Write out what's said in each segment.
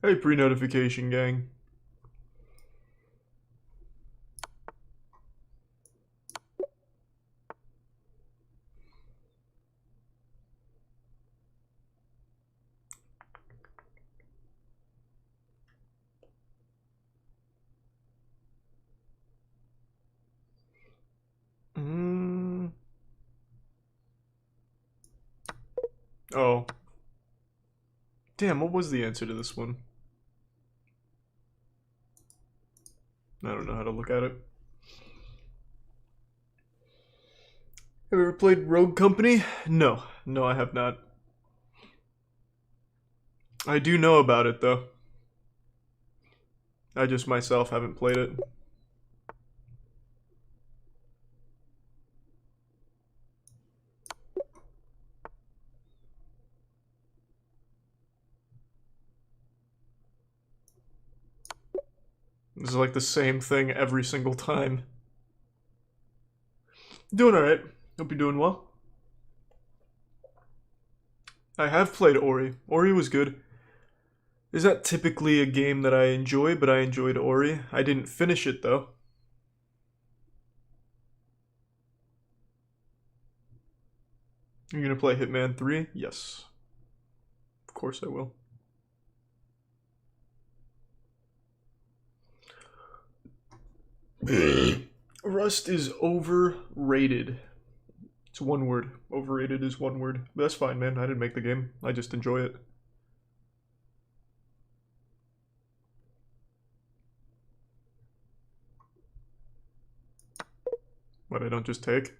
Hey, pre-notification gang. Oh. Damn, what was the answer to this one? I don't know how to look at it. Have you ever played Rogue Company? No. No, I have not. I do know about it, though. I just myself haven't played it. This is like the same thing every single time. Doing alright. Hope you're doing well. I have played Ori. Ori was good. Is that typically a game that I enjoy, but I enjoyed Ori. I didn't finish it, though. You're gonna play Hitman 3? Yes. Of course I will. Rust is overrated. It's one word. Overrated is one word. But that's fine, man. I didn't make the game. I just enjoy it. But I don't just take.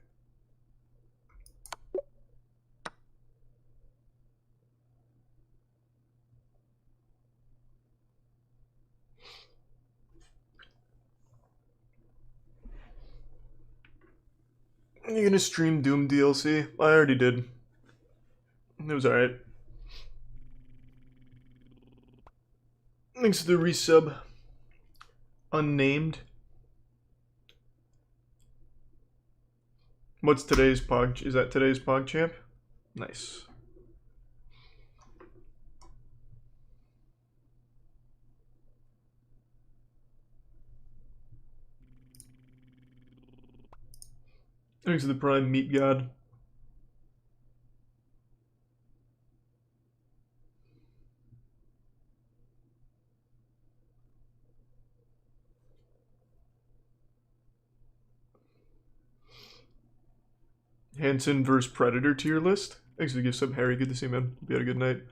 You gonna stream Doom DLC? I already did. It was alright. Thanks to the resub. Unnamed. What's today's Pog? Is that today's PogChamp? Nice. Thanks to the Prime Meat God. Hanson vs Predator tier list. Thanks for the gift sub, Harry. Good to see you, man. Hope you had a good night.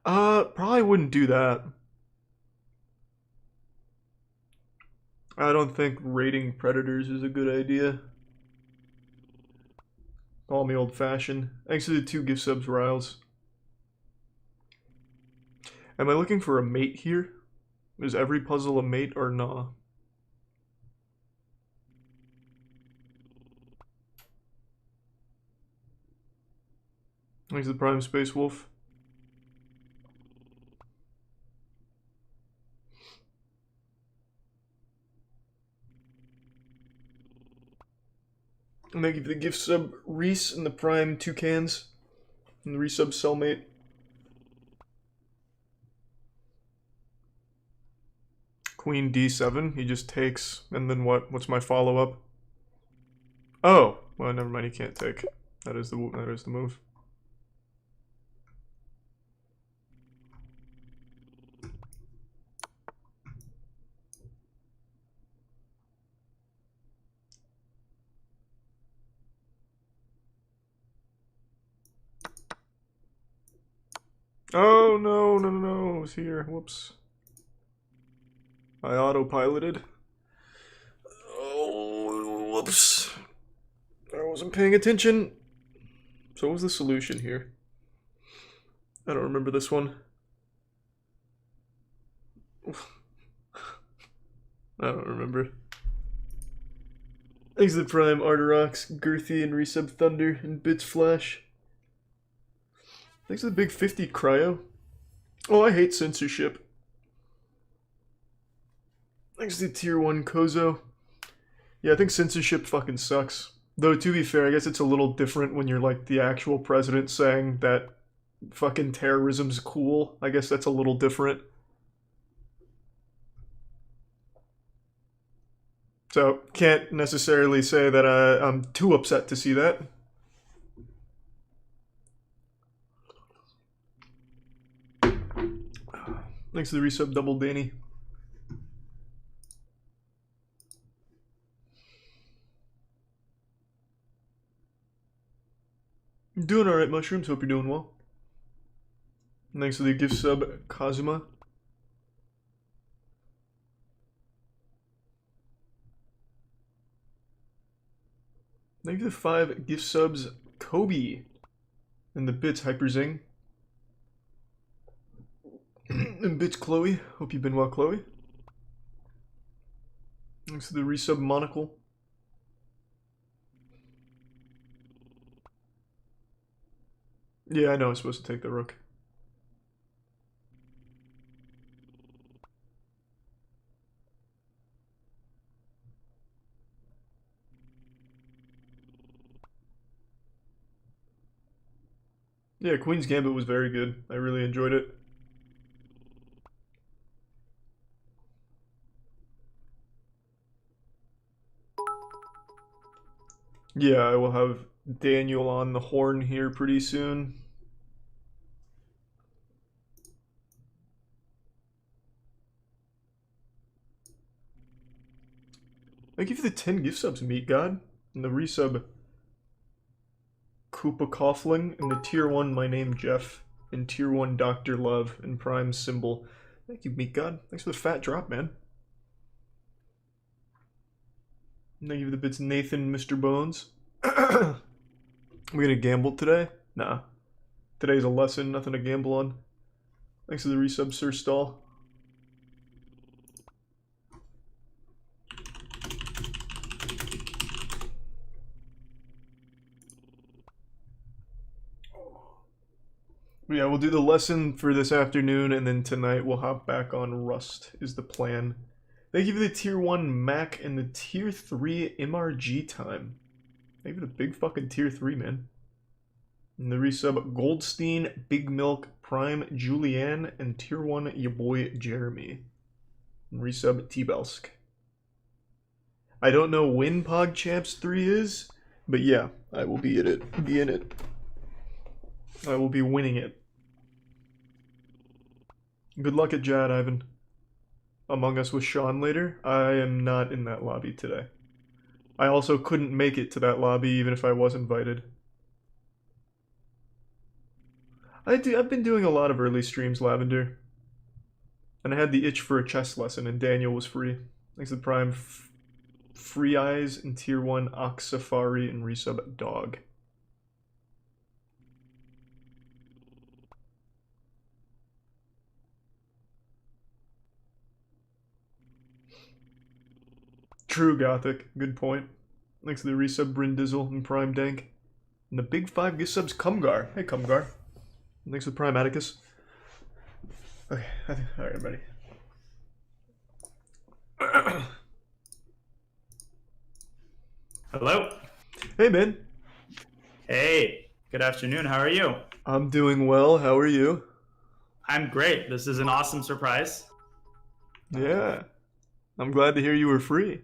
Probably wouldn't do that. I don't think rating predators is a good idea. Call me old fashioned. Thanks to the 2 gift subs, Riles. Am I looking for a mate here? Is every puzzle a mate or nah? Thanks to the Prime Space Wolf. And thank you for the gift sub, Reese, and the Prime Toucans. And the resub Cellmate. Queen D7, he just takes, and then what? What's my follow-up? Oh, well, never mind, he can't take. That is the move. Oh, no, no, no, no, it was here. Whoops. I autopiloted. Oh, whoops. I wasn't paying attention. So what was the solution here? I don't remember this one. I don't remember. Thanks to the Prime, Arterox, Girthy, and Resub Thunder, and Bits Flash. Thanks to the Big 50 Cryo. Oh, I hate censorship. Thanks to Tier 1 Kozo. Yeah, I think censorship fucking sucks. Though, to be fair, I guess it's a little different when you're like the actual president saying that fucking terrorism's cool. I guess that's a little different. So, can't necessarily say that I'm too upset to see that. Thanks to the resub Double Danny. I'm doing alright, Mushrooms. Hope you're doing well. Thanks to the gift sub Kazuma. Thank you to the 5 gift subs Kobe. And the bits Hyperzing. And bits Chloe. Hope you've been well, Chloe. Thanks to the resub Monocle. Yeah, I know I'm supposed to take the rook. Yeah, Queen's Gambit was very good. I really enjoyed it. Yeah, I will have Daniel on the horn here pretty soon. Thank you for the 10 gift subs, Meat God. And the resub Koopa Coughlin. And the tier 1 My Name Jeff. And tier 1 Dr. Love. And Prime Symbol. Thank you, Meat God. Thanks for the fat drop, man. And thank you for the bits Nathan, Mr. Bones. We gonna gamble today? Nah. Today's a lesson, nothing to gamble on. Thanks to the resub, Sir Stall. Yeah, we'll do the lesson for this afternoon, and then tonight we'll hop back on Rust, is the plan. Thank you for the tier 1 Mac and the tier 3 MRG time. Thank you for the big fucking tier 3, man. And the resub Goldstein, Big Milk, Prime, Julianne, and tier 1 your boy Jeremy. And resub T-Belsk. I don't know when PogChamps 3 is, but yeah, I will be in it. I will be winning it. Good luck at Jad, Ivan. Among Us with Sean later. I am not in that lobby today. I also couldn't make it to that lobby even if I was invited. I've been doing a lot of early streams, Lavender. And I had the itch for a chess lesson, and Daniel was free. Thanks to the Prime Free Eyes and tier 1 Ox Safari and resub Dog. True, Gothic. Good point. Thanks to the resub Brindizzle and Prime Dank. And the big 5 gift subs Cumgar. Hey, Cumgar. And thanks to Prime Atticus. Okay, alright, I'm ready. Hello. Hey, man. Hey, good afternoon. How are you? I'm doing well. How are you? I'm great. This is an awesome surprise. Yeah. I'm glad to hear you were free.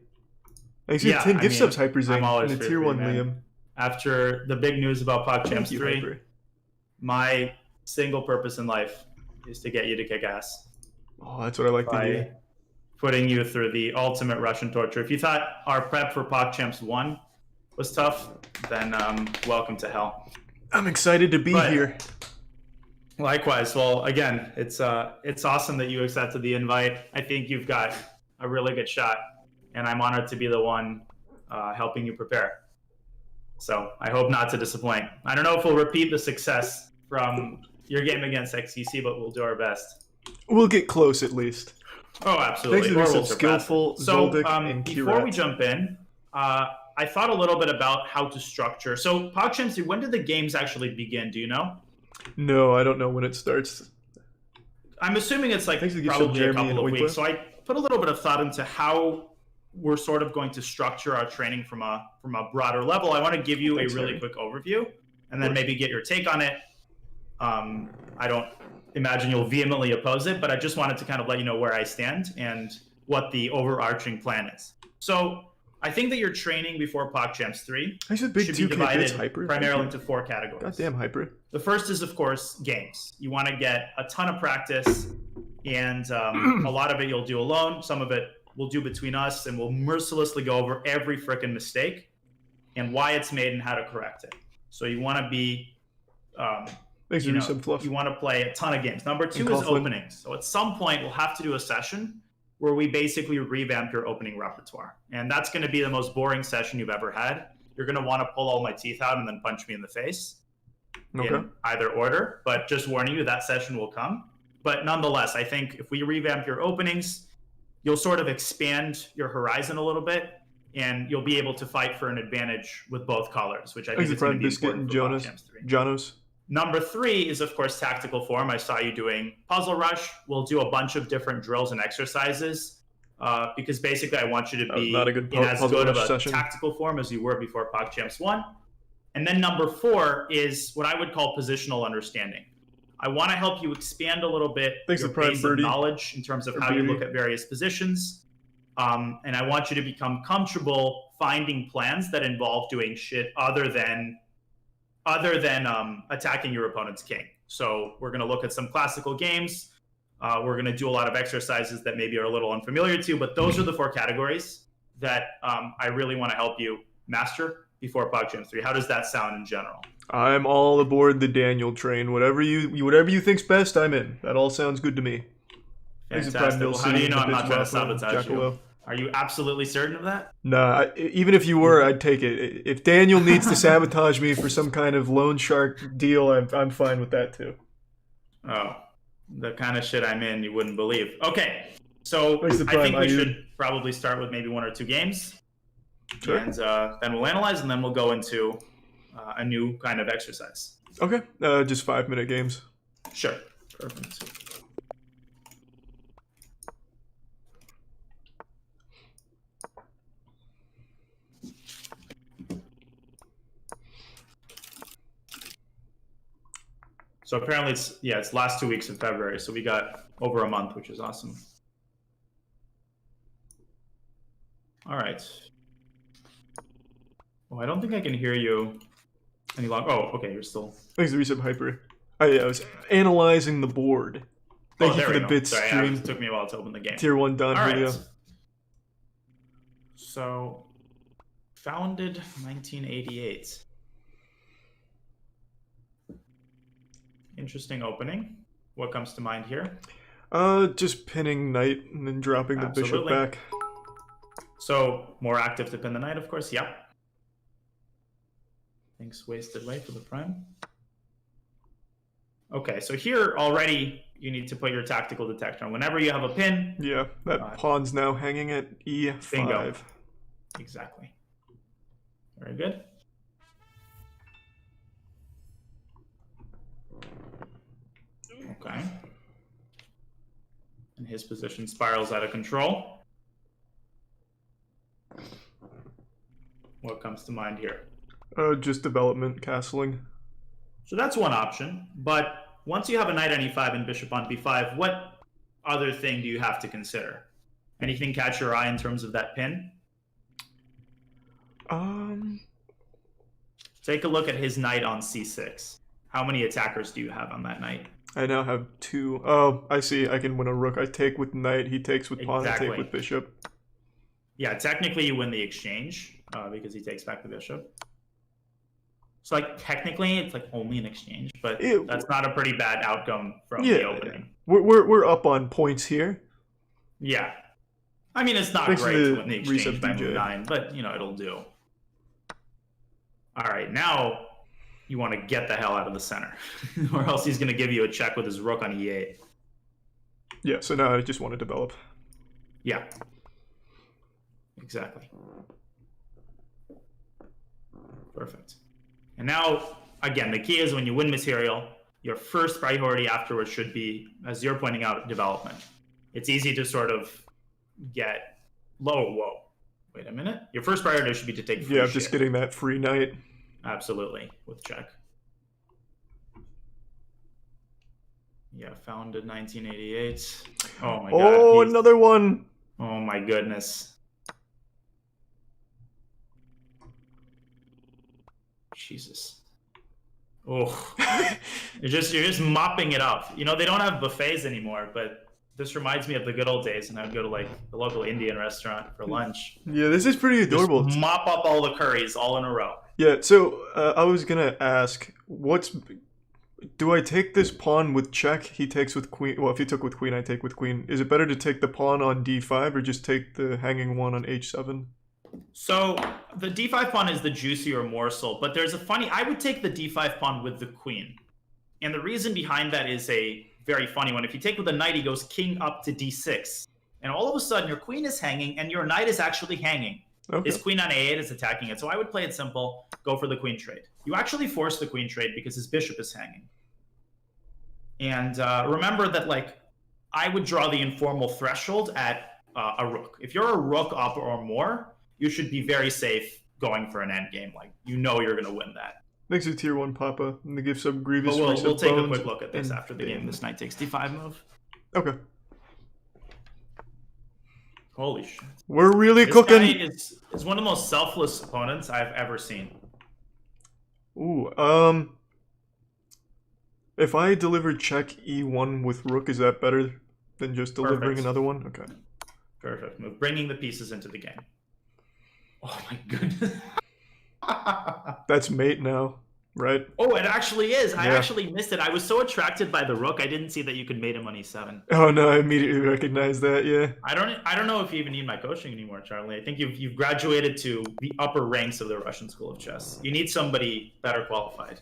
Thanks for 10 gift subs, Hyperzing, and the tier 1 man. Liam. After the big news about PogChamps 3, Hyper. my single purpose in life is to get you to kick ass. Oh, that's what I like to hear. Putting you through the ultimate Russian torture. If you thought our prep for PogChamps 1 was tough, then welcome to hell. I'm excited to be here. Likewise. Well, again, it's awesome that you accepted the invite. I think you've got a really good shot, and I'm honored to be the one helping you prepare. So I hope not to disappoint. I don't know if we'll repeat the success from your game against XQC, but we'll do our best. We'll get close at least. Oh, absolutely. Thanks to Or we'll the surpass it. skillful So Zoldyck and before we Kirat. jump in, I thought a little bit about how to structure. So PogChamps, when did the games actually begin? Do you know? No, I don't know when it starts. I'm assuming it's like Thanks to the gifts of probably a Jeremy couple and of Oikwa. weeks. So I put a little bit of thought into how we're sort of going to structure our training from a broader level. I want to give you Thanks, a really Harry. quick overview and then maybe get your take on it. I don't imagine you'll vehemently oppose it, but I just wanted to kind of let you know where I stand and what the overarching plan is. So I think that your training before PogChamps 3 Thanks to the big should be 2K divided bits, Hyper. primarily into 4 categories. Goddamn Hyper. The first is, of course, games. You want to get a ton of practice, and a lot of it you'll do alone. Some of it we'll do between us, and we'll mercilessly go over every frickin' mistake and why it's made and how to correct it. So you want to be, Thanks to Resub Fluff. you want to play a ton of games. Number 2 And is Coughlin. openings. So at some point, we'll have to do a session where we basically revamp your opening repertoire. And that's going to be the most boring session you've ever had. You're going to want to pull all my teeth out and then punch me in the face. Okay. In either order, but just warning you, that session will come. But nonetheless, I think if we revamp your openings, you'll sort of expand your horizon a little bit, and you'll be able to fight for an advantage with both colors, which I think Thanks to is going to Prime be Biscuit important and for Jonas. PogChamps 3. Janos. Number 3 is, of course, tactical form. I saw you doing Puzzle Rush. We'll do a bunch of different drills and exercises because basically I want you to That was be not a good in as Puzzle good of Rush a session. tactical form as you were before PogChamps 1. And then number 4 is what I would call positional understanding. I want to help you expand a little bit Thanks your to Prime base Birdie. of knowledge in terms of Or how you Beauty. look at various positions. And I want you to become comfortable finding plans that involve doing shit other than attacking your opponent's king. So we're going to look at some classical games. We're going to do a lot of exercises that maybe are a little unfamiliar to, but those are the 4 categories that I really want to help you master before PogChamps 3. How does that sound in general? I'm all aboard the Daniel train. Whatever you think's best, I'm in. That all sounds good to me. Thanks to Prime Fantastic. Well, how Nilsson, do you know the I'm not Bitch trying to Waffle, sabotage Jackalow. you? Are you absolutely certain of that? Nah, even if you were, I'd take it. If Daniel needs to sabotage me for some kind of loan shark deal, I'm fine with that too. Oh, the kind of shit I'm in, you wouldn't believe. Okay, so Thanks to I think Prime we Ayun. should probably start with maybe 1 or 2 games. Sure. And then we'll analyze, and then we'll go into a new kind of exercise. Okay, just 5-minute games. Sure. Perfect. So apparently it's last 2 weeks of February, so we got over a month, which is awesome. All right. Oh, I don't think I can hear you any longer. Oh, okay, you're still. Thanks to Resub Hyper. I was analyzing the board. Thank you there for we the go. bit Sorry, stream. it took me a while to open the game. Tier 1 Don All Julio. right. So, founded 1988. Interesting opening. What comes to mind here? Just pinning knight and then dropping the bishop Absolutely. back. So, more active to pin the knight, of course. Yep. Thanks, wasted way for the prime. Okay, so here already you need to put your tactical detector on. Whenever you have a pin, Yeah, that pawn's now hanging at E5. Bingo. exactly. Very good. Okay. And his position spirals out of control. What comes to mind here? Just development, castling. So that's one option. But once you have a knight on e5 and bishop on b5, what other thing do you have to consider? Anything catch your eye in terms of that pin? Take a look at his knight on c6. How many attackers do you have on that knight? I now have 2. Oh, I see. I can win a rook. I take with knight. He takes with pawn. I Exactly. take with bishop. Yeah, technically you win the exchange because he takes back the bishop. So, like, technically it's like only an exchange, but that's not a pretty bad outcome from the opening. We're up on points here. Yeah. I mean, it's not Thanks great to to win the exchange Resub by DJ. move 9, but, you know, it'll do. All right, now you want to get the hell out of the center, or else he's going to give you a check with his rook on e8. Yeah, so now I just want to develop. Yeah, exactly. Perfect. And now, again, the key is when you win material, your first priority afterwards should be, as you're pointing out, development. It's easy to sort of get low. Whoa, wait a minute. Your first priority should be to take free Yeah, I'm shit. just getting that free knight. Absolutely, with check. Yeah, founded 1988. Oh my god. Oh, another one. Oh my goodness. Jesus. Oh, you're just mopping it up. You know, they don't have buffets anymore, but this reminds me of the good old days, and I'd go to like the local Indian restaurant for lunch. Yeah, this is pretty adorable. Just mop up all the curries all in a row. Yeah, so I was gonna ask, do I take this pawn with check? He takes with queen. Well, if he took with queen, I take with queen. Is it better to take the pawn on d5 or just take the hanging one on h7? So the d5 pawn is the juicier morsel, but there's a funny. I would take the d5 pawn with the queen, and the reason behind that is a very funny one. If you take with the knight, he goes king up to d6, and all of a sudden your queen is hanging, and your knight is actually hanging. Okay. His queen on a8 is attacking it, so I would play it simple. Go for the queen trade. You actually force the queen trade because his bishop is hanging. And remember that, like, I would draw the informal threshold at a rook. If you're a rook up or more, you should be very safe going for an endgame. Like, you know you're going to win that. Thanks to tier 1 Papa. And they give some grievous But we'll take a bones quick look at this and after the game. This knight takes d5 move. Okay. Holy shit. We're really This cooking. guy is one of the most selfless opponents I've ever seen. Ooh, if I deliver check e1 with rook, is that better than just delivering Perfect. another one? Okay. Perfect move. Bringing the pieces into the game. Oh my goodness. That's mate now, right? Oh, it actually is. I Yeah. actually missed it. I was so attracted by the rook, I didn't see that you could mate him on e7. Oh no, I immediately recognized that, yeah. I don't know if you even need my coaching anymore, Charlie. I think you've graduated to the upper ranks of the Russian School of Chess. You need somebody better qualified.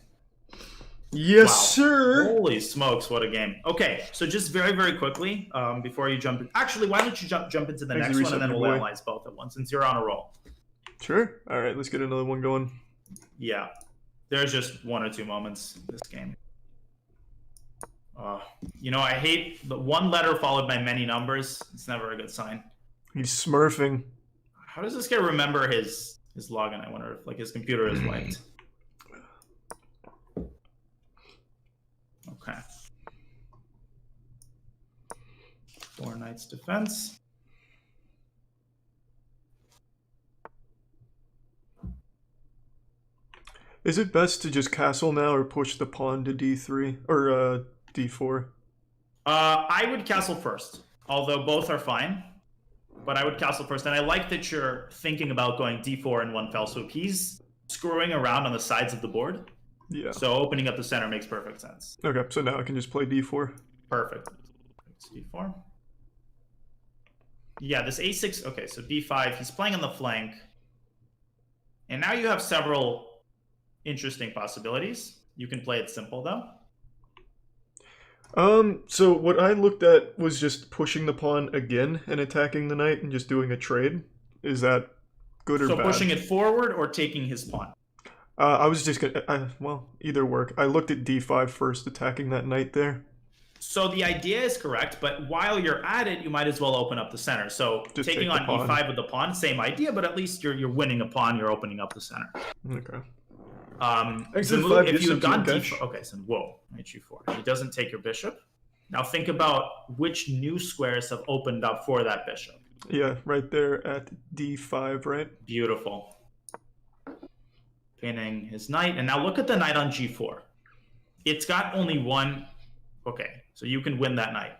Yes, Wow. sir! Holy smokes, what a game. Okay, so just very, very quickly, before you jump in. Actually, why don't you jump into the Thanks, next one, and then Reset, we'll boy. analyze both at once, since you're on a roll. Sure. Alright, let's get another one going. Yeah. There's just one or two moments in this game. You know, I hate the one letter followed by many numbers. It's never a good sign. He's smurfing. How does this guy remember his login? I wonder if like his computer is wiped. Okay. 4 knights defense. Is it best to just castle now or push the pawn to d3 or d4? I would castle first, although both are fine. But I would castle first, and I like that you're thinking about going d4 in one fell swoop. He's screwing around on the sides of the board, Yeah. so opening up the center makes perfect sense. Okay, so now I can just play d4. Perfect. It's d4. Yeah, this a6. Okay, so d5. He's playing on the flank, and now you have several interesting possibilities. You can play it simple though. So what I looked at was just pushing the pawn again and attacking the knight and just doing a trade. Is that good or So bad? pushing it forward or taking his pawn. I was just gonna, well, either work. I looked at d5 first, attacking that knight there. So the idea is correct, but while you're at it, you might as well open up the center. So Just taking take the on pawn. e5 with the pawn, same idea, but at least you're winning a pawn. You're opening up the center. Okay. The move, X5 if you had gives some gone cash. d4, okay, so whoa, knight g4. He doesn't take your bishop. Now think about which new squares have opened up for that bishop. Yeah, right there at d5, right? Beautiful. Pinning his knight, and now look at the knight on g4. It's got only one. Okay, so you can win that knight.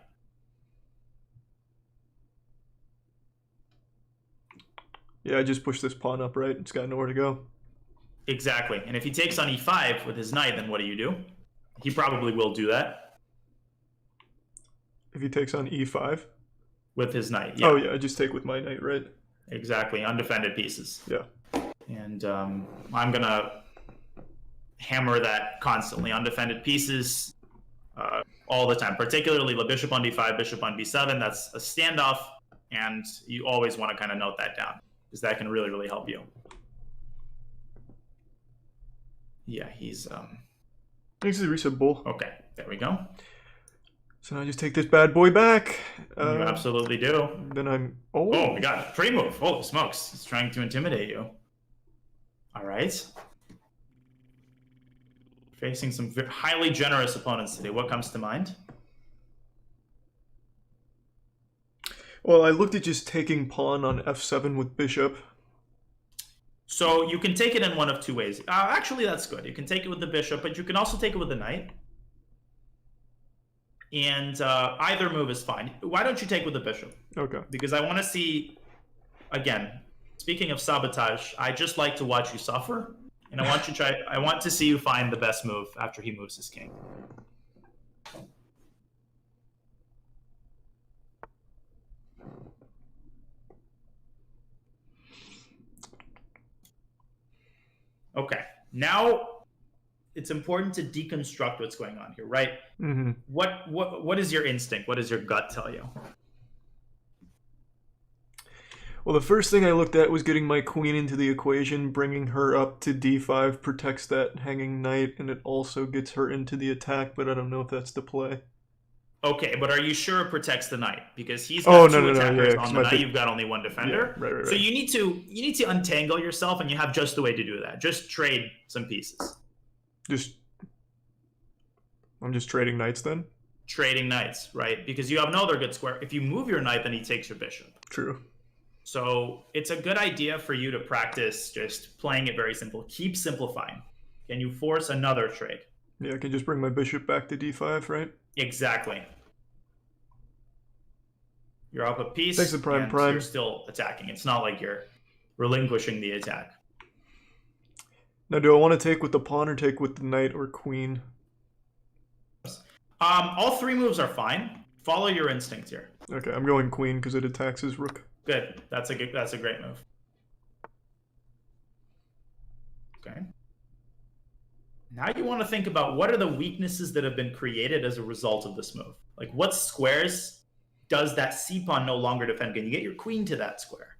Yeah, I just pushed this pawn up, right? It's got nowhere to go. Exactly. And if he takes on e5 with his knight, then what do? He probably will do that If he takes on e5. with his knight. Yeah, Oh yeah, I just take with my knight, right? exactly. Undefended pieces. Yeah. And I'm going to hammer that constantly on defended pieces all the time, particularly the bishop on d5, bishop on b7. That's a standoff, and you always want to kind of note that down because that can really, really help you. Yeah, he's... Thanks to the reset bull. Okay, there we go. So now I just take this bad boy back. You absolutely do. Then I'm... Oh, we got a pre-move. Holy smokes. He's trying to intimidate you. All right. Facing some highly generous opponents today. What comes to mind? Well, I looked at just taking pawn on f7 with bishop. So you can take it in one of two ways. Actually, that's good. You can take it with the bishop, but you can also take it with the knight. And either move is fine. Why don't you take with the bishop? Okay. Because I want to see, again, speaking of sabotage, I just like to watch you suffer. And I want to see you find the best move after he moves his king. Okay, now it's important to deconstruct what's going on here, right? Mm-hmm. What is your instinct? What does your gut tell you? Well, the first thing I looked at was getting my queen into the equation. Bringing her up to d5 protects that hanging knight, and it also gets her into the attack, but I don't know if that's the play. Okay, but are you sure it protects the knight? Because he's got two attackers yeah, on the knight. You've got only one defender. Yeah, right. So you need to untangle yourself, and you have just the way to do that. Just trade some pieces. I'm just trading knights then? Trading knights, right? Because you have no other good square. If you move your knight, then he takes your bishop. True. So it's a good idea for you to practice just playing it very simple. Keep simplifying. Can you force another trade? Yeah, I can just bring my bishop back to d5, right? Exactly. You're up a piece. Thanks to prime. You're still attacking. It's not like you're relinquishing the attack. Now, do I want to take with the pawn or take with the knight or queen? All three moves are fine. Follow your instinct here. Okay, I'm going queen because it attacks his rook. Good. That's a great move. Okay. Now you want to think about what are the weaknesses that have been created as a result of this move. Like what squares does that c-pawn no longer defend? Can you get your queen to that square?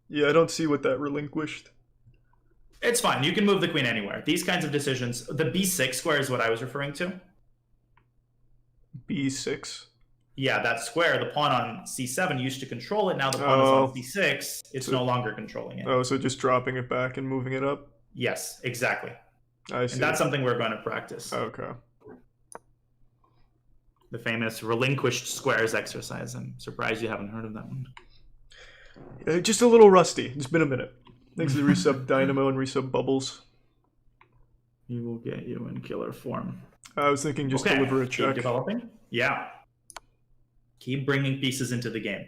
Yeah, I don't see what that relinquished. It's fine. You can move the queen anywhere. These kinds of decisions. The b6 square is what I was referring to. b6? Yeah, that square, the pawn on c7 used to control it. Now the pawn is on c6. It's no longer controlling it. Oh, so just dropping it back and moving it up? Yes, exactly. I see. And that's something we're going to practice. Okay. The famous relinquished squares exercise. I'm surprised you haven't heard of that one. Just a little rusty. It's been a minute. Thanks to the resub Dynamo and resub Bubbles. He will get you in killer form. I was thinking just deliver a check. Keep developing. Yeah. Keep bringing pieces into the game.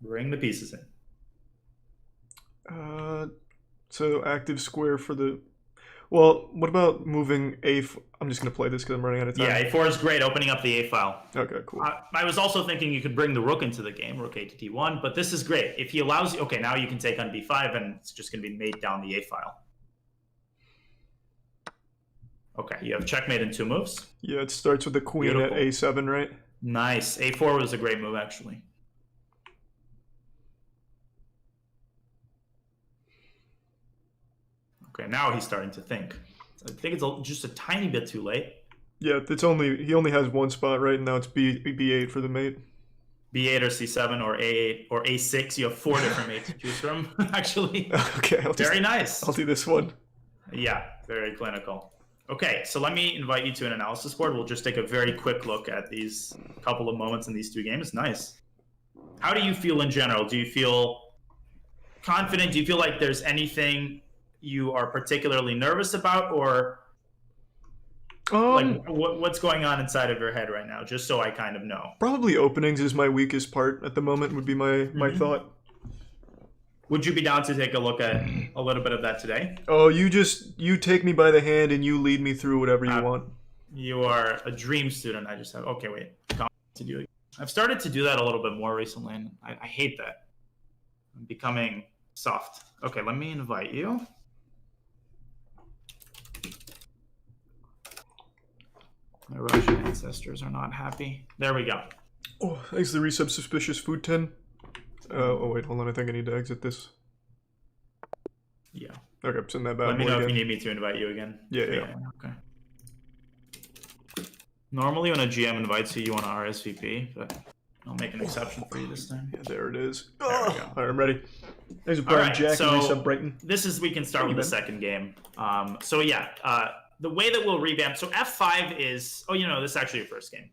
Bring the pieces in. So active square for the... Well, what about moving a... I'm just going to play this because I'm running out of time. Yeah, a4 is great, opening up the a file. Okay, cool. I was also thinking you could bring the rook into the game, rook a to d1, but this is great. If he allows you... Okay, now you can take on b5, and it's just going to be mate down the a file. Okay, you have checkmate in 2 moves. Yeah, it starts with the queen Beautiful. At a7, right? Nice. a4 was a great move, actually. Okay, now he's starting to think. I think it's just a tiny bit too late. Yeah, he only has one spot, right? And now it's b8 for the mate. b8 or c7 or a8 or a6. You have 4 different mates to choose from, actually. Okay. Very nice. I'll do this one. Yeah, very clinical. Okay, so let me invite you to an analysis board. We'll just take a very quick look at these couple of moments in these 2 games. Nice. How do you feel in general? Do you feel confident? Do you feel like there's anything you are particularly nervous about, or like what's going on inside of your head right now, just so I kind of know? Probably openings is my weakest part at the moment, would be my thought. Would you be down to take a look at a little bit of that today? Oh, you take me by the hand and you lead me through whatever you want. You are a dream student. I just have. Okay, wait. To do. I've started to do that a little bit more recently, and I hate that. I'm becoming soft. Okay, let me invite you. My Russian ancestors are not happy. There we go. Oh, thanks to the resub Suspicious Food 10. Oh wait, hold on. I think I need to exit this. Yeah. Okay, send that back. Let me know if you need me to invite you again. Yeah. Okay. Normally when a GM invites you, you want to RSVP, but I'll make an exception for you this time. Yeah, there it is. There we go. All right, I'm ready. Thanks for All playing, right, Jack, so and resub Brighton. we can start with the second game. So yeah, the way that we'll revamp. So F5 is. Oh, this is actually your first game.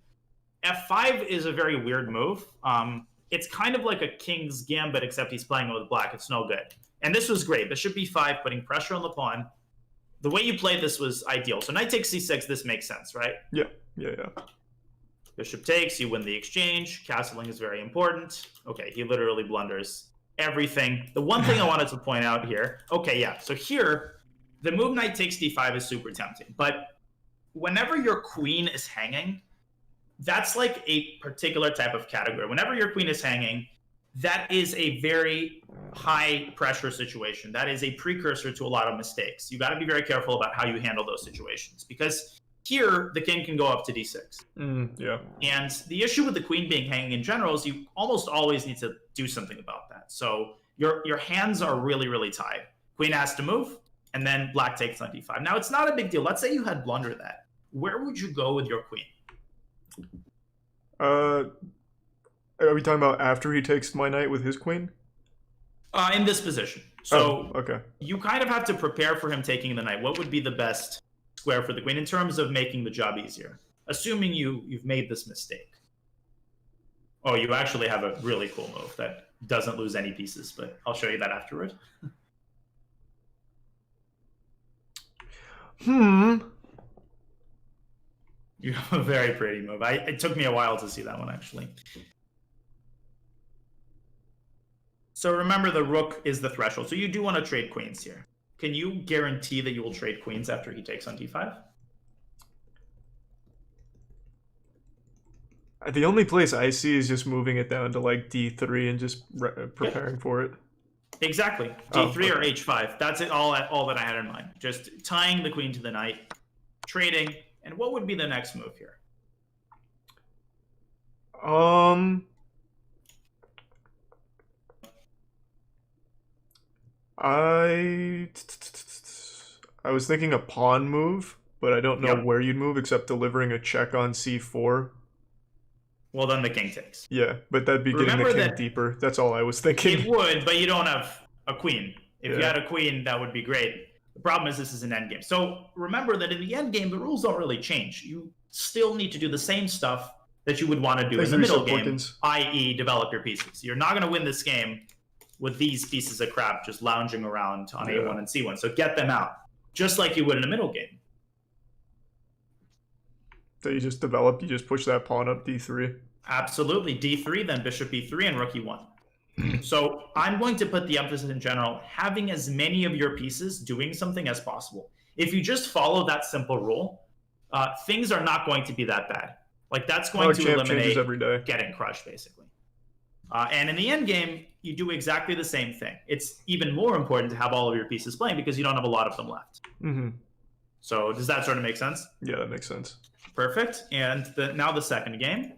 F5 is a very weird move. It's kind of like a King's Gambit, except he's playing with black. It's no good. And this was great. Bishop B5, putting pressure on the pawn. The way you played this was ideal. So knight takes C6. This makes sense, right? Yeah. Bishop takes. You win the exchange. Castling is very important. Okay, he literally blunders everything. The one thing I wanted to point out here. Okay, yeah. So here, the move knight takes D5 is super tempting. But whenever your queen is hanging, that's like a particular type of category. Whenever your queen is hanging, that is a very high pressure situation. That is a precursor to a lot of mistakes. You got to be very careful about how you handle those situations, because here the king can go up to D6. Yeah. And the issue with the queen being hanging in general is you almost always need to do something about that. So your hands are really, really tied. Queen has to move, and then black takes on D5. Now, it's not a big deal. Let's say you had blunder that. Where would you go with your queen? Are we talking about after he takes my knight with his queen? In this position. So okay. You kind of have to prepare for him taking the knight. What would be the best square for the queen in terms of making the job easier? Assuming you've made this mistake. Oh, you actually have a really cool move that doesn't lose any pieces, but I'll show you that afterward. You have a very pretty move. It took me a while to see that one, actually. So remember, the rook is the threshold. So you do want to trade queens here. Can you guarantee that you will trade queens after he takes on d5? The only place I see is just moving it down to like d3 and just preparing for it. Exactly. D3 or h5. That's it. All that I had in mind. Just tying the queen to the knight, trading. And what would be the next move here? I was thinking a pawn move, but I don't know where you'd move except delivering a check on c4. Well, then the king takes. Yeah, but that'd be getting the king deeper. That's all I was thinking. It would, but you don't have a queen. If you had a queen, that would be great. The problem is this is an endgame. So remember that in the endgame, the rules don't really change. You still need to do the same stuff that you would want to do in the middle game, i.e. develop your pieces. You're not going to win this game with these pieces of crap just lounging around on A1 and C1. So get them out, just like you would in a middle game. So you just develop, you just push that pawn up d3. Absolutely. D3, then bishop e3, and rook e1. So I'm going to put the emphasis in general, having as many of your pieces doing something as possible. If you just follow that simple rule, things are not going to be that bad. Like, that's going to eliminate every day. Getting crushed, basically. And in the end game, you do exactly the same thing. It's even more important to have all of your pieces playing because you don't have a lot of them left. Mm-hmm. So does that sort of make sense? Yeah, that makes sense. Perfect. And now the second game.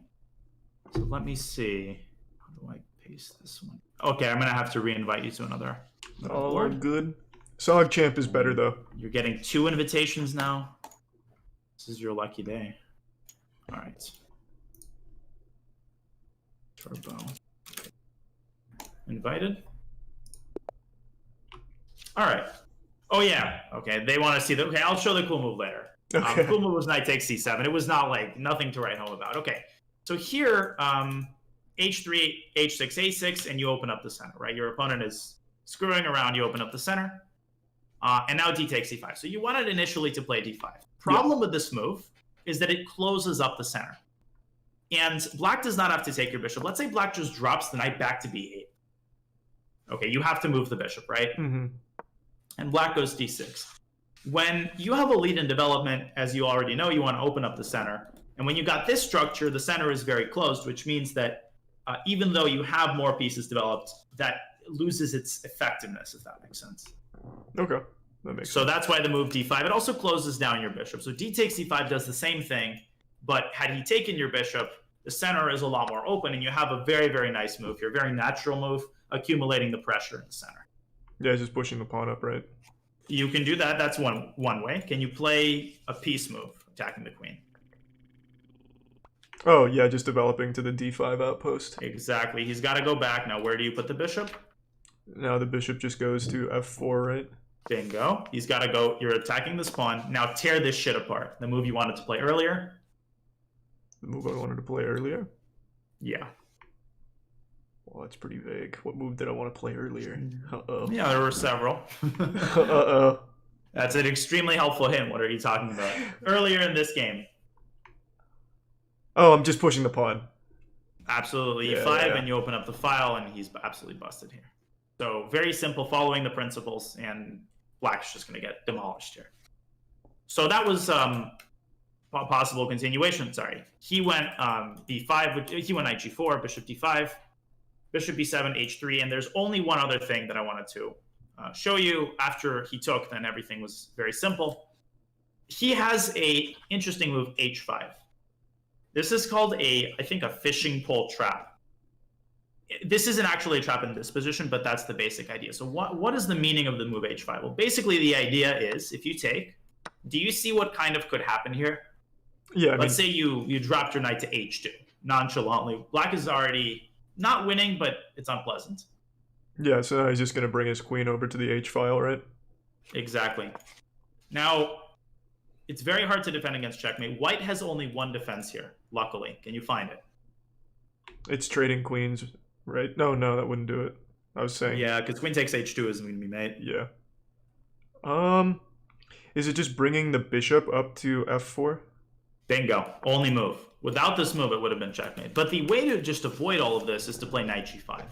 So let me see. How do I paste this one? Okay, I'm going to have to re-invite you to another board. Good. Sog Champ is better, though. You're getting 2 invitations now. This is your lucky day. All right. Turbo. Invited. All right. Oh, yeah. Okay, they want to see that. Okay, I'll show the cool move later. Okay. The cool move was knight takes c7. It was not like nothing to write home about. Okay, so here, h3, h6, a6, and you open up the center, right? Your opponent is screwing around. You open up the center. And now d takes c5. So you wanted initially to play d5. Problem with this move is that it closes up the center. And black does not have to take your bishop. Let's say black just drops the knight back to b8. Okay, you have to move the bishop, right? Mm-hmm. And black goes d6. When you have a lead in development, as you already know, you want to open up the center. And when you got this structure, the center is very closed, which means that even though you have more pieces developed, that loses its effectiveness, if that makes sense. Okay, that makes So sense. that's why the move d5. It also closes down your bishop. So d takes d5 does the same thing, but had he taken your bishop, the center is a lot more open, and you have a very, very nice move here, very natural move, accumulating the pressure in the center. Yeah, just pushing the pawn up, right? You can do that. That's one way. Can you play a piece move, attacking the queen? Oh, yeah, just developing to the d5 outpost. Exactly. He's got to go back. Now, where do you put the bishop? Now the bishop just goes to f4, right? Bingo. He's got to go. You're attacking this pawn. Now tear this shit apart. The move you wanted to play earlier. The move I wanted to play earlier? Yeah. Well, that's pretty vague. What move did I want to play earlier? Uh-oh. Yeah, there were several. Uh-oh. That's an extremely helpful hint. What are you talking about? Earlier in this game. Oh, I'm just pushing the pawn. Absolutely. Yeah, E5, yeah. and you open up the file, and he's absolutely busted here. So very simple, following the principles, and black's just going to get demolished here. So that was possible continuation. Sorry. He went b5, he went knight g4, bishop d5, bishop b7, h3, and there's only one other thing that I wanted to show you. After he took, then everything was very simple. He has a interesting move, h5. This is called I think a fishing pole trap. This isn't actually a trap in this position, but that's the basic idea. So what is the meaning of the move h5? Well, basically the idea is, if you take, do you see what kind of could happen here? Yeah, Let's say you dropped your knight to h2 nonchalantly. Black is already not winning, but it's unpleasant. yeah, so now he's just going to bring his queen over to the h file, right? Exactly. Now, it's very hard to defend against checkmate. White has only one defense here, luckily. Can you find it? It's trading queens, right? No, that wouldn't do it. I was saying. Yeah, because queen takes h2 isn't going to be made. Yeah. Is it just bringing the bishop up to f4? Bingo. Only move. Without this move, it would have been checkmate. But the way to just avoid all of this is to play knight g5,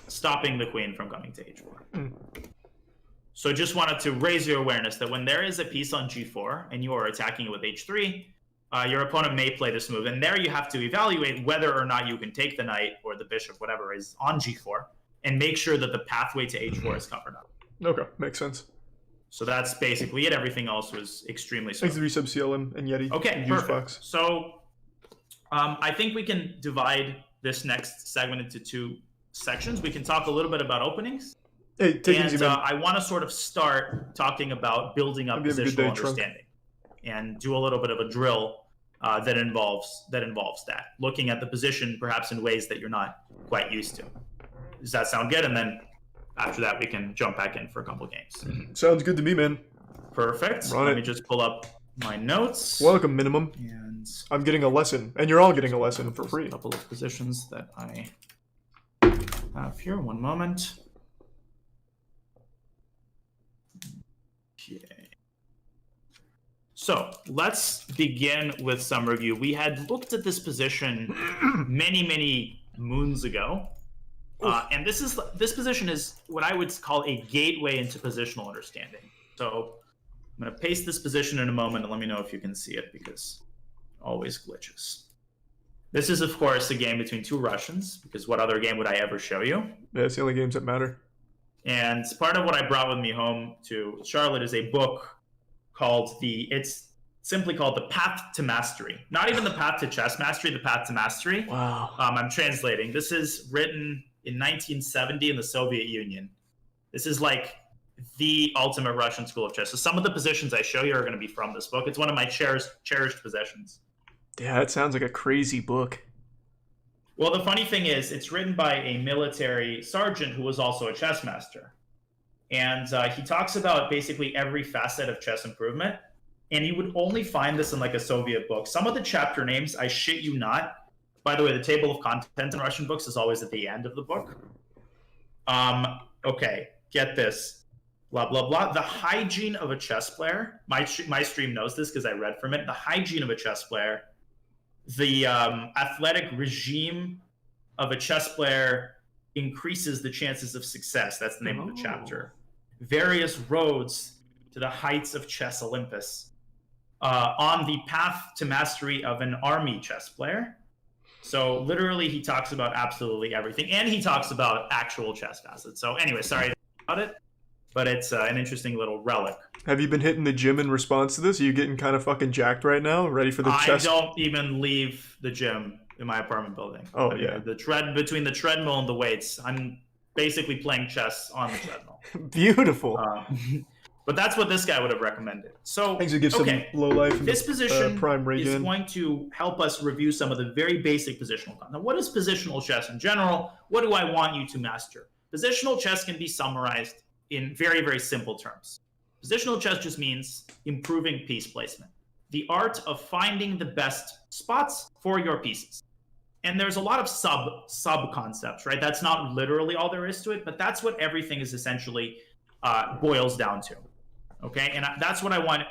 stopping the queen from coming to h4. So just wanted to raise your awareness that when there is a piece on g4 and you are attacking it with h3, your opponent may play this move. And there you have to evaluate whether or not you can take the knight or the bishop, whatever is on g4, and make sure that the pathway to h4 is covered up. Okay, makes sense. So that's basically it. Everything else was extremely smooth. Thanks to Resub CLM and Yeti. Okay, Use perfect. Fox. So I think we can divide this next segment into two sections. We can talk a little bit about openings. Hey, take it easy, And man. I want to sort of start talking about building up Hope you have a good positional day, Trunk. understanding, and do a little bit of a drill that involves that. Looking at the position perhaps in ways that you're not quite used to. Does that sound good? And then after that, we can jump back in for a couple games. Sounds good to me, man. Perfect. Run Let it. me just pull up my notes. Welcome, minimum. And I'm getting a lesson, and you're all getting a lesson for free. a couple of positions that I have here. One moment. Okay. So let's begin with some review. We had looked at this position many moons ago. And this position is what I would call a gateway into positional understanding. So I'm going to paste this position in a moment and let me know if you can see it, because it always glitches. This is, of course, a game between two Russians, because what other game would I ever show you? Yeah, it's the only games that matter. And part of what I brought with me home to Charlotte is a book called it's simply called The Path to Mastery. Not even The Path to Chess Mastery, The Path to Mastery. Wow. I'm translating. This is written in 1970 in the Soviet Union. This is like the ultimate Russian school of chess. So some of the positions I show you are going to be from this book. It's one of my cherished possessions. Yeah, that sounds like a crazy book. Well, the funny thing is, it's written by a military sergeant who was also a chess master. And he talks about basically every facet of chess improvement. And you would only find this in like a Soviet book. Some of the chapter names, I shit you not. By the way, the table of content in Russian books is always at the end of the book. Okay, get this. Blah, blah, blah. The hygiene of a chess player. My stream knows this because I read from it. The hygiene of a chess player. The athletic regime of a chess player increases the chances of success. That's the name of the chapter. Various roads to the heights of chess Olympus, on the path to mastery of an army chess player. So literally, he talks about absolutely everything, and he talks about actual chess facets. So anyway, sorry about it, but it's an interesting little relic. Have you been hitting the gym in response to this? Are you getting kind of fucking jacked right now? Ready for the chess? I don't even leave the gym in my apartment building. Oh, yeah. Between the treadmill and the weights, I'm basically playing chess on the treadmill. Beautiful. But that's what this guy would have recommended. So Thanks to give some low life. This position prime is going to help us review some of the very basic positional content. Now, what is positional chess in general? What do I want you to master? Positional chess can be summarized in very, very simple terms. Positional chess just means improving piece placement, the art of finding the best spots for your pieces. And there's a lot of sub concepts, right? That's not literally all there is to it, but that's what everything is essentially boils down to. Okay, and that's what I want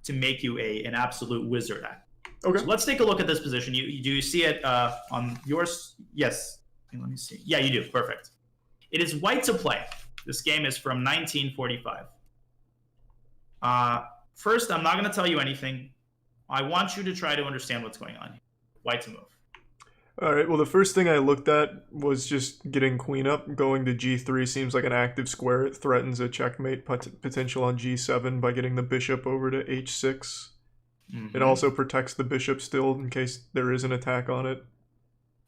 to make you an absolute wizard at. Okay. So let's take a look at this position. Do you see it on yours? Yes. Let me see. Yeah, you do. Perfect. It is white to play. This game is from 1945. First, I'm not going to tell you anything. I want you to try to understand what's going on here. White to move. All right, well, the first thing I looked at was just getting queen up. Going to g3 seems like an active square. It threatens a checkmate potential on g7 by getting the bishop over to h6. Mm-hmm. It also protects the bishop still in case there is an attack on it.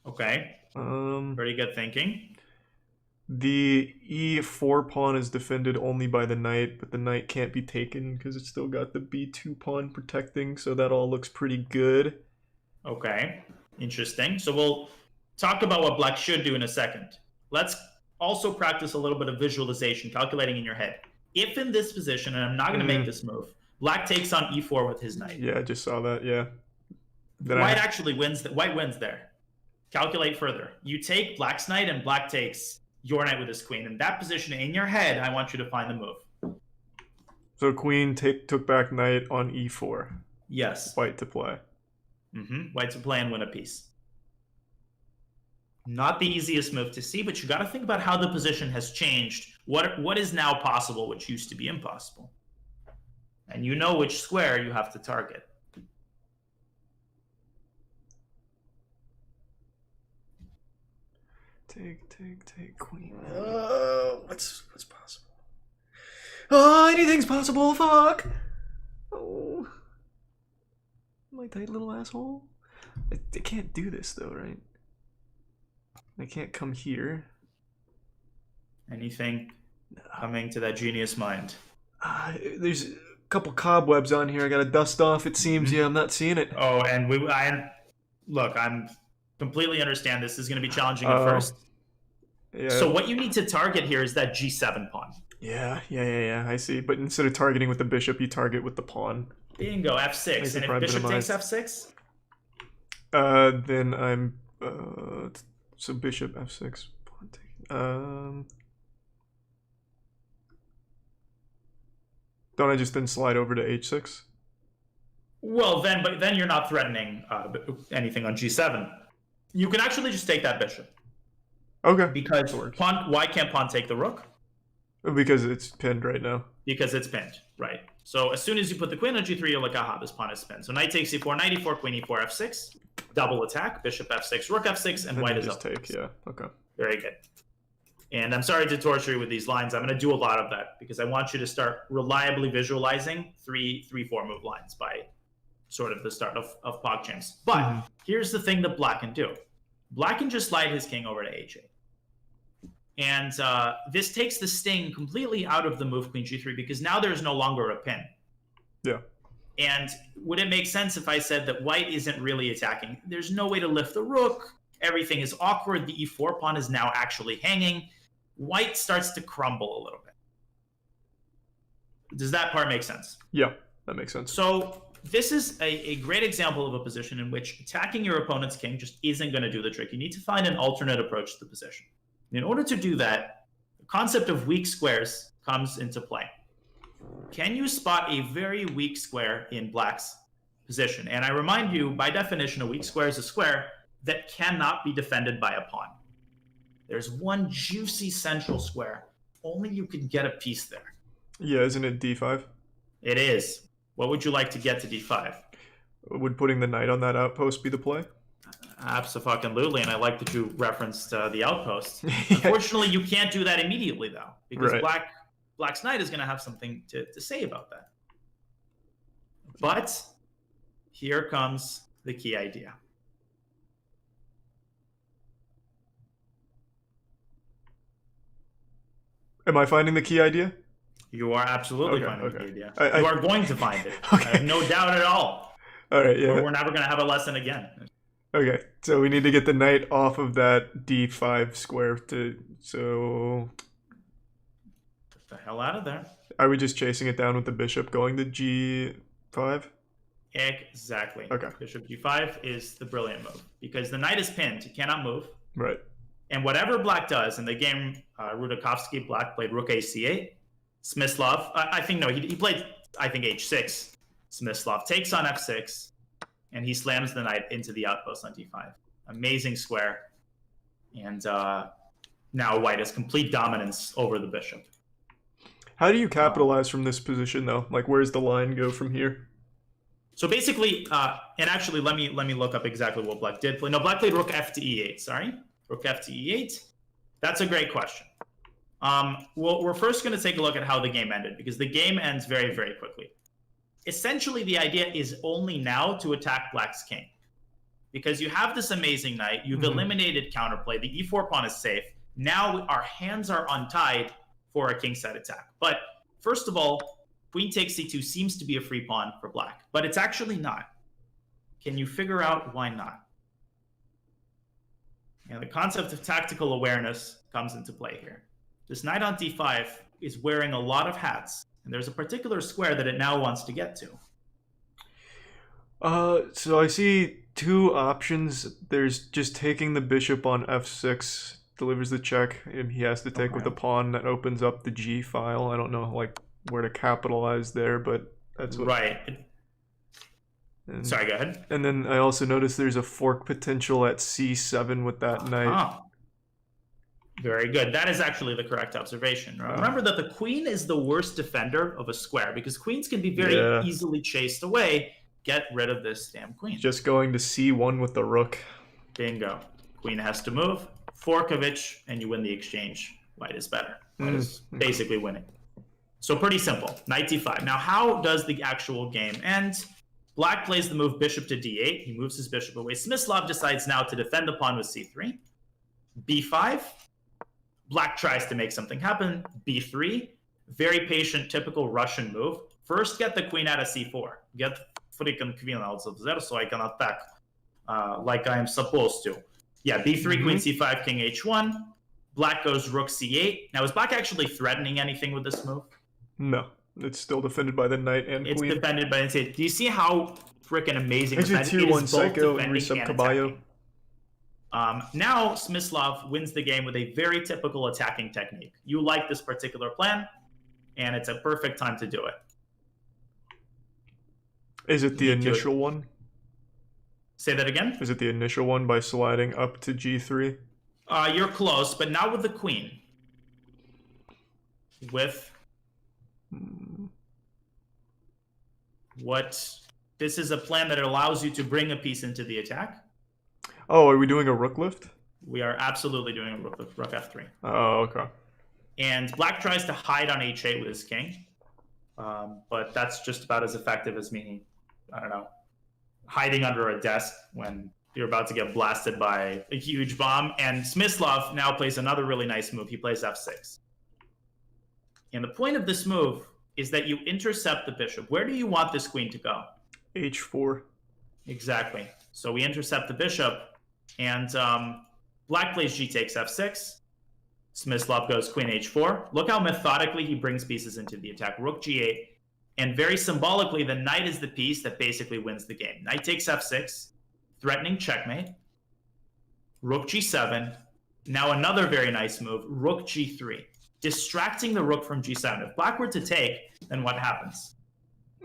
Okay. Pretty good thinking. The e4 pawn is defended only by the knight, but the knight can't be taken because it's still got the b2 pawn protecting, so that all looks pretty good. Okay. Interesting. So we'll talk about what black should do in a second. Let's also practice a little bit of visualization, calculating in your head. If in this position, and I'm not going to make this move, black takes on e4 with his knight. Yeah, I just saw that, yeah. White actually wins. White wins there. Calculate further. You take black's knight, and black takes your knight with his queen. In that position, in your head, I want you to find the move. So queen took back knight on e4. Yes. White to play. White to play and win a piece. Not the easiest move to see, but you got to think about how the position has changed. What is now possible, which used to be impossible. And you know which square you have to target. Take queen. What's possible? Oh, anything's possible. Fuck. Oh. My tight little asshole. I can't do this though, right? I can't come here. Anything coming to that genius mind? There's a couple cobwebs on here I gotta dust off, it seems. Yeah, I'm not seeing it. Oh, and I'm completely understand this is going to be challenging at first. Yeah. So what you need to target here is that g7 pawn. Yeah, I see. But instead of targeting with the bishop, you target with the pawn. Bingo, f6. And if bishop takes f6? Then I'm... so bishop f6. Pawn taken. Don't I just then slide over to h6? Well, then you're not threatening anything on g7. You can actually just take that bishop. Okay. Because why can't pawn take the rook? Because it's pinned right now. Because it's pinned, right. So as soon as you put the queen on g3, you're like, aha, this pawn is pinned. So knight takes e4, knight e4, queen e4, f6. Double attack, bishop f6, rook f6, and white is up. Just take, yeah, okay. Very good. And I'm sorry to torture you with these lines. I'm going to do a lot of that because I want you to start reliably visualizing 3-4 move lines by sort of the start of PogChamps. But here's the thing that black can do. Black can just slide his king over to h8. And this takes the sting completely out of the move queen g3 because now there's no longer a pin. Yeah. And would it make sense if I said that white isn't really attacking? There's no way to lift the rook. Everything is awkward. The e4 pawn is now actually hanging. White starts to crumble a little bit. Does that part make sense? Yeah, that makes sense. So this is a great example of a position in which attacking your opponent's king just isn't going to do the trick. You need to find an alternate approach to the position. In order to do that, the concept of weak squares comes into play. Can you spot a very weak square in black's position? And I remind you, by definition, a weak square is a square that cannot be defended by a pawn. There's one juicy central square. Only you can get a piece there. Yeah, isn't it d5? It is. What would you like to get to d5? Would putting the knight on that outpost be the play? Absolutely, and I like that you referenced the outpost. Unfortunately, you can't do that immediately, though, because Right. Black's knight is going to have something to say about that. But here comes the key idea. Am I finding the key idea? You are absolutely Okay, finding okay. the idea. I- You are going to find it. Okay. I have no doubt at all. All right, yeah. We're never going to have a lesson again. Okay, so we need to get the knight off of that d5 square so Get the hell out of there. are we just chasing it down with the bishop going to g5? Exactly. Okay. Bishop g5 is the brilliant move because the knight is pinned. He cannot move. Right. And whatever Black does in the game, Rudakovsky, Black played rook a8. Smyslov, he played, I think, h6. Smyslov takes on f6, and he slams the knight into the outpost on d5. Amazing square. And now white has complete dominance over the bishop. How do you capitalize from this position, though? Like, where's the line go from here? So basically, and actually, let me look up exactly what Black did play. No, Black played rook f to e8, sorry. Rook f to e8. That's a great question. Well, we're first going to take a look at how the game ended, because the game ends very, very quickly. Essentially, the idea is only now to attack Black's king. Because you have this amazing knight, you've eliminated counterplay, the e4 pawn is safe. Now our hands are untied for a kingside attack. But first of all, queen takes c2 seems to be a free pawn for Black, but it's actually not. Can you figure out why not? And the concept of tactical awareness comes into play here. This knight on d5 is wearing a lot of hats, and there's a particular square that it now wants to get to. So I see two options. There's just taking the bishop on f6, delivers the check, and he has to take with the pawn that opens up the g file. I don't know, like, where to capitalize there, but that's what... Right. Sorry, go ahead. And then I also noticed there's a fork potential at c7 with that knight. Very good. That is actually the correct observation. Remember that the queen is the worst defender of a square, because queens can be very easily chased away. Get rid of this damn queen. Just going to c1 with the rook. Bingo. Queen has to move. Forkovich, and you win the exchange. White is better. White is basically winning. So pretty simple. Knight d5. Now, how does the actual game end? Black plays the move bishop to d8. He moves his bishop away. Smyslov decides now to defend the pawn with c3. b5. Black tries to make something happen. b3. Very patient, typical Russian move. First, get the queen out of c4. Get freaking queen out of there so I can attack like I am supposed to. Yeah, b3, queen c5, king h1. Black goes rook c8. Now, is Black actually threatening anything with this move? No. It's still defended by the knight and it's queen. It's defended by the knight. Do you see how freaking amazing it's a tier 1 Psycho and Resub Caballo. Now, Smyslov wins the game with a very typical attacking technique. You like this particular plan, and it's a perfect time to do it. Is it the initial one? Say that again? Is it the initial one by sliding up to g3? You're close, but not with the queen. With what? This is a plan that allows you to bring a piece into the attack. Oh, are we doing a rook lift? We are absolutely doing a rook f3. Oh, okay. And Black tries to hide on h8 with his king. But that's just about as effective as me, I don't know, hiding under a desk when you're about to get blasted by a huge bomb. And Smyslov now plays another really nice move. He plays f6. And the point of this move is that you intercept the bishop. Where do you want this queen to go? h4. Exactly. So we intercept the bishop, and Black plays g takes f6. Smyslov goes queen h4. Look how methodically he brings pieces into the attack. Rook g8. And very symbolically, the knight is the piece that basically wins the game. Knight takes f6, threatening checkmate. Rook g7. Now another very nice move, rook g3. Distracting the rook from g7. If Black were to take, then what happens?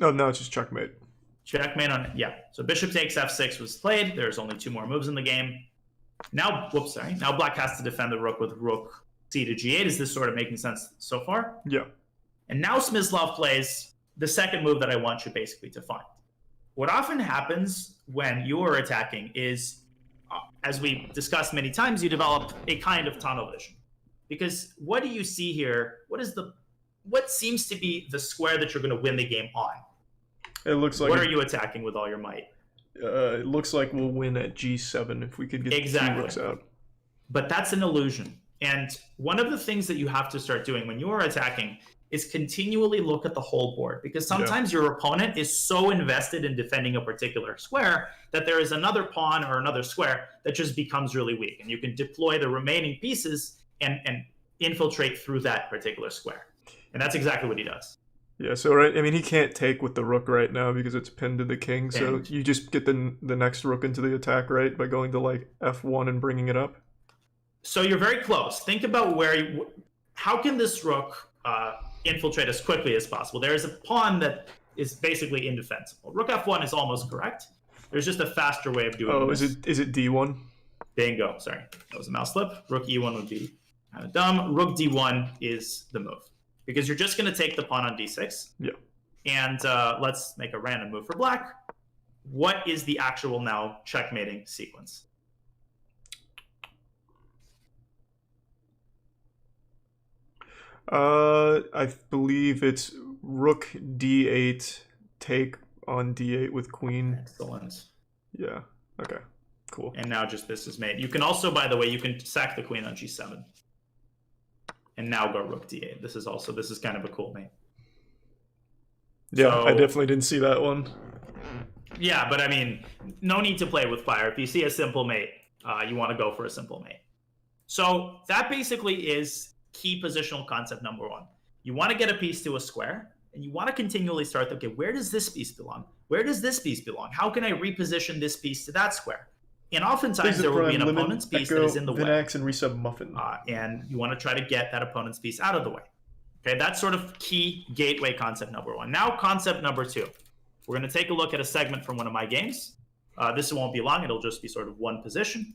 Oh, no, it's just checkmate. Checkmate on, yeah. So bishop takes f6 was played. There's only two more moves in the game. Now, Now Black has to defend the rook with rook c to g8. Is this sort of making sense so far? Yeah. And now Smyslov plays the second move that I want you basically to find. What often happens when you are attacking is, as we discussed many times, you develop a kind of tunnel vision. Because what do you see here? What seems to be the square that you're going to win the game on? It looks like what are you attacking with all your might? It looks like we'll win at G7 if we could get the 2 rooks out. But that's an illusion. And one of the things that you have to start doing when you are attacking is continually look at the whole board, because sometimes your opponent is so invested in defending a particular square that there is another pawn or another square that just becomes really weak, and you can deploy the remaining pieces and infiltrate through that particular square. And that's exactly what he does. Yeah, so right, I mean, he can't take with the rook right now because it's pinned to the king, so you just get the next rook into the attack, right, by going to like F1 and bringing it up? So you're very close. Think about how can this rook infiltrate as quickly as possible? There is a pawn that is basically indefensible. Rook F1 is almost correct. There's just a faster way of doing this. Is it D1? Bingo, sorry. That was a mouse slip. Rook E1 would be kind of dumb. Rook D1 is the move, because you're just going to take the pawn on D6. Yeah. And let's make a random move for black. What is the actual now checkmating sequence? I believe it's rook D8, take on D8 with queen. Excellent. Yeah. Okay. Cool. And now just this is mate. You can also, by the way, you can sack the queen on G7. And now go rook D8. This is kind of a cool mate. Yeah, so, I definitely didn't see that one. Yeah, but I mean, no need to play with fire. If you see a simple mate, you want to go for a simple mate. So that basically is key positional concept number 1. You want to get a piece to a square, and you want to continually start, okay, where does this piece belong? Where does this piece belong? How can I reposition this piece to that square? And oftentimes there will be an opponent's piece that is in the way. Vinax and resub muffin. And you want to try to get that opponent's piece out of the way. Okay, that's sort of key gateway concept number 1. Now concept number 2. We're going to take a look at a segment from one of my games. This won't be long. It'll just be sort of one position.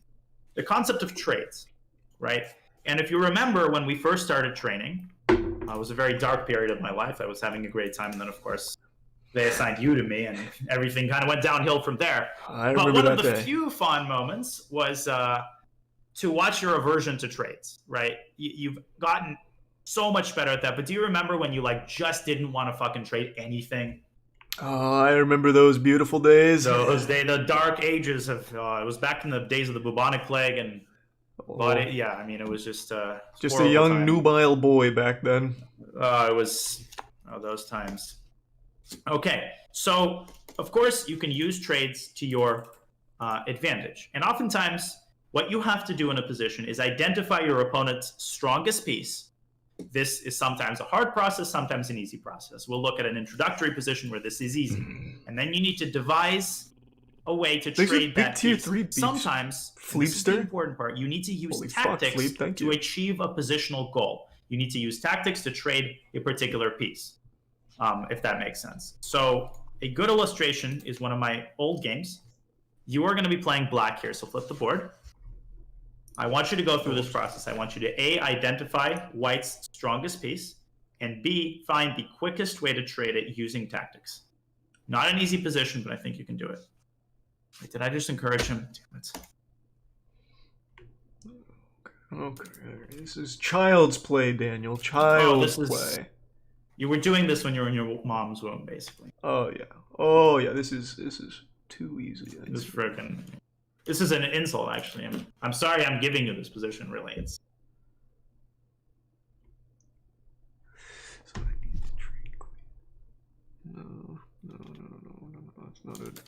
The concept of trades, right? And if you remember when we first started training, it was a very dark period of my life. I was having a great time. And then, of course, they assigned you to me, and everything kind of went downhill from there. But one of the few fond moments was to watch your aversion to trades, right? You've gotten so much better at that. But do you remember when you just didn't want to fucking trade anything? Oh, I remember those beautiful days. The dark ages of it was back in the days of the bubonic plague, and it was just a young nubile boy back then. It was those times. Okay, so of course you can use trades to your advantage, and oftentimes what you have to do in a position is identify your opponent's strongest piece. This is sometimes a hard process, sometimes an easy process. We'll look at an introductory position where this is easy, and then you need to devise a way to trade that tier piece. 3 Sometimes, this is the important part, you need to use tactics to achieve a positional goal. You need to use tactics to trade a particular piece, if that makes sense. So a good illustration is one of my old games. You are going to be playing black here, so flip the board. I want you to go through this process. I want you to A, identify white's strongest piece, and B, find the quickest way to trade it using tactics. Not an easy position, but I think you can do it. Wait, did I just encourage him? Damn it. Okay, this is child's play, Daniel. Child's play. You were doing this when you were in your mom's womb, basically. Oh yeah. This is too easy. This is an insult, actually. I'm sorry I'm giving you this position, really. So I need to trade queen. No, that's not it.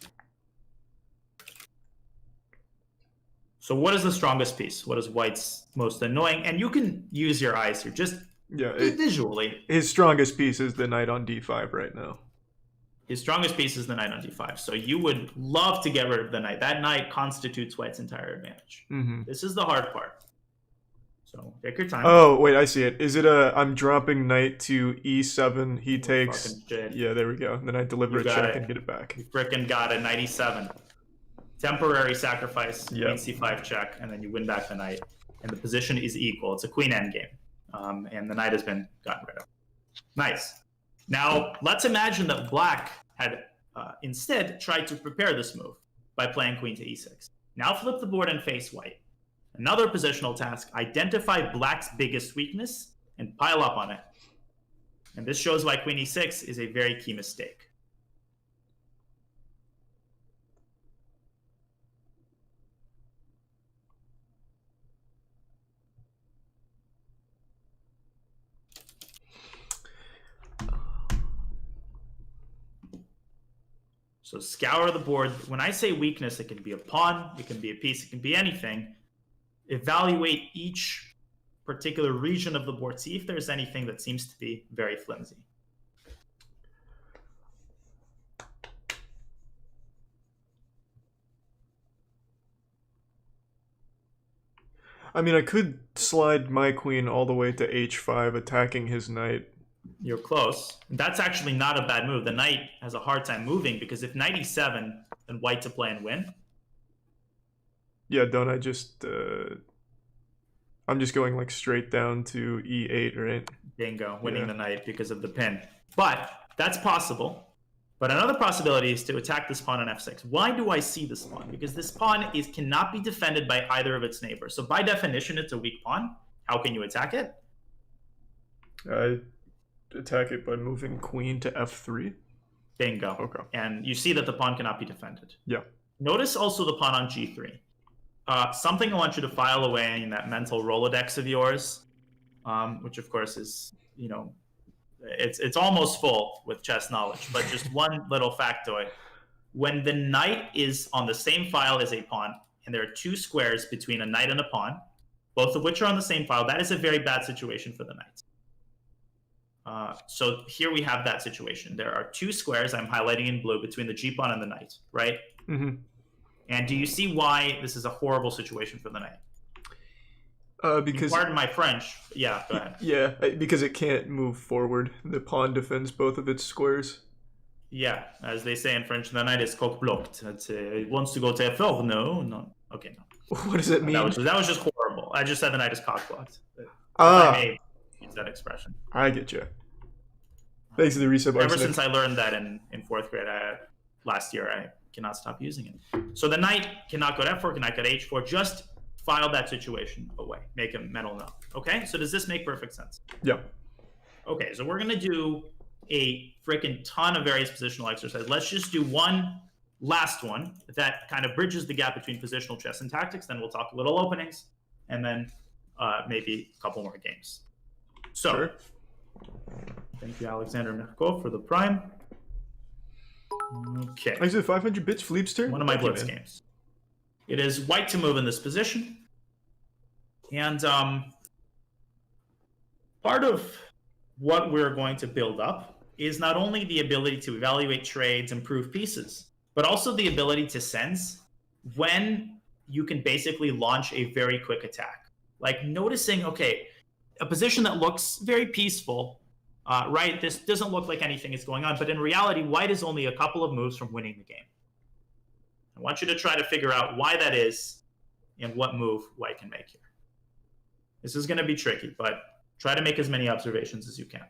So what is the strongest piece? What is white's most annoying? And you can use your eyes here, just visually. His strongest piece is the knight on d5 right now. His strongest piece is the knight on d5. So you would love to get rid of the knight. That knight constitutes white's entire advantage. Mm-hmm. This is the hard part. So take your time. Oh, wait, I see it. Is it I'm dropping knight to e7, he takes... Yeah, there we go. Then I deliver a check and get it back. You frickin' got a knight e7. Temporary sacrifice, queen c5 check, and then you win back the knight. And the position is equal. It's a queen endgame. And the knight has been gotten rid of. Nice. Now, let's imagine that black had instead tried to prepare this move by playing queen to e6. Now flip the board and face white. Another positional task, identify black's biggest weakness and pile up on it. And this shows why queen e6 is a very key mistake. So scour the board. When I say weakness, it can be a pawn, it can be a piece, it can be anything. Evaluate each particular region of the board. See if there's anything that seems to be very flimsy. I mean, I could slide my queen all the way to h5, attacking his knight. You're close. That's actually not a bad move. The knight has a hard time moving because if knight e7, then white to play and win. Yeah, don't I just... I'm just going like straight down to e8, right? Bingo, winning the knight because of the pin. But that's possible. But another possibility is to attack this pawn on f6. Why do I see this pawn? Because this pawn cannot be defended by either of its neighbors. So by definition, it's a weak pawn. How can you attack it? I attack it by moving queen to f3. Bingo. Okay. And you see that the pawn cannot be defended. Yeah. Notice also the pawn on g3. Something I want you to file away in that mental Rolodex of yours, which of course is, you know, it's almost full with chess knowledge, but just one little factoid. When the knight is on the same file as a pawn, and there are two squares between a knight and a pawn, both of which are on the same file, that is a very bad situation for the knight. So here we have that situation. There are two squares I'm highlighting in blue between the g-pawn and the knight, right? Mm-hmm. And do you see why this is a horrible situation for the knight? Because... Pardon my French. Yeah, go ahead. Yeah, because it can't move forward. The pawn defends both of its squares. Yeah, as they say in French, the knight is cock-blocked. It wants to go to f4. No. Okay, no. What does that mean? That was just horrible. I just said the knight is cock-blocked. Ah. I may use that expression. I get you. Thanks to the reset bar. Ever since I learned that in fourth grade last year, I cannot stop using it. So the knight cannot go to f4, cannot go to h4. Just file that situation away. Make a mental note. Okay? So does this make perfect sense? Yeah. Okay, so we're going to do a freaking ton of various positional exercises. Let's just do one last one that kind of bridges the gap between positional chess and tactics. Then we'll talk little openings, and then maybe a couple more games. So, sure. Thank you, Alexander Merkov, for the prime. Okay. Is it 500 bits Philippe's turn? One of my blitz games. It is white to move in this position. And part of what we're going to build up is not only the ability to evaluate trades and prove pieces, but also the ability to sense when you can basically launch a very quick attack. Like noticing, okay, a position that looks very peaceful, right? This doesn't look like anything is going on, but in reality, white is only a couple of moves from winning the game. I want you to try to figure out why that is and what move white can make here. This is going to be tricky, but try to make as many observations as you can.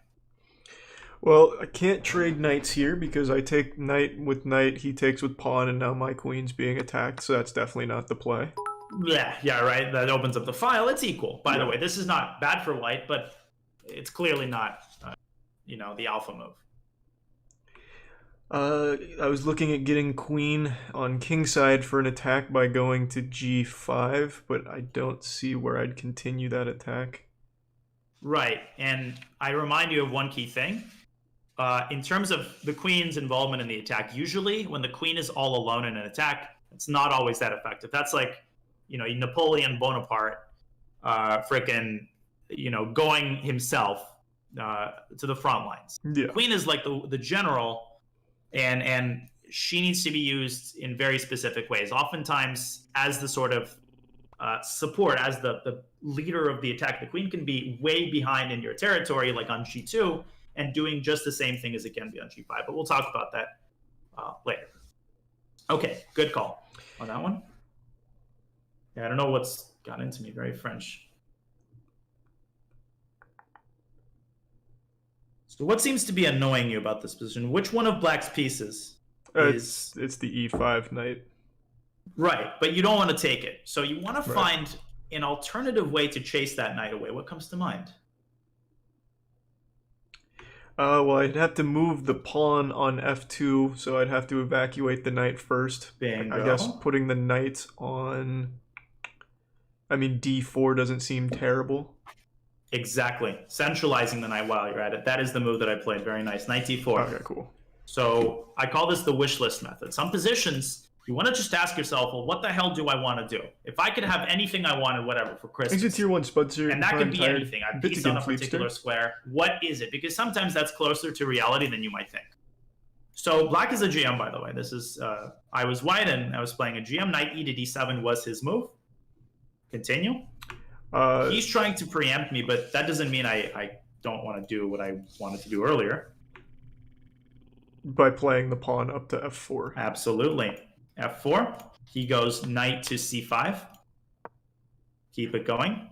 Well, I can't trade knights here because I take knight with knight, he takes with pawn, and now my queen's being attacked, so that's definitely not the play. Yeah, right. That opens up the file. It's equal. By the way, this is not bad for white, but it's clearly not, the alpha move. I was looking at getting queen on kingside for an attack by going to g5, but I don't see where I'd continue that attack. Right, and I remind you of one key thing. In terms of the queen's involvement in the attack, usually when the queen is all alone in an attack, it's not always that effective. That's like, Napoleon Bonaparte, going himself to the front lines. Yeah. Queen is like the general, and she needs to be used in very specific ways. Oftentimes, as the sort of support, as the leader of the attack, the queen can be way behind in your territory, like on g2, and doing just the same thing as it can be on g5. But we'll talk about that later. Okay, good call on that one. Yeah, I don't know what's got into me. Very French. So what seems to be annoying you about this position? Which one of black's pieces is... It's the e5 knight. Right, but you don't want to take it. So you want to Right. find an alternative way to chase that knight away. What comes to mind? Well, I'd have to move the pawn on f2, so I'd have to evacuate the knight first. Bingo. I guess putting the knight on... I mean, d4 doesn't seem terrible. Exactly. Centralizing the knight while you're at it. That is the move that I played. Very nice. Knight d4. Okay, cool. So I call this the wish list method. Some positions, you want to just ask yourself, well, what the hell do I want to do? If I could have anything I wanted, whatever, for Christmas. Exit tier 1 Spudster. And that could be anything. A piece on a Bittigan particular Fleetster. square. What is it? Because sometimes that's closer to reality than you might think. So black is a GM, by the way. This is, I was white and I was playing a GM. Knight e to d7 was his move. Continue. He's trying to preempt me, but that doesn't mean I don't want to do what I wanted to do earlier. By playing the pawn up to f4. Absolutely. f4. He goes knight to c5. Keep it going.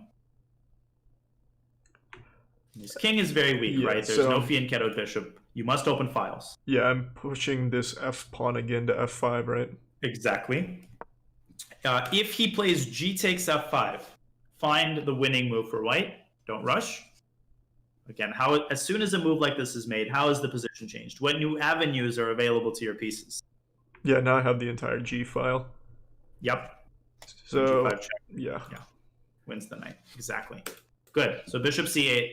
His king is very weak, Yeah, right? There's so- no fianchettoed bishop. You must open files. Yeah, I'm pushing this f pawn again to f5, right? Exactly. If he plays g takes f5, find the winning move for white. Don't rush. Again, as soon as a move like this is made, how is the position changed? What new avenues are available to your pieces? Yeah, now I have the entire g file. Yep. So, G5 check. yeah. Wins the knight. Exactly. Good. So bishop c8,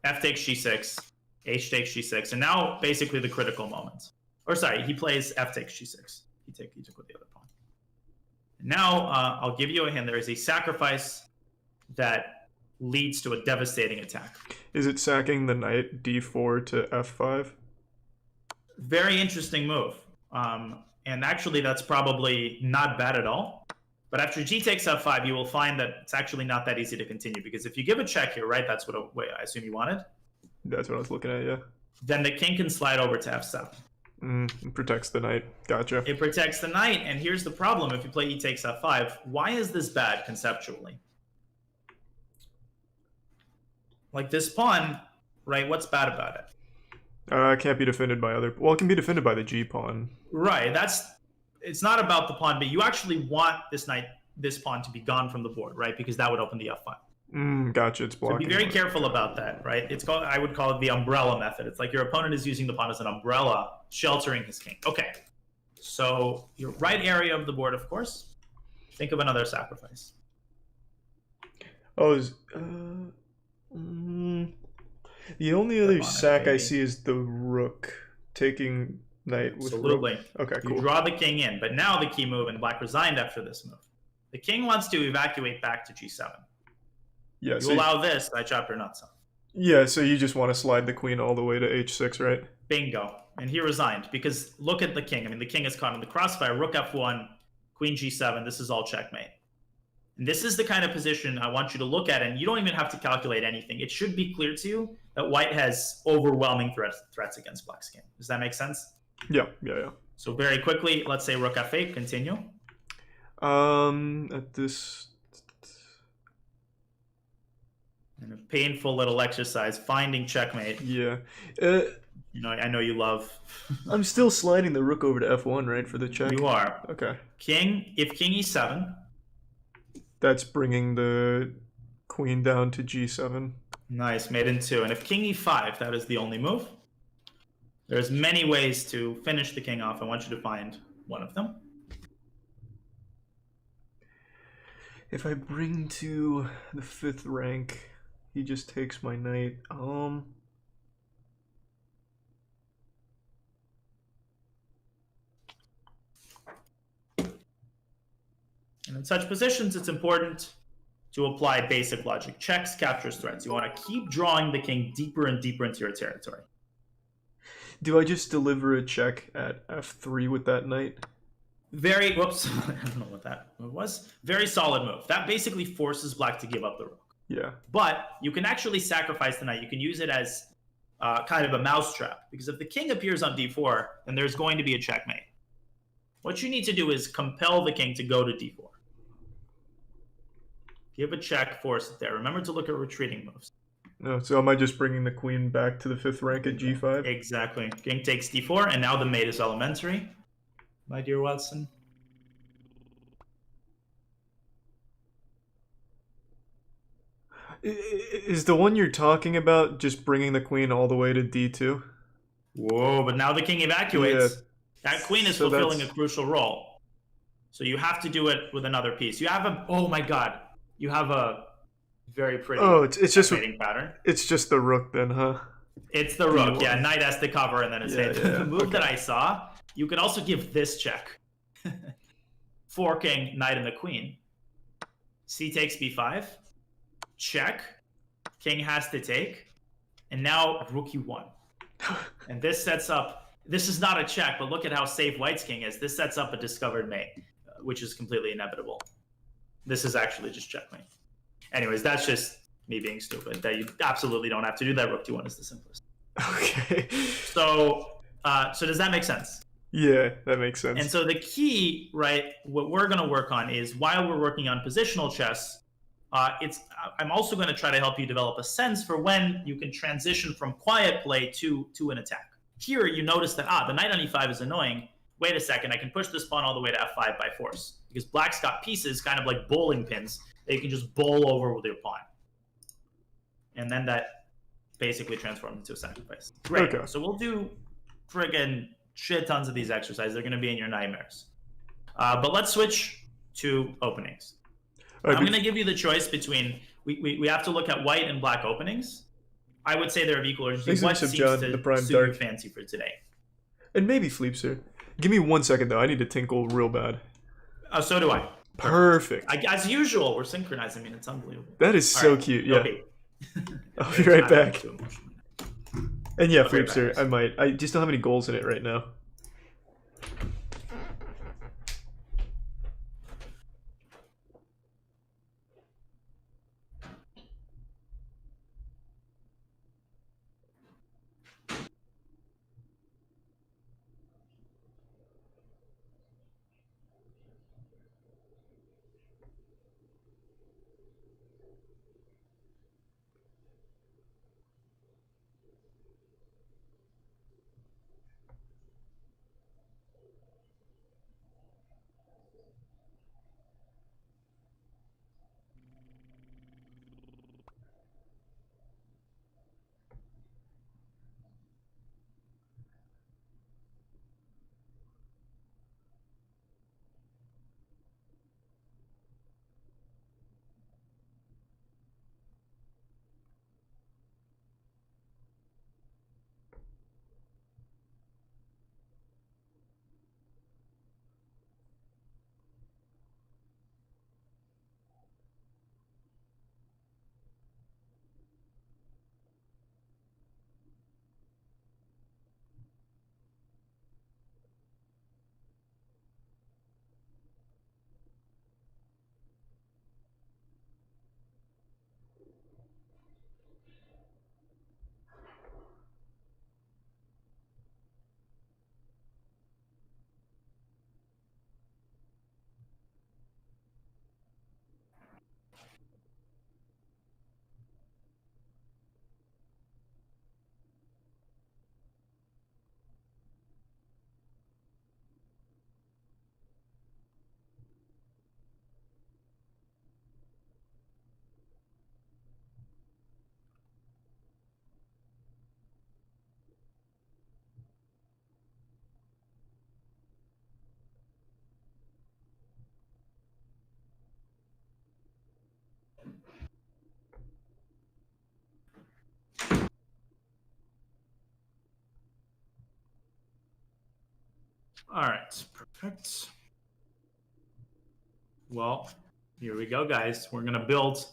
f takes g6, h takes g6, and now basically the critical moment. Or sorry, he plays f takes g6. He took with the other pawn. Now I'll give you a hint. There is a sacrifice that leads to a devastating attack. Is it sacking the knight d4 to f5? Very interesting move. And actually, that's probably not bad at all. But after g takes f5, you will find that it's actually not that easy to continue. Because if you give a check here, right, that's what I assume you wanted, That's what I was looking at, yeah. then the king can slide over to f7. It protects the knight. Gotcha. It protects the knight, and here's the problem. If you play e takes f5, why is this bad conceptually? Like this pawn, right, what's bad about it? Can't be defended by other... Well, it can be defended by the g pawn. Right, it's not about the pawn, but you actually want this pawn to be gone from the board, right? Because that would open the f5. Gotcha, it's So blocking. be very careful about that, right? I would call it the umbrella method. It's like your opponent is using the pawn as an umbrella, sheltering his king. Okay, so your right area of the board, of course. Think of another sacrifice. Oh, the only other pawn sack I F8. see is the rook taking knight with Absolutely. rook. Okay, You cool. draw the king in, but now the key move, and black resigned after this move. The king wants to evacuate back to g7. Yeah, You so allow this, I chop your nuts off. yeah, so you just want to slide the queen all the way to h6, right? Bingo. And he resigned because look at the king. I mean, the king is caught in the crossfire. Rook f1, queen g7. This is all checkmate. And this is the kind of position I want you to look at, and you don't even have to calculate anything. It should be clear to you that white has overwhelming threats against black's king. Does that make sense? Yeah. So very quickly, let's say rook f8. Continue. At this... And a painful little exercise, finding checkmate. Yeah. I know you love. I'm still sliding the rook over to f1, right, for the check? You are. Okay. If king e7. That's bringing the queen down to g7. Nice, made in two. And if king e5, that is the only move. There's many ways to finish the king off. I want you to find one of them. If I bring to the 5th rank, he just takes my knight. And in such positions, it's important to apply basic logic. Checks, captures, threats. You want to keep drawing the king deeper and deeper into your territory. Do I just deliver a check at f3 with that knight? Whoops, I don't know what that move was. Very solid move. That basically forces black to give up the rook. Yeah. But you can actually sacrifice the knight. You can use it as kind of a mousetrap. Because if the king appears on d4, then there's going to be a checkmate. What you need to do is compel the king to go to d4. Give a check, force it there. Remember to look at retreating moves. No, so am I just bringing the queen back to the 5th rank at g5? Exactly. King takes d4, and now the mate is elementary, my dear Watson. Is the one you're talking about just bringing the queen all the way to d2? Whoa, but now the king evacuates. Yeah. That queen is So fulfilling a that's- crucial role. So you have to do it with another piece. You have a, oh my god, you have a very pretty Oh, it's just mating pattern. it's just the rook then, huh? It's the rook, yeah. Knight has to cover, and then it's Yeah, hit. yeah, The move okay. that I saw, you could also give this check. Forking knight and the queen. C takes b5. Check. King has to take. And now rook e1. And this sets up, this is not a check, but look at how safe white's king is. This sets up a discovered mate, which is completely inevitable. This is actually just checkmate. Anyways, that's just me being stupid. That you absolutely don't have to do that. Rook d1 is the simplest. Okay. So does that make sense? Yeah, that makes sense. And so the key, right, what we're going to work on is while we're working on positional chess, I'm also going to try to help you develop a sense for when you can transition from quiet play to an attack. Here, you notice that, the knight on e5 is annoying. Wait a second, I can push this pawn all the way to f5 by force. Because black's got pieces, kind of like bowling pins, that you can just bowl over with your pawn. And then that basically transforms into a sacrifice. Great. Okay. So we'll do friggin' shit tons of these exercises. They're going to be in your nightmares. But let's switch to openings. All right, I'm going to give you the choice between, we have to look at white and black openings. I would say they're of equal urgency. Thanks, What Sub seems John, to the Prime suit your Dark. fancy for today? And maybe Fleepster. Give me 1 second though. I need to tinkle real bad. So do I. Perfect. As usual, we're synchronized. I mean, it's unbelievable. That is All so right, cute. Yeah. okay. I'll be right I'm back. too emotional. And yeah, I'll be right Fleepster, back. I might. I just don't have any goals in it right now. All right, perfect. Well, here we go, guys. We're going to build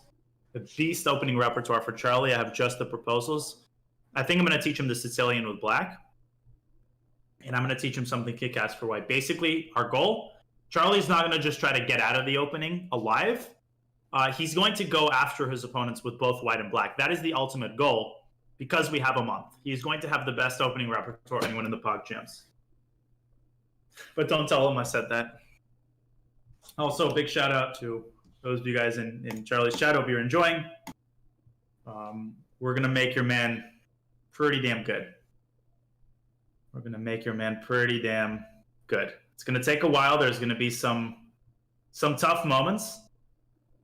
a beast opening repertoire for Charlie. I have just the proposals. I think I'm going to teach him the Sicilian with black. And I'm going to teach him something kick-ass for white. Basically, our goal, Charlie's not going to just try to get out of the opening alive. He's going to go after his opponents with both white and black. That is the ultimate goal because we have a month. He's going to have the best opening repertoire anyone in the Pog Champs. But don't tell him I said that. Also, big shout out to those of you guys in Charlie's chat. Hope you're enjoying. we're going to make your man pretty damn good. We're going to make your man pretty damn good. It's going to take a while. There's going to be some tough moments.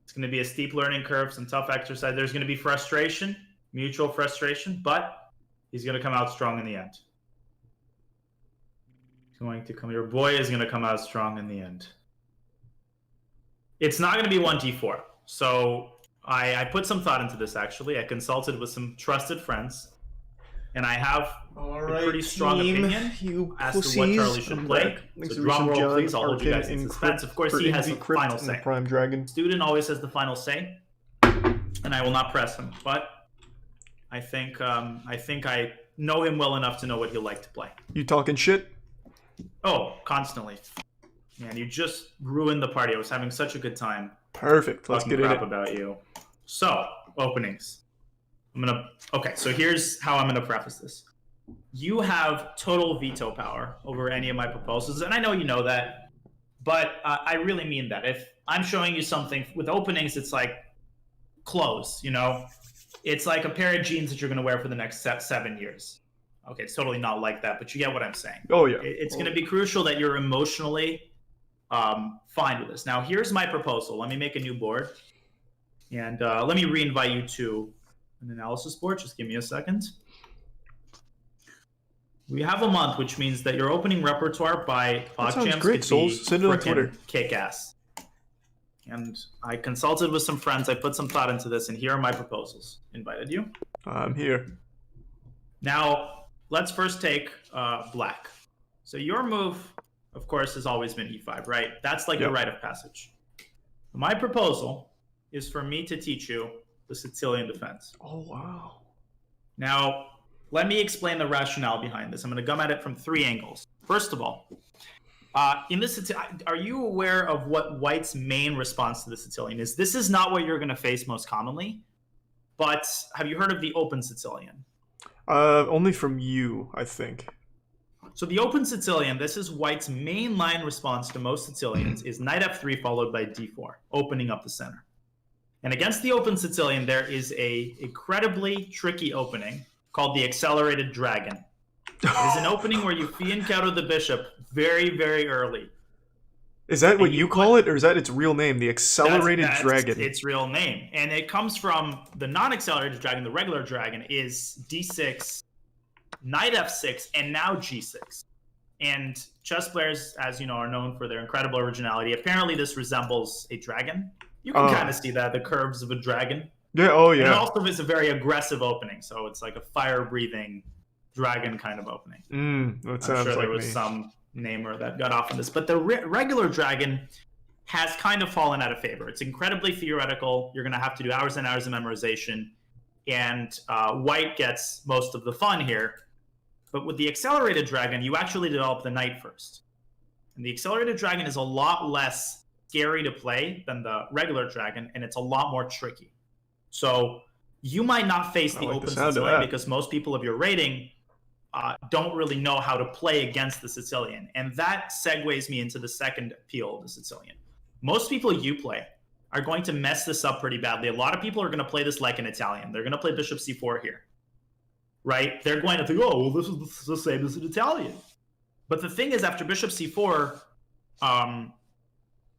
It's going to be a steep learning curve, some tough exercise. There's going to be frustration, mutual frustration, but he's going to come out strong in the end. Your boy is going to come out strong in the end. It's not going to be 1d4. So I put some thought into this, actually. I consulted with some trusted friends, and I have a pretty strong opinion as to what Charlie should play. So drum roll, please. I'll hold you guys in suspense. Of course, he has the final say. Prime Dragon. Student always has the final say, and I will not press him. But I think I know him well enough to know what he'll like to play. You talking shit? Oh, constantly. Man, you just ruined the party. I was having such a good time. Perfect. Let's get crap about you. So, openings. Okay, so here's how I'm gonna preface this. You have total veto power over any of my proposals, and I know you know that, but I really mean that. If I'm showing you something with openings, it's like clothes, you know? It's like a pair of jeans that you're gonna wear for the next 7 years. Okay, it's totally not like that, but you get what I'm saying. Oh, yeah. It's going to be crucial that you're emotionally fine with this. Now, here's my proposal. Let me make a new board. And let me re-invite you to an analysis board. Just give me a second. We have a month, which means that your opening repertoire by PogChamps great, Souls. Send it on Twitter. Kick-ass. And I consulted with some friends. I put some thought into this, and here are my proposals. Invited you. I'm here. Now, let's first take black. So your move, of course, has always been e5, right? That's like the rite of passage. My proposal is for me to teach you the Sicilian defense. Oh, wow. Now, let me explain the rationale behind this. I'm going to come at it from 3 angles. First of all, in this, are you aware of what White's main response to the Sicilian is? This is not what you're going to face most commonly, but have you heard of the open Sicilian? Only from you, I think. So the open Sicilian, this is White's main line response to most Sicilians, is knight f3 followed by d4, opening up the center. And against the open Sicilian, there is a incredibly tricky opening called the accelerated dragon. It is an opening where you fianchetto the bishop very, very early. Is that what you call it, or is that its real name, the accelerated dragon? That's its real name. And it comes from the non-accelerated dragon. The regular dragon is d6, knight f6, and now g6. And chess players, as you know, are known for their incredible originality. Apparently, this resembles a dragon. You can kind of see that, the curves of a dragon. Yeah, oh yeah. And it also is a very aggressive opening, so it's like a fire-breathing dragon kind of opening. That sounds I'm sure like there was some namer that got off on this, but the regular dragon has kind of fallen out of favor. It's incredibly theoretical. You're going to have to do hours and hours of memorization, and White gets most of the fun here. But with the accelerated dragon, you actually develop the knight first, and the accelerated dragon is a lot less scary to play than the regular dragon, and it's a lot more tricky. So you might not face the open Sicilian because most people of your rating don't really know how to play against the Sicilian. And that segues me into the second appeal of the Sicilian. Most people you play are going to mess this up pretty badly. A lot of people are going to play this like an Italian. They're going to play bishop c4 here, right? They're going to think, oh, well, this is the same as an Italian. But the thing is, after bishop c4,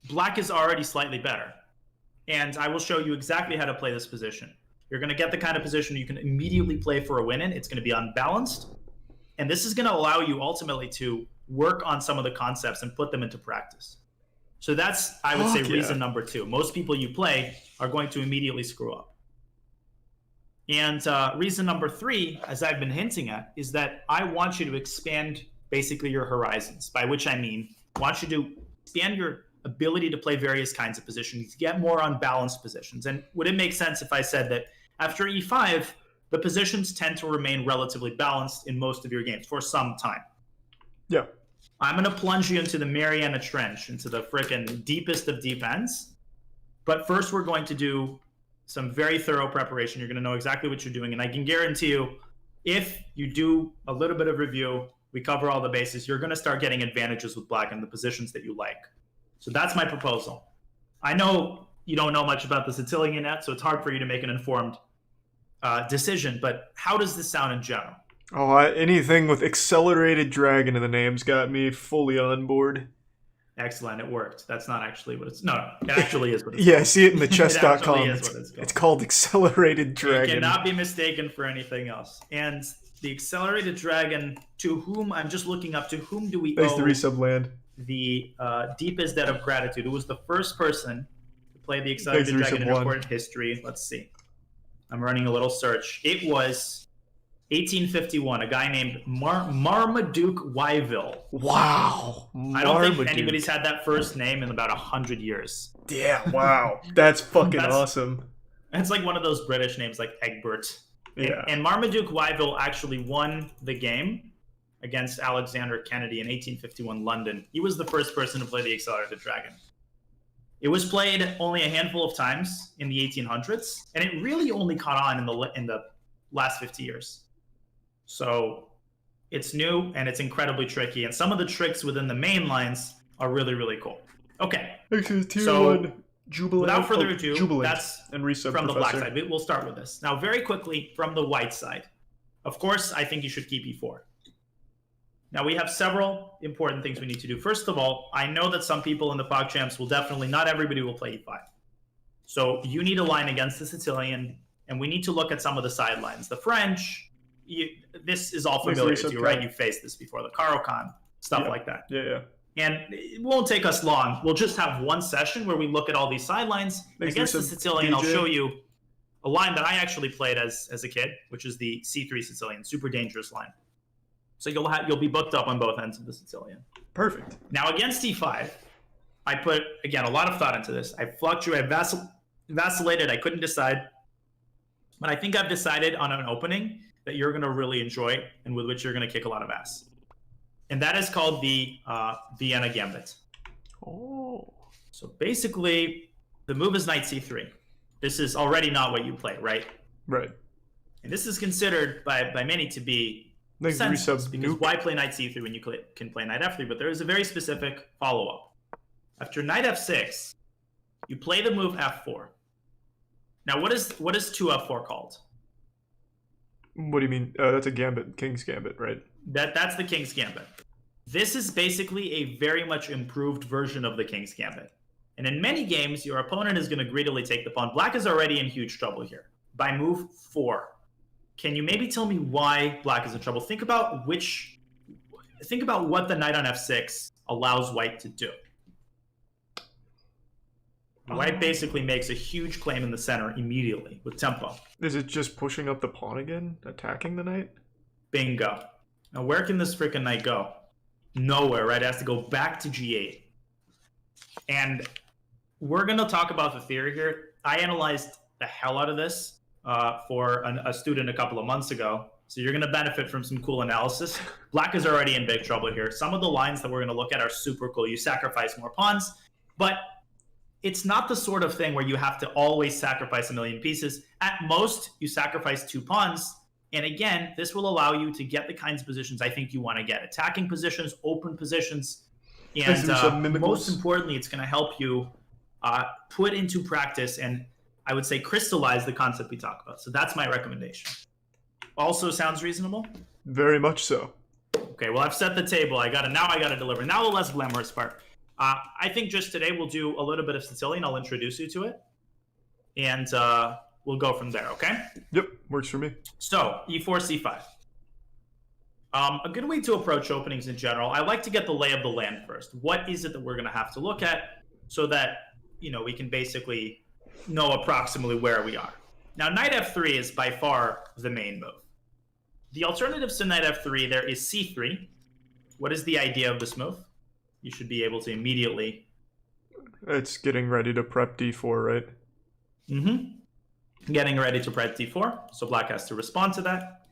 black is already slightly better. And I will show you exactly how to play this position. You're going to get the kind of position you can immediately play for a win-in. It's going to be unbalanced. And this is going to allow you ultimately to work on some of the concepts and put them into practice. So that's, I would say, reason number 2. Most people you play are going to immediately screw up. And reason number 3, as I've been hinting at, is that I want you to expand basically your horizons, by which I mean, I want you to expand your ability to play various kinds of positions, get more unbalanced positions. And would it make sense if I said that after e5, the positions tend to remain relatively balanced in most of your games for some time? Yeah. I'm going to plunge you into the Mariana Trench, into the frickin' deepest of deep ends. But first, we're going to do some very thorough preparation. You're going to know exactly what you're doing. And I can guarantee you, if you do a little bit of review, we cover all the bases, you're going to start getting advantages with black in the positions that you like. So that's my proposal. I know you don't know much about the Sicilian yet, so it's hard for you to make an informed decision, but how does this sound in general? Oh, anything with accelerated dragon in the name's got me fully on board. Excellent, it worked. That's not actually what it's. No, it actually is what it's Yeah, I called. see it in the It actually chess.com. is what it's called. It's called accelerated It dragon. cannot be mistaken for anything else. And the accelerated dragon, to whom I'm just looking up, to whom do we Thanks owe to Resub Land. the deepest debt of gratitude? Who was the first person to play the accelerated Thanks, dragon in Resub recorded history? Let's see. I'm running a little search. It was 1851. A guy named Marmaduke Wyville. Wow. I don't think Marmaduke. anybody's had that first name in about 100 years. Yeah, wow. That's fucking That's- awesome. It's like one of those British names like Egbert. Yeah. And Marmaduke Wyville actually won the game against Alexander Kennedy in 1851 London. He was the first person to play the accelerated dragon. It was played only a handful of times in the 1800s, and it really only caught on in the last 50 years. So it's new and it's incredibly tricky, and some of the tricks within the main lines are really, really cool. Okay, Actually, tier So, 1 Jubilant. without further ado, Jubilant that's and Resub from the black Professor. side. We'll start with this. Now, very quickly, from the white side. Of course, I think you should keep E4. Now, we have several important things we need to do. First of all, I know that some people in the PogChamps will definitely, not everybody will play E5. So you need a line against the Sicilian, and we need to look at some of the sidelines. The French, this is all Thanks, familiar Resub to you, right? Khan. You faced this before, the Caro-Kann, stuff Yeah. like that. Yeah. And it won't take us long. We'll just have one session where we look at all these sidelines. Thanks, Against the Resub Sicilian, I'll DJ. show you a line that I actually played as a kid, which is the C3 Sicilian, super dangerous line. So you'll be booked up on both ends of the Sicilian. Perfect. Now against E5, I put, again, a lot of thought into this. I fluctuated, vacillated, I couldn't decide. But I think I've decided on an opening that you're going to really enjoy and with which you're going to kick a lot of ass. And that is called the Vienna Gambit. Oh. So basically, the move is knight c3. This is already not what you play, right? Right. And this is considered by many to be Thanks, senseless, Resub because Nuke. why play knight c3 when you can play knight f3? But there is a very specific follow-up. After knight f6, you play the move f4. Now, what is 2f4 called? What do you mean? That's a gambit. King's Gambit, right? That's the King's Gambit. This is basically a very much improved version of the King's Gambit. And in many games, your opponent is going to greedily take the pawn. Black is already in huge trouble here by move 4. Can you maybe tell me why Black is in trouble? Think about what the knight on f6 allows White to do. White basically makes a huge claim in the center immediately with tempo. Is it just pushing up the pawn again? Attacking the knight? Bingo. Now, where can this freaking knight go? Nowhere, right? It has to go back to g8. And we're going to talk about the theory here. I analyzed the hell out of this for a student a couple of months ago. So you're going to benefit from some cool analysis. Black is already in big trouble here. Some of the lines that we're going to look at are super cool. You sacrifice more pawns, but it's not the sort of thing where you have to always sacrifice a million pieces. At most, you sacrifice 2 pawns. And again, this will allow you to get the kinds of positions I think you want to get. Attacking positions, open positions. And most importantly, it's going to help you put into practice and I would say crystallize the concept we talk about. So that's my recommendation. Also sounds reasonable? Very much so. Okay, well, I've set the table. Now I got to deliver. Now the less glamorous part. I think just today we'll do a little bit of Sicilian. I'll introduce you to it. And we'll go from there, okay? Yep, works for me. So, e4, c5. A good way to approach openings in general, I like to get the lay of the land first. What is it that we're going to have to look at so that, we can basically know approximately where we are. Now, knight f3 is by far the main move. The alternatives to knight f3, there is c3. What is the idea of this move? You should be able to immediately... It's getting ready to prep d4, right? Mm-hmm. Getting ready to prep d4, so black has to respond to that.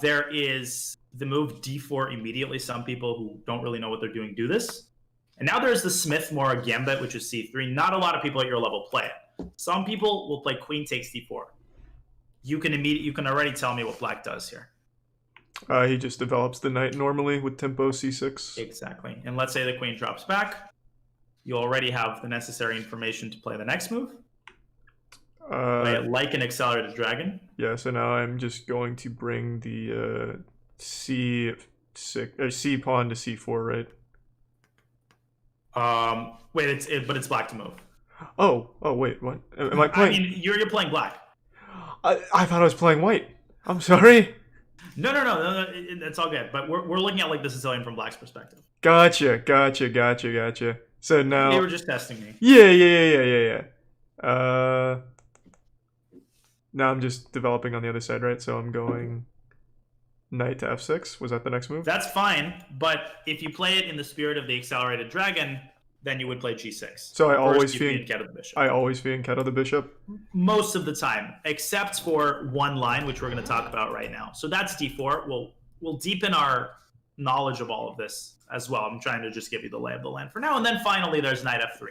There is the move d4 immediately. Some people who don't really know what they're doing do this. And now there's the Smith-Morra Gambit, which is c3. Not a lot of people at your level play it. Some people will play queen takes d4. You can already tell me what black does here. He just develops the knight normally with tempo c6. Exactly. And let's say the queen drops back. You already have the necessary information to play the next move. Play it like an accelerated dragon. Yeah, so now I'm just going to bring the C6 or C pawn to C4, right? Wait, but it's black to move. Oh, wait, what? Am I playing? I mean, you're playing black. I thought I was playing white. I'm sorry. No, it's all good. But we're looking at like the Sicilian from black's perspective. Gotcha. So now They were just testing me. Yeah. Now I'm just developing on the other side, right? So I'm going knight to f6. Was that the next move? That's fine, but if you play it in the spirit of the accelerated dragon, then you would play g6. So I always fianchetto the bishop. I always fianchetto the bishop. Most of the time, except for one line, which we're going to talk about right now. So that's d4. We'll deepen our knowledge of all of this as well. I'm trying to just give you the lay of the land for now. And then finally, there's knight f3.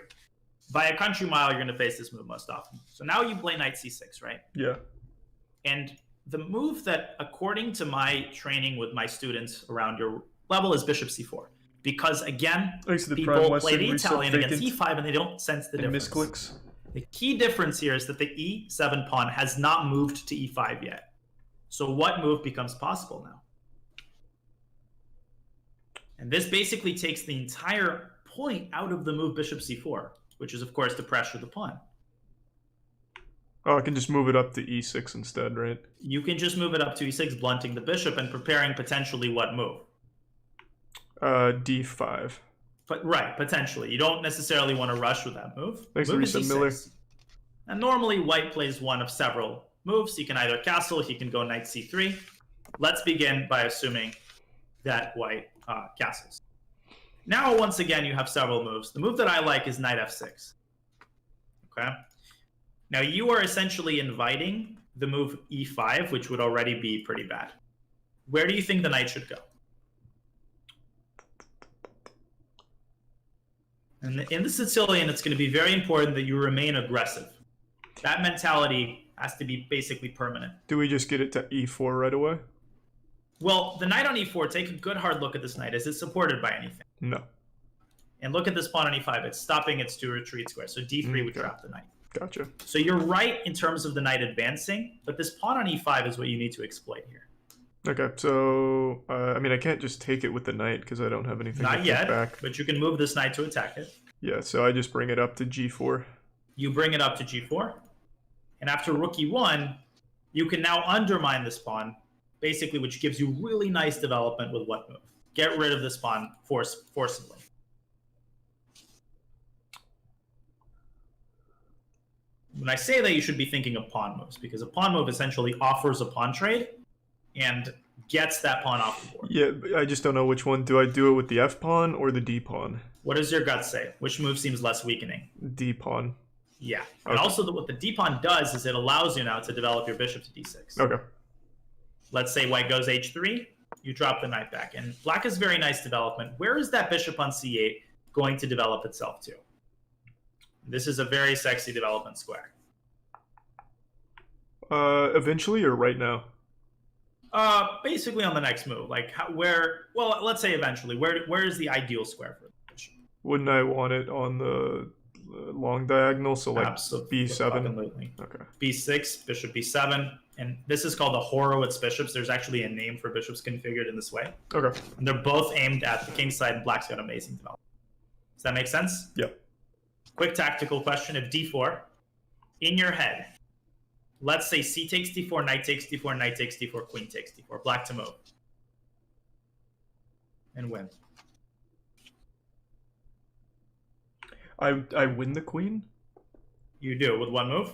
By a country mile, you're going to face this move most often. So now you play knight c6, right? Yeah. And the move that, according to my training with my students around your level, is bishop c4. Because, again, people play the Italian against e5 and they don't sense the difference. Misclicks. The key difference here is that the e7 pawn has not moved to e5 yet. So what move becomes possible now? And this basically takes the entire point out of the move bishop c4, which is, of course, to pressure the pawn. Oh, I can just move it up to e6 instead, right? You can just move it up to e6, blunting the bishop and preparing potentially what move? D5. But right, potentially. You don't necessarily want to rush with that move. Thanks, Move Lisa to Miller. And normally, white plays one of several moves. He can either castle, he can go knight c3. Let's begin by assuming that white castles. Now, once again, you have several moves. The move that I like is knight f6. Okay? Now, you are essentially inviting the move e5, which would already be pretty bad. Where do you think the knight should go? And in the Sicilian, it's going to be very important that you remain aggressive. That mentality has to be basically permanent. Do we just get it to e4 right away? Well, the knight on e4, take a good hard look at this knight. Is it supported by anything? No. And look at this pawn on e5. It's stopping its two retreat squares. So d3 would drop the knight. Gotcha. So you're right in terms of the knight advancing, but this pawn on e5 is what you need to exploit here. Okay, so, I mean, I can't just take it with the knight because I don't have anything to Not take yet, back. but you can move this knight to attack it. Yeah, so I just bring it up to g4. You bring it up to g4. And after rook e1, you can now undermine this pawn, basically, which gives you really nice development with what move? Get rid of this pawn forcibly. When I say that, you should be thinking of pawn moves, because a pawn move essentially offers a pawn trade and gets that pawn off the board. Yeah, I just don't know which one. Do I do it with the f pawn or the d pawn? What does your gut say? Which move seems less weakening? D pawn. Yeah. And also what the d pawn does is it allows you now to develop your bishop to d6. Okay. Let's say white goes h3, you drop the knight back. And black has very nice development. Where is that bishop on c8 going to develop itself to? This is a very sexy development square. Eventually or right now? Basically on the next move. Like well, let's say eventually. Where is the ideal square for the bishop? Wouldn't I want it on the long diagonal? So like Absolutely. b7? Absolutely. Okay. b6, bishop b7. And this is called the Horowitz bishops. There's actually a name for bishops configured in this way. Okay. And they're both aimed at the king side, and black's got amazing development. Does that make sense? Yep. Quick tactical question. If d4, in your head, let's say c takes d4, knight takes d4, knight takes d4, queen takes d4, black to move. And win. I win the queen? You do, with one move.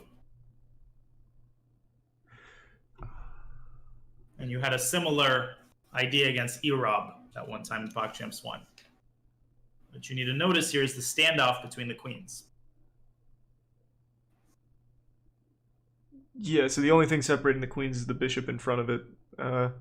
And you had a similar idea against Erob that one time in PogChamps 1. What you need to notice here is the standoff between the queens. Yeah, so the only thing separating the queens is the bishop in front of it. So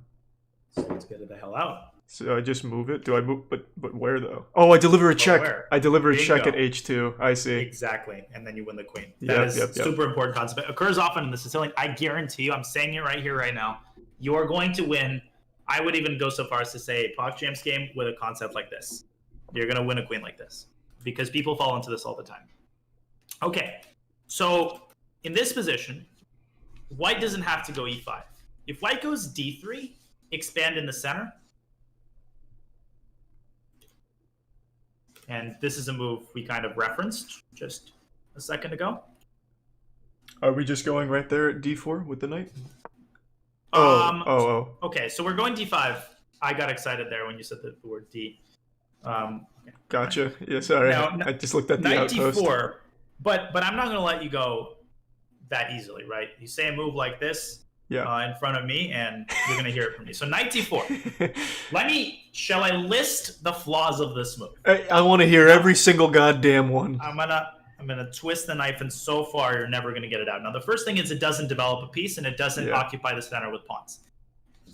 let's get it the hell out. So I just move it? Do I move? But where though? Oh, I deliver a check. Where? I deliver a check Bingo. at h2. I see. Exactly. And then you win the queen. Yep, That is yep. super important concept. It occurs often in the Sicilian. I guarantee you, I'm saying it right here, right now. You are going to win. I would even go so far as to say a PogChamps game with a concept like this. You're going to win a queen like this because people fall into this all the time. Okay. So in this position, white doesn't have to go e5. If white goes d3, expand in the center. And this is a move we kind of referenced just a second ago. Are we just going right there at d4 with the knight? Okay, so we're going d5. I got excited there when you said the word d. Okay. Gotcha. Yeah, sorry. Now, I just looked at the knight outpost. d4, but I'm not going to let you go that easily, right? You say a move like this in front of me, and you're going to hear it from me. So knight d4. Shall I list the flaws of this move? I want to hear every single goddamn one. I'm gonna twist the knife, and so far you're never gonna get it out. Now the first thing is it doesn't develop a piece, and it doesn't occupy the center with pawns.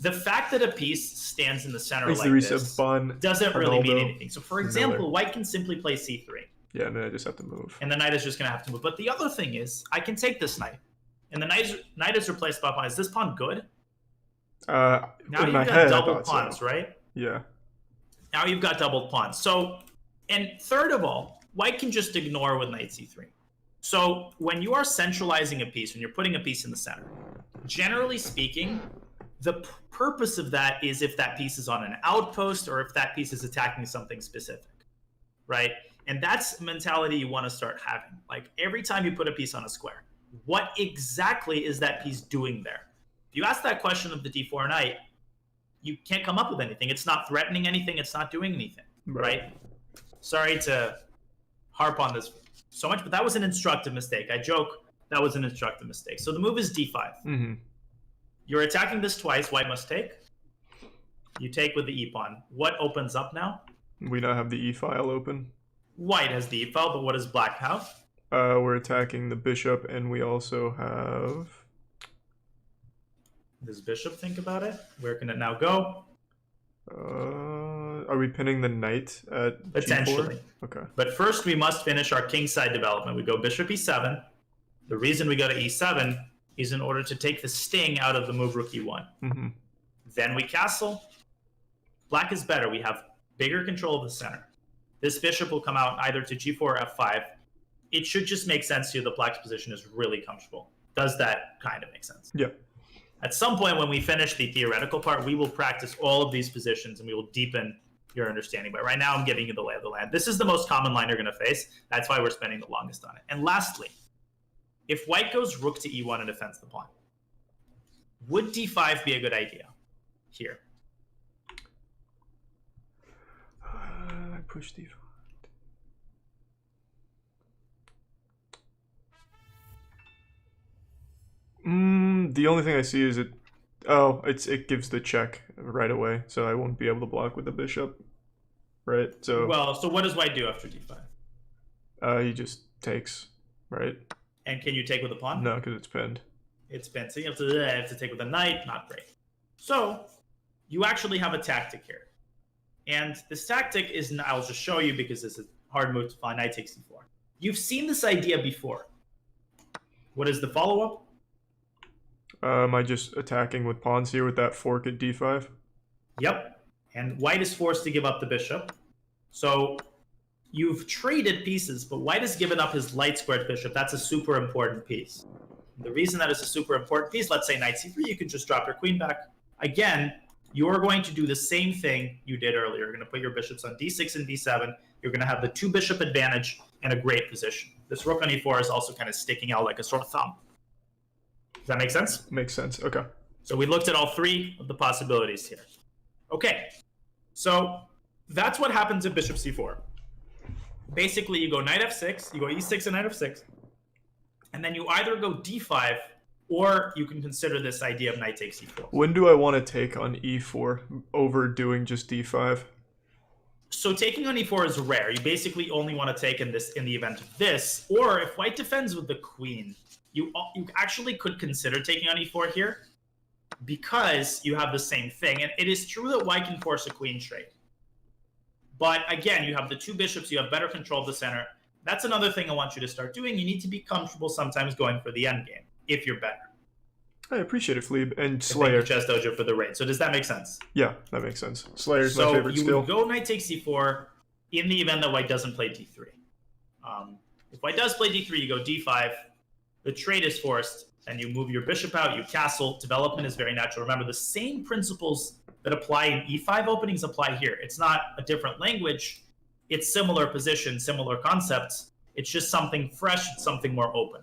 The fact that a piece stands in the center like this doesn't really mean anything. So for example, white can simply play c3. Yeah, and then I just have to move. And the knight is just gonna have to move. But the other thing is, I can take this knight, and the knight is replaced by a pawn. Is this pawn good? Now you've got double pawns, right? Yeah. Now you've got doubled pawns. So, and third of all, white can just ignore with knight c3. So when you are centralizing a piece, when you're putting a piece in the center, generally speaking, the purpose of that is if that piece is on an outpost or if that piece is attacking something specific, right? And that's a mentality you want to start having. Like every time you put a piece on a square, what exactly is that piece doing there? If you ask that question of the d4 knight, you can't come up with anything. It's not threatening anything. It's not doing anything, right? Sorry to harp on this so much, but that was an instructive mistake. I joke that was an instructive mistake. So the move is d5. Mm-hmm. You're attacking this twice. White must take. You take with the e pawn. What opens up now? We now have the e file open. White has the e file, but what does black have? We're attacking the bishop, and we also have... Does bishop think about it? Where can it now go? Are we pinning the knight at Potentially. G4? Okay. But first we must finish our kingside development. We go bishop e7. The reason we go to e7 is in order to take the sting out of the move rook e1. Mm-hmm. Then we castle. Black is better. We have bigger control of the center. This bishop will come out either to g4 or f5. It should just make sense here. The black's position is really comfortable. Does that kind of make sense? Yeah. At some point when we finish the theoretical part, we will practice all of these positions and we will deepen your understanding. But right now I'm giving you the lay of the land. This is the most common line you're going to face. That's why we're spending the longest on it. And lastly, if white goes rook to e1 and defends the pawn, would d5 be a good idea here? I push d5. The only thing I see is it gives the check right away, so I won't be able to block with the bishop. Right? So what does white do after d5? He just takes, right? And can you take with the pawn? No, because it's pinned. It's pinned. So you have to take with the knight. Not great. So you actually have a tactic here. And this tactic is, I'll just show you because it's a hard move to find. Knight takes d4. You've seen this idea before. What is the follow-up? Am I just attacking with pawns here with that fork at d5? Yep. And white is forced to give up the bishop. So you've traded pieces, but white has given up his light squared bishop. That's a super important piece. The reason that is a super important piece, let's say knight c3, you can just drop your queen back. Again, you're going to do the same thing you did earlier. You're going to put your bishops on d6 and d7. You're going to have the two bishop advantage and a great position. This rook on e4 is also kind of sticking out like a sore thumb. Does that make sense? Makes sense. Okay. So we looked at all three of the possibilities here. Okay. So that's what happens at bishop c4. Basically, you go knight f6, you go e6 and knight f6, and then you either go d5 or you can consider this idea of knight takes e4. When do I want to take on e4 over doing just d5? So taking on e4 is rare. You basically only want to take in the event of this, or if white defends with the queen, you actually could consider taking on e4 here because you have the same thing. And it is true that white can force a queen trade. But again, you have the two bishops, you have better control of the center. That's another thing I want you to start doing. You need to be comfortable sometimes going for the endgame if you're better. I appreciate it, Fleeb. And Slayer. Thank you, Chess Dojo, for the raid. So does that make sense? Yeah, that makes sense. Slayer's my favorite skill. So you would go knight takes c4 in the event that white doesn't play d3. If white does play d3, you go d5. the trade is forced, and you move your bishop out, you castle. Development is very natural. Remember, the same principles that apply in e5 openings apply here. It's not a different language. It's similar positions, similar concepts. It's just something fresh, something more open.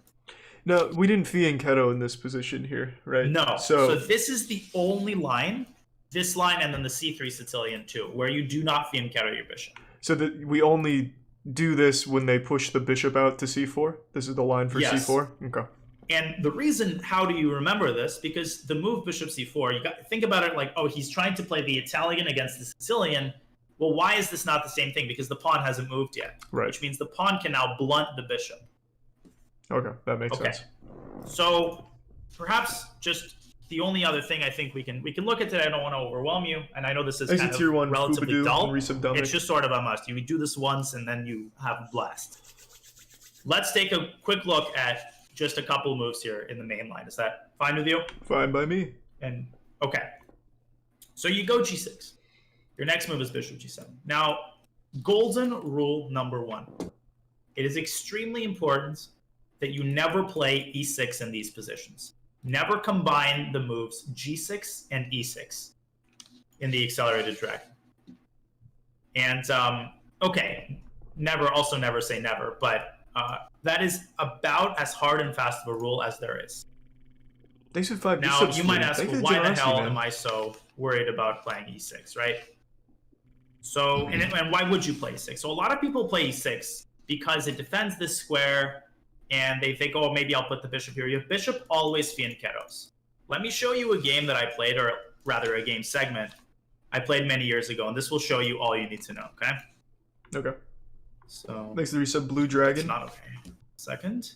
No, we didn't fianchetto in this position here, right? No. So this is the only line, this line, and then the c3 Sicilian too, where you do not fianchetto your bishop. So that we only do this when they push the bishop out to c4? This is the line for Yes. c4? Okay. And the reason, how do you remember this? Because the move bishop c4, you got to think about it like, oh, he's trying to play the Italian against the Sicilian. Well, why is this not the same thing? Because the pawn hasn't moved yet, Right. which means the pawn can now blunt the bishop. Okay, that makes Okay. sense. So perhaps just the only other thing I think we can look at today, I don't want to overwhelm you, and I know this is Exit kind tier of 1, relatively Fubadu, dull. and Resubdummic. It's just sort of a must. You do this once and then you have a blast. Let's take a quick look at just a couple moves here in the main line. Is that fine with you? Fine by me. And okay. So you go g6. Your next move is bishop g7. Now, golden rule number 1. It is extremely important that you never play e6 in these positions. Never combine the moves g6 and e6 in the accelerated dragon. And, okay, never say never, but that is about as hard and fast of a rule as there is. Thanks for 5 Now, bishops. you might dude. ask, Thank you for why the generosity, hell man. am I so worried about playing e6, right? So, and why would you play e6? So a lot of people play e6 because it defends this square, and they think, oh, maybe I'll put the bishop here. Your bishop always fianchettos. Let me show you a game that I played, or rather a game segment I played many years ago, and this will show you all you need to know, okay? Okay. So, Thanks to the resub Blue it's Dragon. not okay. Second.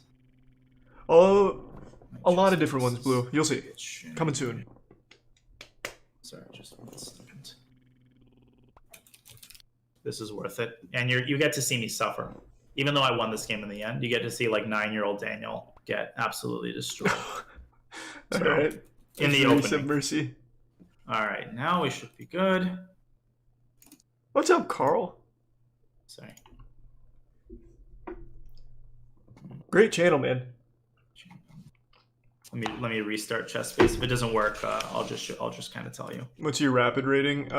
Oh, a lot of different ones, Blue. You'll see. Coming soon. Sorry, just 1 second. This is worth it, and you get to see me suffer. Even though I won this game in the end, you get to see like 9-year-old Daniel get absolutely destroyed. All So, right. in the Thanks for the resub opening. Mercy. All right, now we should be good. What's up, Carl? Sorry. Great channel, man. Let me restart chess space. If it doesn't work, I'll just kind of tell you. What's your rapid rating?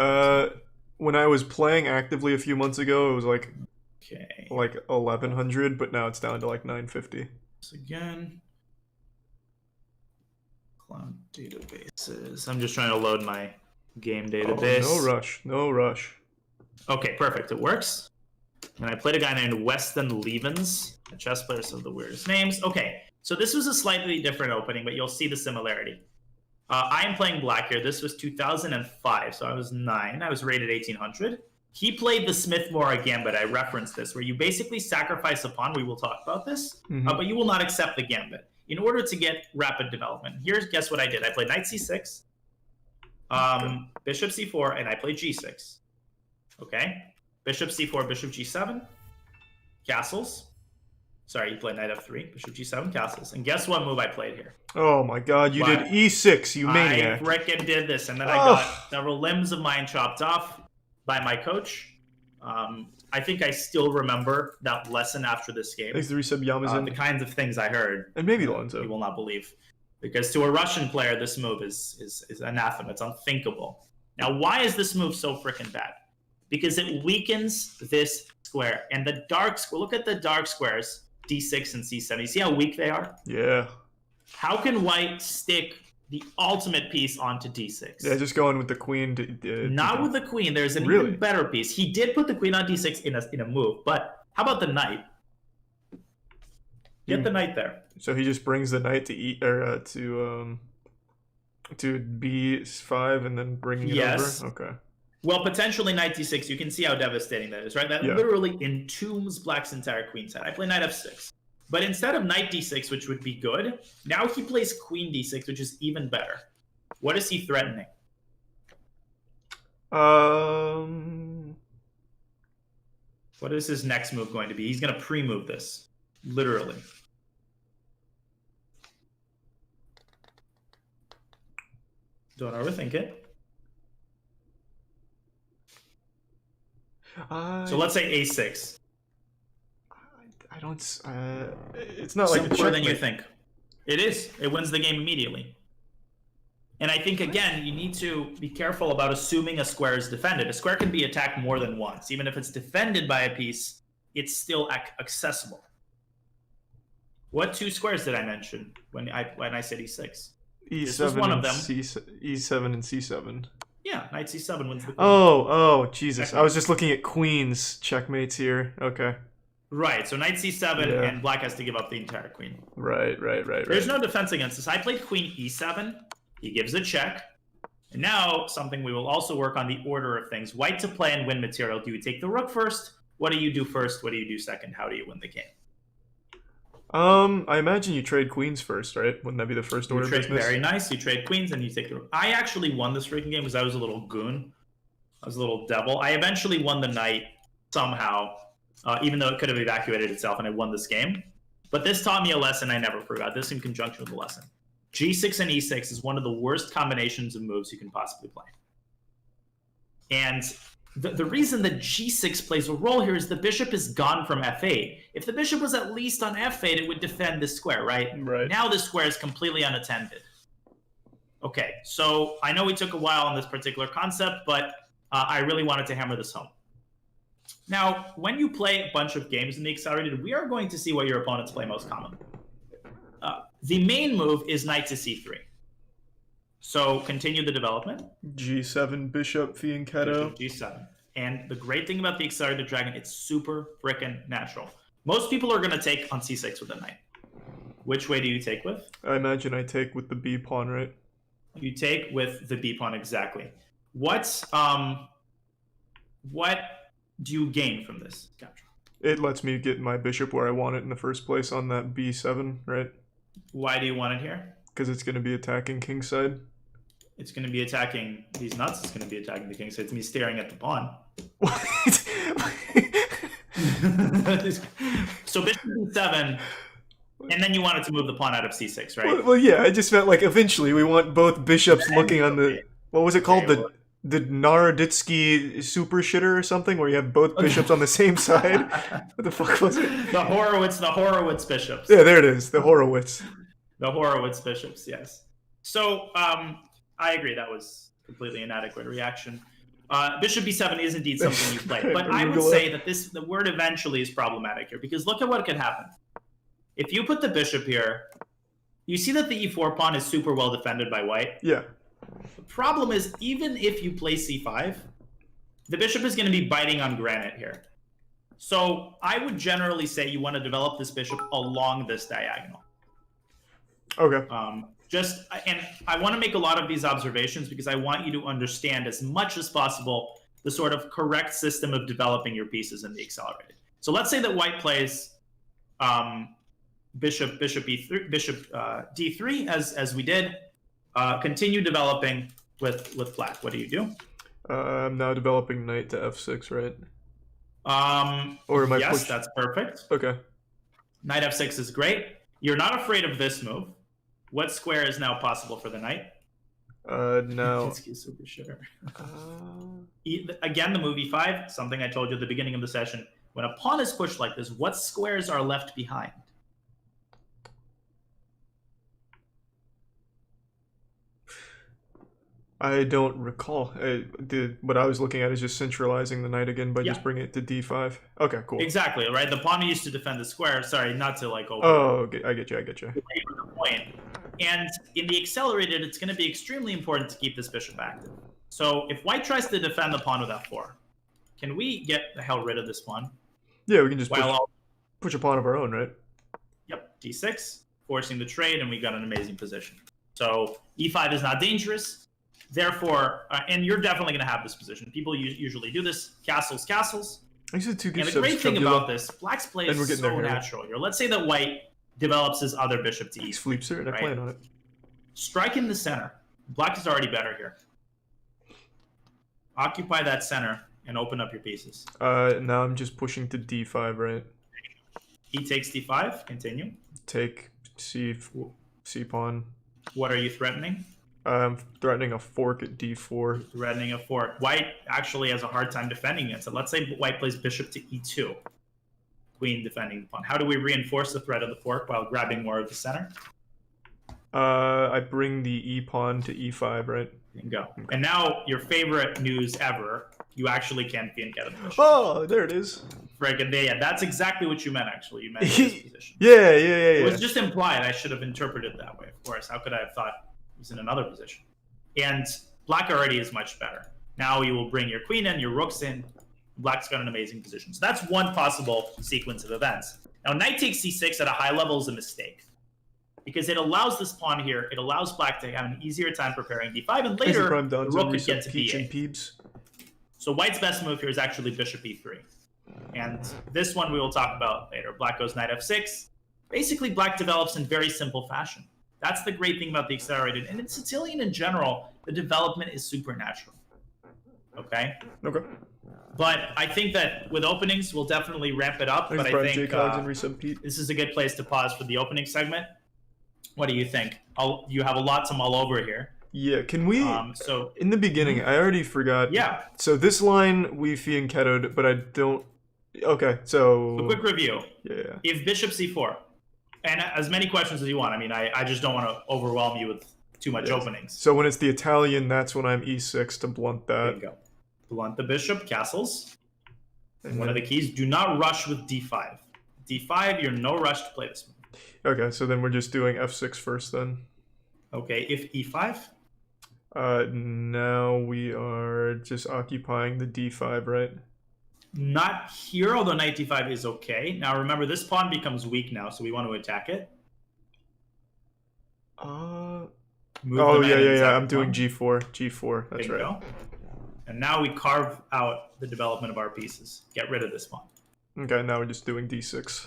When I was playing actively a few months ago, it was like Okay. 1100, but now it's down to like 950. This again. Cloud databases. I'm just trying to load my game database. Oh, no rush. No rush. Okay, perfect. It works. And I played a guy named Weston Levens, a chess player, some of the weirdest names. Okay, so this was a slightly different opening, but you'll see the similarity. I am playing black here. This was 2005, so I was 9. I was rated 1800. He played the Smith-Morra Gambit. I referenced this, where you basically sacrifice a pawn. We will talk about this, but you will not accept the Gambit in order to get rapid development. Here's, guess what I did? I played knight c6, bishop c4, and I played g6. Okay? Bishop c4, bishop g7, castles. Sorry, you played knight f3, bishop g7, castles. And guess what move I played here? Oh my god, you did e6, you maniac. I frickin' did this, and then I got several limbs of mine chopped off by my coach. I think I still remember that lesson after this game. Thanks to resub Yamazin. The kinds of things I heard. And maybe you Lonzo. will not believe. Because to a Russian player, this move is anathema. It's unthinkable. Now, why is this move so frickin' bad? Because it weakens this square. And the dark square, look at the dark squares, d6 and c7. You see how weak they are? Yeah. How can white stick the ultimate piece onto d6? Yeah, just going with the queen. Not with the queen. There's an Really? even better piece. He did put the queen on d6 in a move, but how about the knight? Get the knight there. So he just brings the knight to to b5 and then bringing it Yes. over? Okay. Well, potentially knight d6. You can see how devastating that is, right? That Yeah. literally entombs black's entire queen side. I play knight f6. But instead of knight d6, which would be good, now he plays queen d6, which is even better. What is he threatening? What is his next move going to be? He's going to pre-move this. Literally. Don't overthink it. So let's say a6. I don't. It's not like a Simpler than you checkmate. think. It is. It wins the game immediately. And I think, again, you need to be careful about assuming a square is defended. A square can be attacked more than once. Even if it's defended by a piece, it's still accessible. What 2 squares did I mention when I said e6? E7 This was one of them. E7 and C7. Yeah, knight c7 wins the queen. Oh, Jesus. Checkmate. I was just looking at queens checkmates here. Okay. Right, so knight c7, Yeah. and black has to give up the entire queen. Right. There's no defense against this. I played queen e7. He gives a check. And now, something we will also work on, the order of things. White to play and win material. Do you take the rook first? What do you do first? What do you do second? How do you win the game? I imagine you trade queens first, right? Wouldn't that be the first order You of trade business? very nice. You trade queens and you take the rook. I actually won this freaking game because I was a little goon. I was a little devil. I eventually won the knight somehow, even though it could have evacuated itself, and I won this game. But this taught me a lesson I never forgot. This in conjunction with the lesson. G6 and E6 is one of the worst combinations of moves you can possibly play. And the reason that G6 plays a role here is the bishop is gone from F8. If the bishop was at least on F8, it would defend this square, right? Right. Now this square is completely unattended. Okay, so I know we took a while on this particular concept, but I really wanted to hammer this home. Now, when you play a bunch of games in the Accelerated, we are going to see what your opponents play most commonly. The main move is knight to c3. So continue the development. G7, bishop, fianchetto. G7. And the great thing about the Accelerated Dragon, it's super frickin' natural. Most people are going to take on c6 with a knight. Which way do you take with? I imagine I take with the B pawn, right? You take with the b pawn, exactly. What do you gain from this capture? It lets me get my bishop where I want it in the first place on that B7, right? Why do you want it here? Because it's going to be attacking kingside. It's going to be attacking these nuts. It's going to be attacking the king. So it's me staring at the pawn. What? So bishop b7, and then you wanted to move the pawn out of c6, right? Well, yeah, I just meant like eventually we want both bishops looking on the, what was it called? Okay, The Naroditsky super shitter or something, where you have both bishops on the same side. What the fuck was it? The Horowitz bishops. Yeah, there it is. The Horowitz. The Horowitz bishops, yes. So I agree that was completely inadequate reaction. Bishop b7 is indeed something you play, but I would say that the word eventually is problematic here, because look at what could happen. If you put the bishop here, you see that the e4 pawn is super well defended by white. Yeah. The problem is, even if you play c5, the bishop is going to be biting on granite here. So I would generally say you want to develop this bishop along this diagonal. Okay. And I want to make a lot of these observations because I want you to understand as much as possible the sort of correct system of developing your pieces in the Accelerated. So let's say that white plays bishop e3, bishop d3 as we did. Continue developing with black. What do you do? I'm now developing knight to f6, right? Or am I yes, that's perfect. Okay. Knight f6 is great. You're not afraid of this move. What square is now possible for the knight? No. Super shitter. Again, the move e5, something I told you at the beginning of the session. When a pawn is pushed like this, what squares are left behind? I don't recall. What I was looking at is just centralizing the knight again by just bringing it to d5. Okay, cool. Exactly, right? The pawn used to defend the square. Sorry, not to like over. Oh, okay. I get you. Point. And in the Accelerated, it's going to be extremely important to keep this bishop active. So if white tries to defend the pawn with f4, can we get the hell rid of this pawn? Yeah, we can just push a pawn of our own, right? Yep, d6, forcing the trade, and we got an amazing position. So e5 is not dangerous. Therefore, and you're definitely going to have this position. People usually do this. Castles. I said two and the great thing about this, black's play is so natural here. Let's say that white develops his other bishop to e3. Sleeps here, and I plan on it. Strike in the center. Black is already better here. Occupy that center and open up your pieces. Now I'm just pushing to d5, right? He takes d5. Continue. Take c pawn. What are you threatening? I'm threatening a fork at d4. Threatening a fork. White actually has a hard time defending it. So let's say white plays bishop to e2. Queen defending the pawn. How do we reinforce the threat of the fork while grabbing more of the center? I bring the e-pawn to e5, right? Bingo. And now your favorite news ever, you actually can get a bishop. Oh, there it is. Friggin' yeah, that's exactly what you meant, actually. You meant this position. Yeah. It was just implied. I should have interpreted it that way, of course. How could I have thought it was in another position? And black already is much better. Now you will bring your queen in, your rooks in. Black's got an amazing position. So that's one possible sequence of events. Now, knight takes c6 at a high level is a mistake, because it allows this pawn here, it allows black to have an easier time preparing d5, and later the rook could get to b8. So white's best move here is actually bishop e3. And this one we will talk about later. Black goes knight f6. Basically, black develops in very simple fashion. That's the great thing about the accelerated. And in Sicilian in general, the development is supernatural. Okay? Okay. But I think that with openings, we'll definitely ramp it up. Thanks, but I think Pete. This is a good place to pause for the opening segment. What do you think? You have a lot to mull over here. Yeah, can we... So in the beginning, I already forgot. Yeah. So this line we fianchettoed, but I don't... Okay, so... A quick review. Yeah. If bishop c4, and as many questions as you want. I mean, I just don't want to overwhelm you with too much openings. So when it's the Italian, that's when I'm e6 to blunt that. There you go. Blunt the bishop, castles. And one of the keys, do not rush with d5. d5, you're no rush to play this move. Okay, so then we're just doing f6 first then. Okay, if e5? Now we are just occupying the d5, right? Not here, although knight d5 is okay. Now remember, this pawn becomes weak now, so we want to attack it. Yeah. I'm doing g4. G4, that's right. Go. And now we carve out the development of our pieces. Get rid of this pawn. Okay, now we're just doing d6.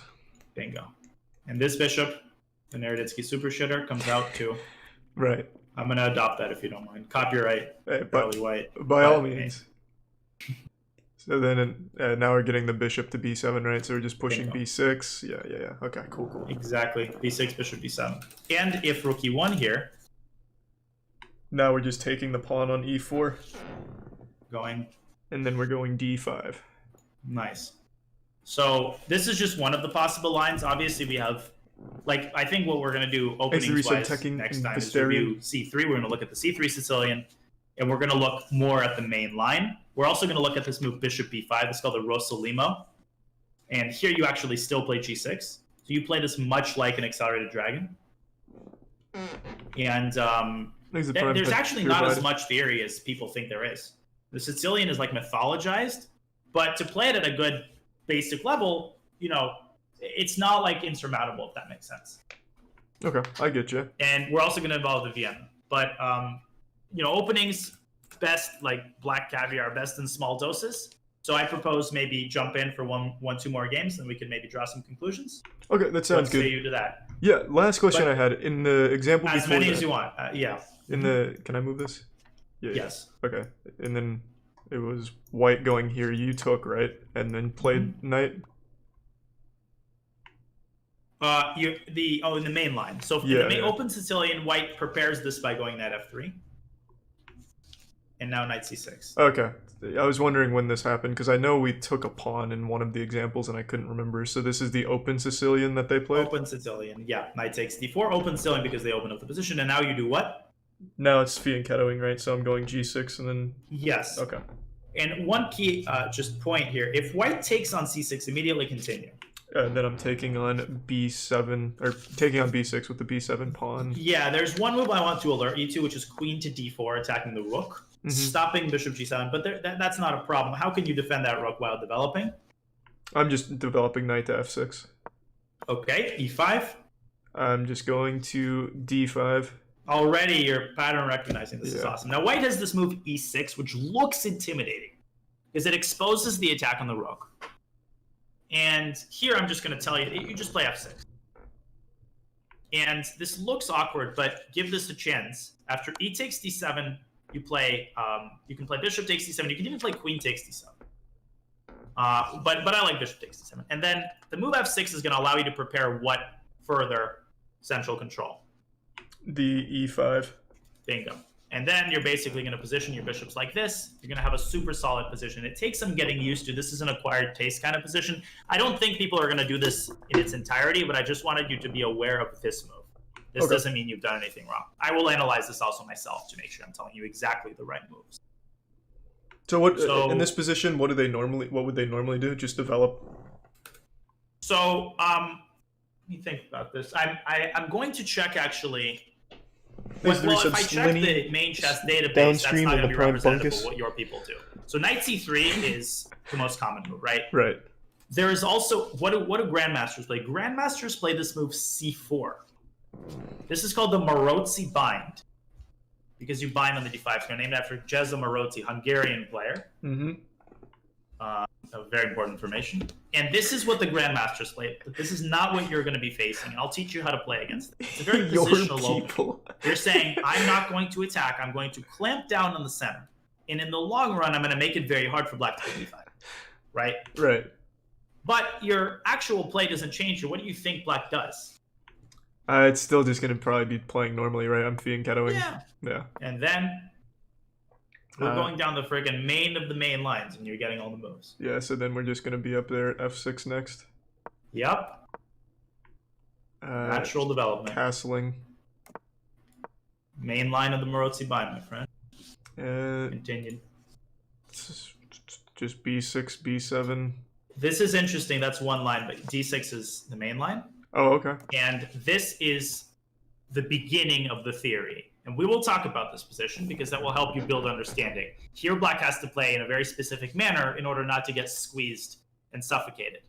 Bingo. And this bishop, the Naroditsky super shitter, comes out too. Right. I'm going to adopt that if you don't mind. Copyright, Charlie White. By all means. So then now we're getting the bishop to b7, right? So we're just pushing b6. Yeah. Okay, cool. Exactly. b6, bishop b7. And if rook e1 here. Now we're just taking the pawn on e4. Going. And then we're going d5. Nice. So this is just one of the possible lines. Obviously, we have, like, I think what we're going to do openings-wise next time is review c3. We're going to look at the c3 Sicilian, and we're going to look more at the main line. We're also going to look at this move bishop b5. It's called the Rossolimo. And here you actually still play g6. So you play this much like an accelerated dragon. And there's actually not as much theory as people think there is. The Sicilian is like mythologized, but to play it at a good basic level, you know, it's not like insurmountable, if that makes sense. Okay, I get you. And we're also going to involve the Vienna. But, you know, openings, best, like black caviar, best in small doses. So I propose maybe jump in for two more games, and we can maybe draw some conclusions. Okay, that sounds good. What say you to that? Yeah, last question I had. In the example before as many as you want, yeah. Can I move this? Yeah, yes. Yeah. Okay, and then it was white going here, you took, right? And then played knight? In the main line. So in the open Sicilian, white prepares this by going knight f3. And now knight c6. Okay. I was wondering when this happened, because I know we took a pawn in one of the examples and I couldn't remember. So this is the open Sicilian that they played? Open Sicilian, yeah. Knight takes d4, open Sicilian because they open up the position. And now you do what? Now it's fianchettoing, right? So I'm going g6 and then... Yes. Okay. And one key just point here. If white takes on c6, immediately continue. Then I'm taking on b7, or taking on b6 with the b7 pawn. Yeah, there's one move I want to alert you to, which is queen to d4, attacking the rook. Stopping bishop g7, but that's not a problem. How can you defend that rook while developing? I'm just developing knight to f6. Okay, e5. I'm just going to d5. Already you're pattern recognizing. This is awesome. Now white has this move e6, which looks intimidating because it exposes the attack on the rook. And here I'm just going to tell you, you just play f6. And this looks awkward, but give this a chance. After e takes d7, you play. You can play bishop takes d7. You can even play queen takes d7. But I like bishop takes d7. And then the move f6 is going to allow you to prepare what further central control? The e5. Bingo. And then you're basically going to position your bishops like this. You're going to have a super solid position. It takes some getting used to. This is an acquired taste kind of position. I don't think people are going to do this in its entirety, but I just wanted you to be aware of this move. This Okay. doesn't mean you've done anything wrong. I will analyze this also myself to make sure I'm telling you exactly the right moves. So what So- in this position? What would they normally do? Just develop. So let me think about this. I'm going to check actually. There's Well, if I some check Slinny the main chess database, that's downstream not in going the to be prime representative Bunkus. of what your people do. So knight c3 is the most common move, right? Right. There is also what do grandmasters play? Grandmasters play this move c4. This is called the Maróczy bind because you bind on the d5 square, named after Geza Maróczy, Hungarian player. Mm-hmm. Very important information. And this is what the grandmasters play. But this is not what you're going to be facing, and I'll teach you how to play against it. It's a very Your positional opening. people. You're saying, I'm not going to attack. I'm going to clamp down on the center. And in the long run, I'm going to make it very hard for black to play d5. Right? Right. But your actual play doesn't change here. What do you think black does? It's still just gonna probably be playing normally, right? I'm fianchettoing. Yeah. Yeah. And then we're going down the friggin' main of the main lines, and you're getting all the moves. Yeah. So then we're just gonna be up there at f6 next. Yep. Natural development. Castling. Main line of the Maróczy bind, my friend. And Continued. just b6, b7. This is interesting. That's one line, but d6 is the main line. Oh, okay. And this is the beginning of the theory. And we will talk about this position because that will help you build understanding. Here, black has to play in a very specific manner in order not to get squeezed and suffocated.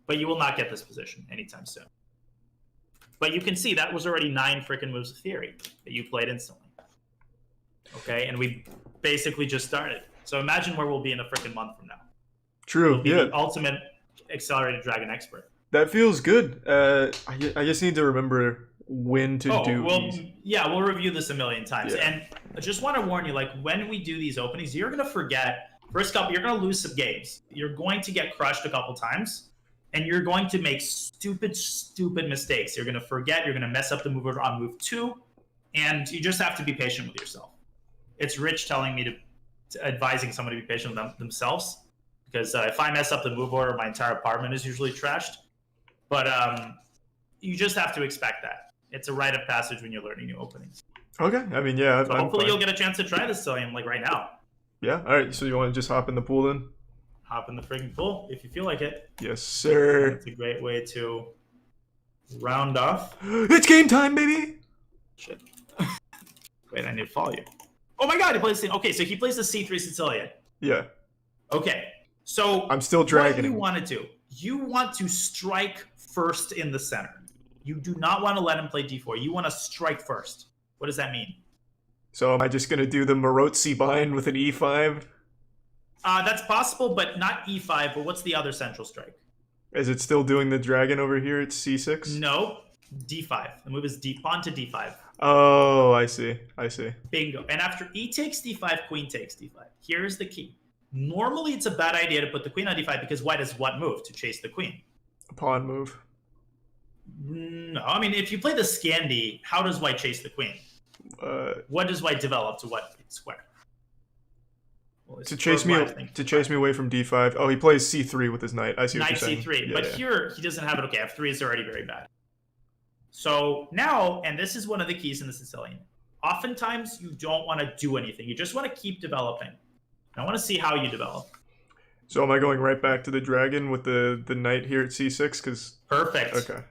But you will not get this position anytime soon. But you can see that was already 9 freaking moves of theory that you played instantly. Okay, and we basically just started. So imagine where we'll be in a freaking month from now. True. We'll be Yeah. the ultimate accelerated dragon expert. That feels good. I just need to remember when to do easy. Yeah, we'll review this a million times. Yeah. And I just want to warn you, like, when we do these openings, you're going to forget. First couple, you're going to lose some games. You're going to get crushed a couple times, and you're going to make stupid mistakes. You're going to forget. You're going to mess up the move on move 2, and you just have to be patient with yourself. It's Rich telling me to advising somebody to be patient with themselves, because if I mess up the move order, my entire apartment is usually trashed. But you just have to expect that. It's a rite of passage when you're learning new openings. Okay. I mean, yeah. So I'm hopefully fine. you'll get a chance to try this, Cillian, like right now. Yeah. All right. So you want to just hop in the pool then? Hop in the friggin' pool if you feel like it. Yes, sir. It's a great way to round off. It's game time, baby. Shit. Wait, I need to follow you. Oh my god, he plays the... Okay, so he plays the C3 Sicilian. Yeah. Okay, so... I'm still dragging what you him. want to do, you want to strike first in the center. You do not want to let him play d4. You want to strike first. What does that mean? So am I just gonna do the Maróczy bind with an e5? That's possible, but not e5. But what's the other central strike? Is it still doing the dragon over here at c6? No, d5. The move is pawn to d5. Oh, I see. I see. Bingo. And after e takes d5, queen takes d5. Here's the key. Normally, it's a bad idea to put the queen on d5 because white has what move? To chase the queen. A pawn move. No, I mean, if you play the Scandi, how does white chase the queen? What does white develop to what square? Well, it's To chase me away from d5. Oh, he plays c3 with his knight. I see what Knight you're saying. c3. Yeah, But yeah. here, he doesn't have it. Okay, f3 is already very bad. So now, and this is one of the keys in the Sicilian, oftentimes you don't want to do anything. You just want to keep developing. I want to see how you develop. So am I going right back to the dragon with the knight here at c6? Because Perfect. okay.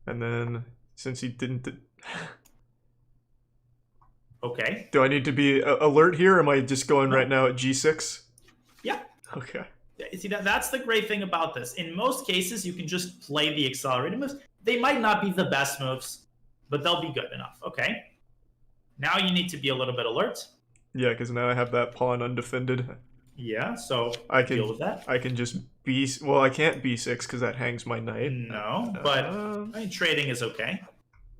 And then since he didn't, Okay. do I need to be alert here? Or am I just going right now at g6? Yeah. Okay. See, that's the great thing about this. In most cases, you can just play the accelerated moves. They might not be the best moves, but they'll be good enough. Okay. Now you need to be a little bit alert. Yeah, because now I have that pawn undefended. Yeah, so I deal can with that. I can just well, I can't b6 because that hangs my knight. No, but I mean, trading is okay.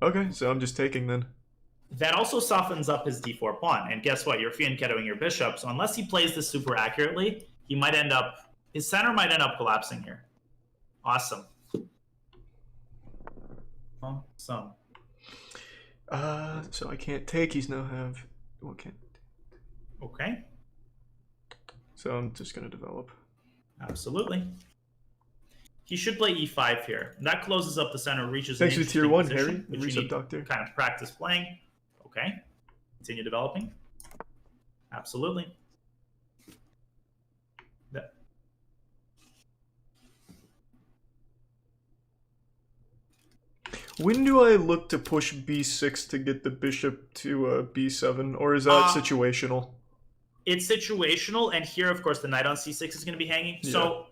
Okay, so I'm just taking then. That also softens up his d4 pawn. And guess what? You're fianchettoing your bishop. So unless he plays this super accurately, he might end up... His center might end up collapsing here. Awesome. Awesome. So I can't take. He's now have. Well, can't. He should play e5 here. And that closes up the center, reaches Thanks an to tier interesting 1, Harry. position, which you Reset need Doctor. to kind of practice playing. Okay. Continue developing. Absolutely. That- When do I look to push b6 to get the bishop to b7, or is that situational? It's situational, and here, of course, the knight on c6 is going to be hanging. Yeah. So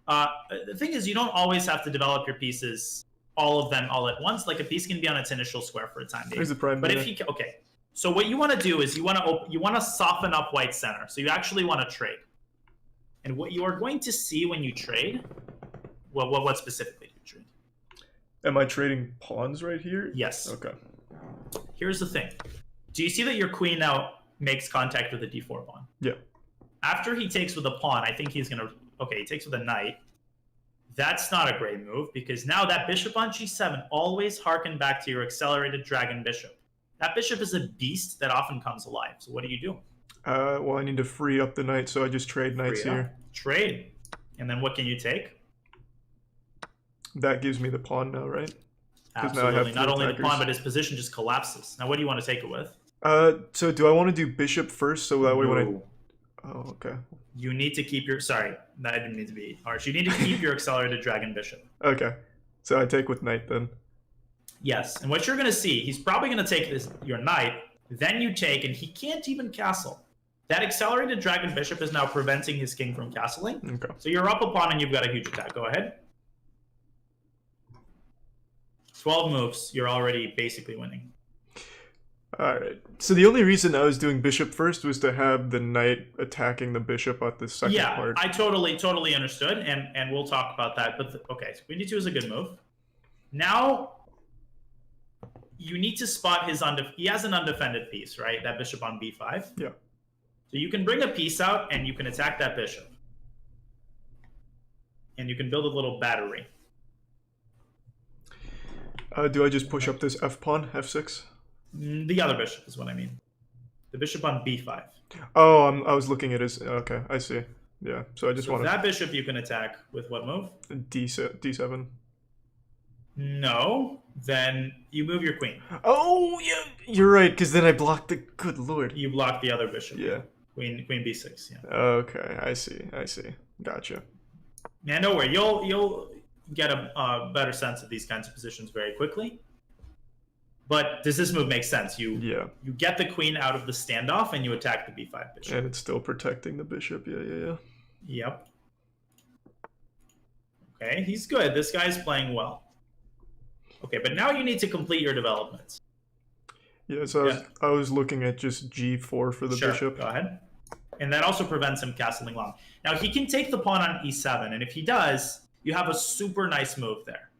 the thing is, you don't always have to develop your pieces, all of them, all at once. Like a piece can be on its initial square for a time being. There's the prime. But if you okay, so what you want to do is you want to soften up white center. So you actually want to trade, and what you are going to see when you trade, what specifically do you trade? Am I trading pawns right here? Yes. Okay. Here's the thing. Do you see that your queen now makes contact with the d4 pawn? Yeah. After he takes with a pawn, I think he's going to... Okay, he takes with a knight. That's not a great move, because now that bishop on g7 always harken back to your accelerated dragon bishop. That bishop is a beast that often comes alive. So what do you do? Well, I need to free up the knight, so I just trade knights here. Trade. And then what can you take? That gives me the pawn now, right? Absolutely. Not only the pawn, but his position just collapses. Now, what do you want to take it with? So do I want to do bishop first, so that way when I... Oh, okay. You need to keep your... Sorry, that didn't need to be harsh. You need to keep your accelerated dragon bishop. Okay. So I take with knight then. Yes, and what you're going to see, he's probably going to take your knight, then you take, and he can't even castle. That accelerated dragon bishop is now preventing his king from castling. Okay. So you're up a pawn and you've got a huge attack. Go ahead. 12 moves, you're already basically winning. Alright. So the only reason I was doing bishop first was to have the knight attacking the bishop at the second part. Yeah, I totally understood, and we'll talk about that. But okay, so queen d2 is a good move. Now, you need to spot his he has an undefended piece, right? That bishop on b5. Yeah. So you can bring a piece out and you can attack that bishop. And you can build a little battery. Do I just push up this f-pawn, f6? The other bishop is what I mean. The bishop on b5. Oh, I was looking at his... Okay, I see. Yeah, so I just want that bishop you can attack with what move? D7. No, then you move your queen. Oh, yeah, you're right, because then I blocked the... Good lord. You block the other bishop. Yeah. Queen b6, yeah. Okay, I see. Gotcha. Yeah, no worry. You'll get a better sense of these kinds of positions very quickly. But does this move make sense? You get the queen out of the standoff and you attack the b5 bishop. And it's still protecting the bishop. Yeah. Yep. Okay, he's good. This guy's playing well. Okay, but now you need to complete your developments. Yeah, so I was looking at just g4 for the bishop. Go ahead. And that also prevents him castling long. Now, he can take the pawn on e7, and if he does, you have a super nice move there.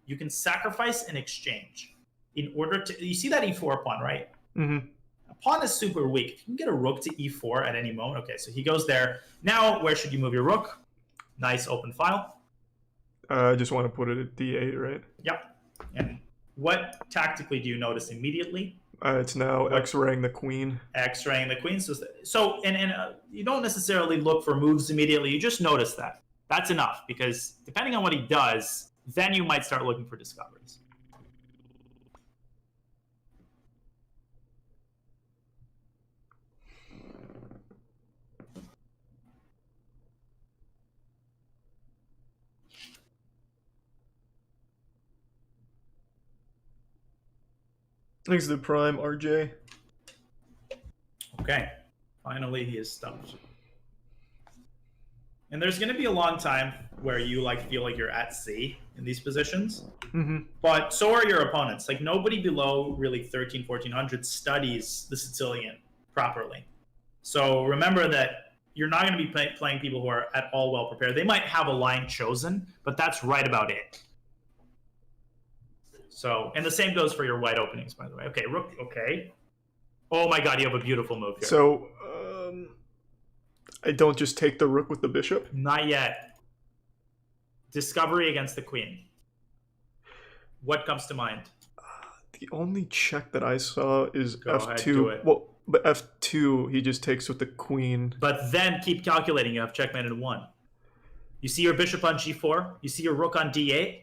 You can sacrifice an exchange in order to... You see that e4 pawn, right? Mm-hmm. A pawn is super weak. If you can get a rook to e4 at any moment... Okay, so he goes there. Now, where should you move your rook? Nice open file. I just want to put it at d8, right? Yep. And what tactically do you notice immediately? It's now X-raying the queen. X-raying the queen. So you don't necessarily look for moves immediately. You just notice that. That's enough, because depending on what he does, then you might start looking for discoveries. Thanks to the prime, RJ. Okay. Finally, he is stumped. And there's going to be a long time where you feel like you're at sea in these positions. Mm-hmm. But so are your opponents. Like, nobody below really 1400 studies the Sicilian properly. So remember that you're not going to be playing people who are at all well prepared. They might have a line chosen, but that's right about it. So, and the same goes for your white openings, by the way. Okay, rook, okay. Oh my god, you have a beautiful move here. So, I don't just take the rook with the bishop? Not yet. Discovery against the queen. What comes to mind? The only check that I saw is Go f2. ahead, do it. Well, but f2, he just takes with the queen. But then keep calculating. You have checkmate in 1. You see your bishop on g4. You see your rook on d8.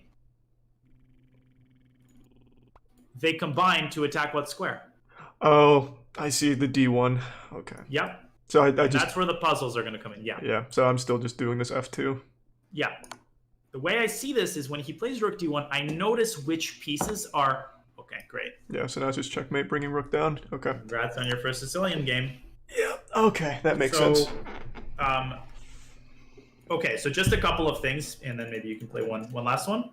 They combine to attack what square? Oh, I see the d1. Okay. Yep. So I And just that's where the puzzles are going to come in. Yeah. yeah. So I'm still just doing this f2. Yeah. The way I see this is when he plays rook d1, I notice which pieces are... Okay, great. Yeah. So now it's just checkmate, bringing rook down. Okay. Congrats on your first Sicilian game. Yeah. Okay, that makes sense. Okay, so just a couple of things, and then maybe you can play one last one.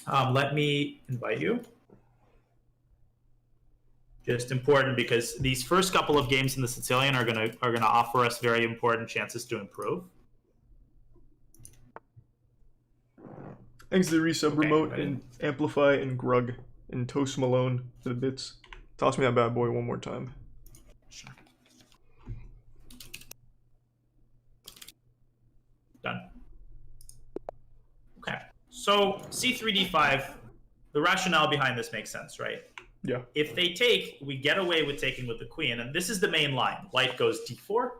Let me invite you. Just important because these first couple of games in the Sicilian are gonna offer us very important chances to improve. Thanks to the resub remote ready? and Amplify and Grug and Toast Malone for the bits. Toss me that bad boy one more time. Sure. Done. Okay, so c3d5, the rationale behind this makes sense, right? Yeah. If they take, we get away with taking with the queen, and this is the main line. White goes d4,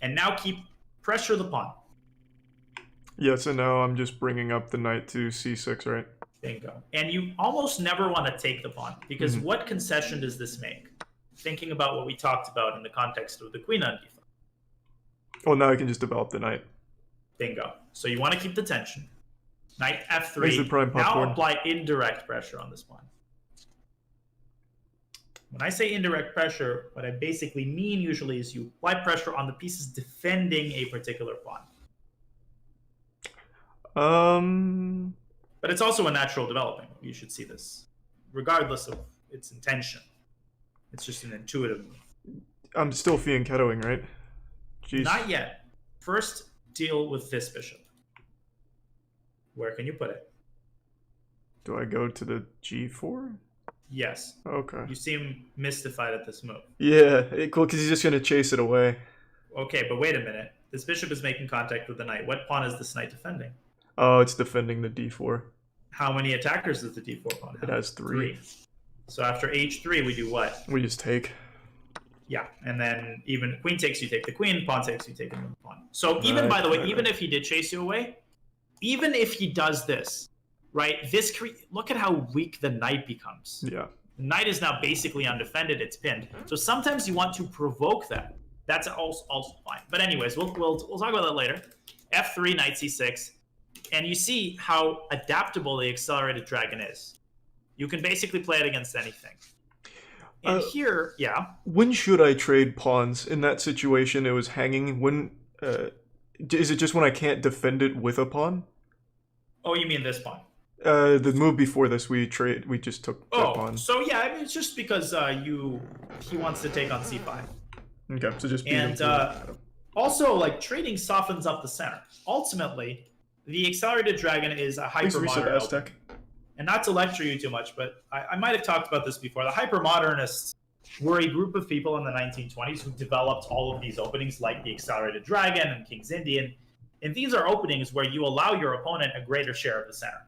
and now keep pressure the pawn. Yeah, so now I'm just bringing up the knight to c6, right? Bingo. And you almost never want to take the pawn, because what concession does this make? Thinking about what we talked about in the context of the queen on d5. Well, now I can just develop the knight. Bingo. So you want to keep the tension. Knight Where's the f3. prime Now popcorn? apply indirect pressure on this pawn. When I say indirect pressure, what I basically mean usually is you apply pressure on the pieces defending a particular pawn. But it's also a natural development. You should see this, regardless of its intention. It's just an intuitive move. I'm still fianchettoing, right? Jeez. Not yet. First, deal with this bishop. Where can you put it? Do I go to the g4? Yes. Okay. You seem mystified at this move. Yeah, cool, because he's just going to chase it away. Okay, but wait a minute. This bishop is making contact with the knight. What pawn is this knight defending? Oh, it's defending the d4. How many attackers does the d4 pawn have? It has three. So after h3, we do what? We just take. Yeah, and then even queen takes, you take the queen, pawn takes, you take another pawn. So even, by the way, even if he did chase you away, even if he does this, right, look at how weak the knight becomes. Yeah. The knight is now basically undefended, it's pinned. So sometimes you want to provoke that. That's also fine. But anyways, we'll talk about that later. f3, knight c6. And you see how adaptable the accelerated dragon is. You can basically play it against anything. And here, yeah. When should I trade pawns? In that situation, it was hanging. When is it just when I can't defend it with a pawn? Oh, you mean this pawn? The move before this, we just took the pawn. So yeah, I mean, it's just because he wants to take on c5. Okay, so just beat him And to also, like, trading softens up the center. Ultimately, the accelerated dragon is a hyper-modern Aztec. And not to lecture you too much, but I might have talked about this before. The hypermodernists were a group of people in the 1920s who developed all of these openings, like the Accelerated Dragon and King's Indian. And these are openings where you allow your opponent a greater share of the center,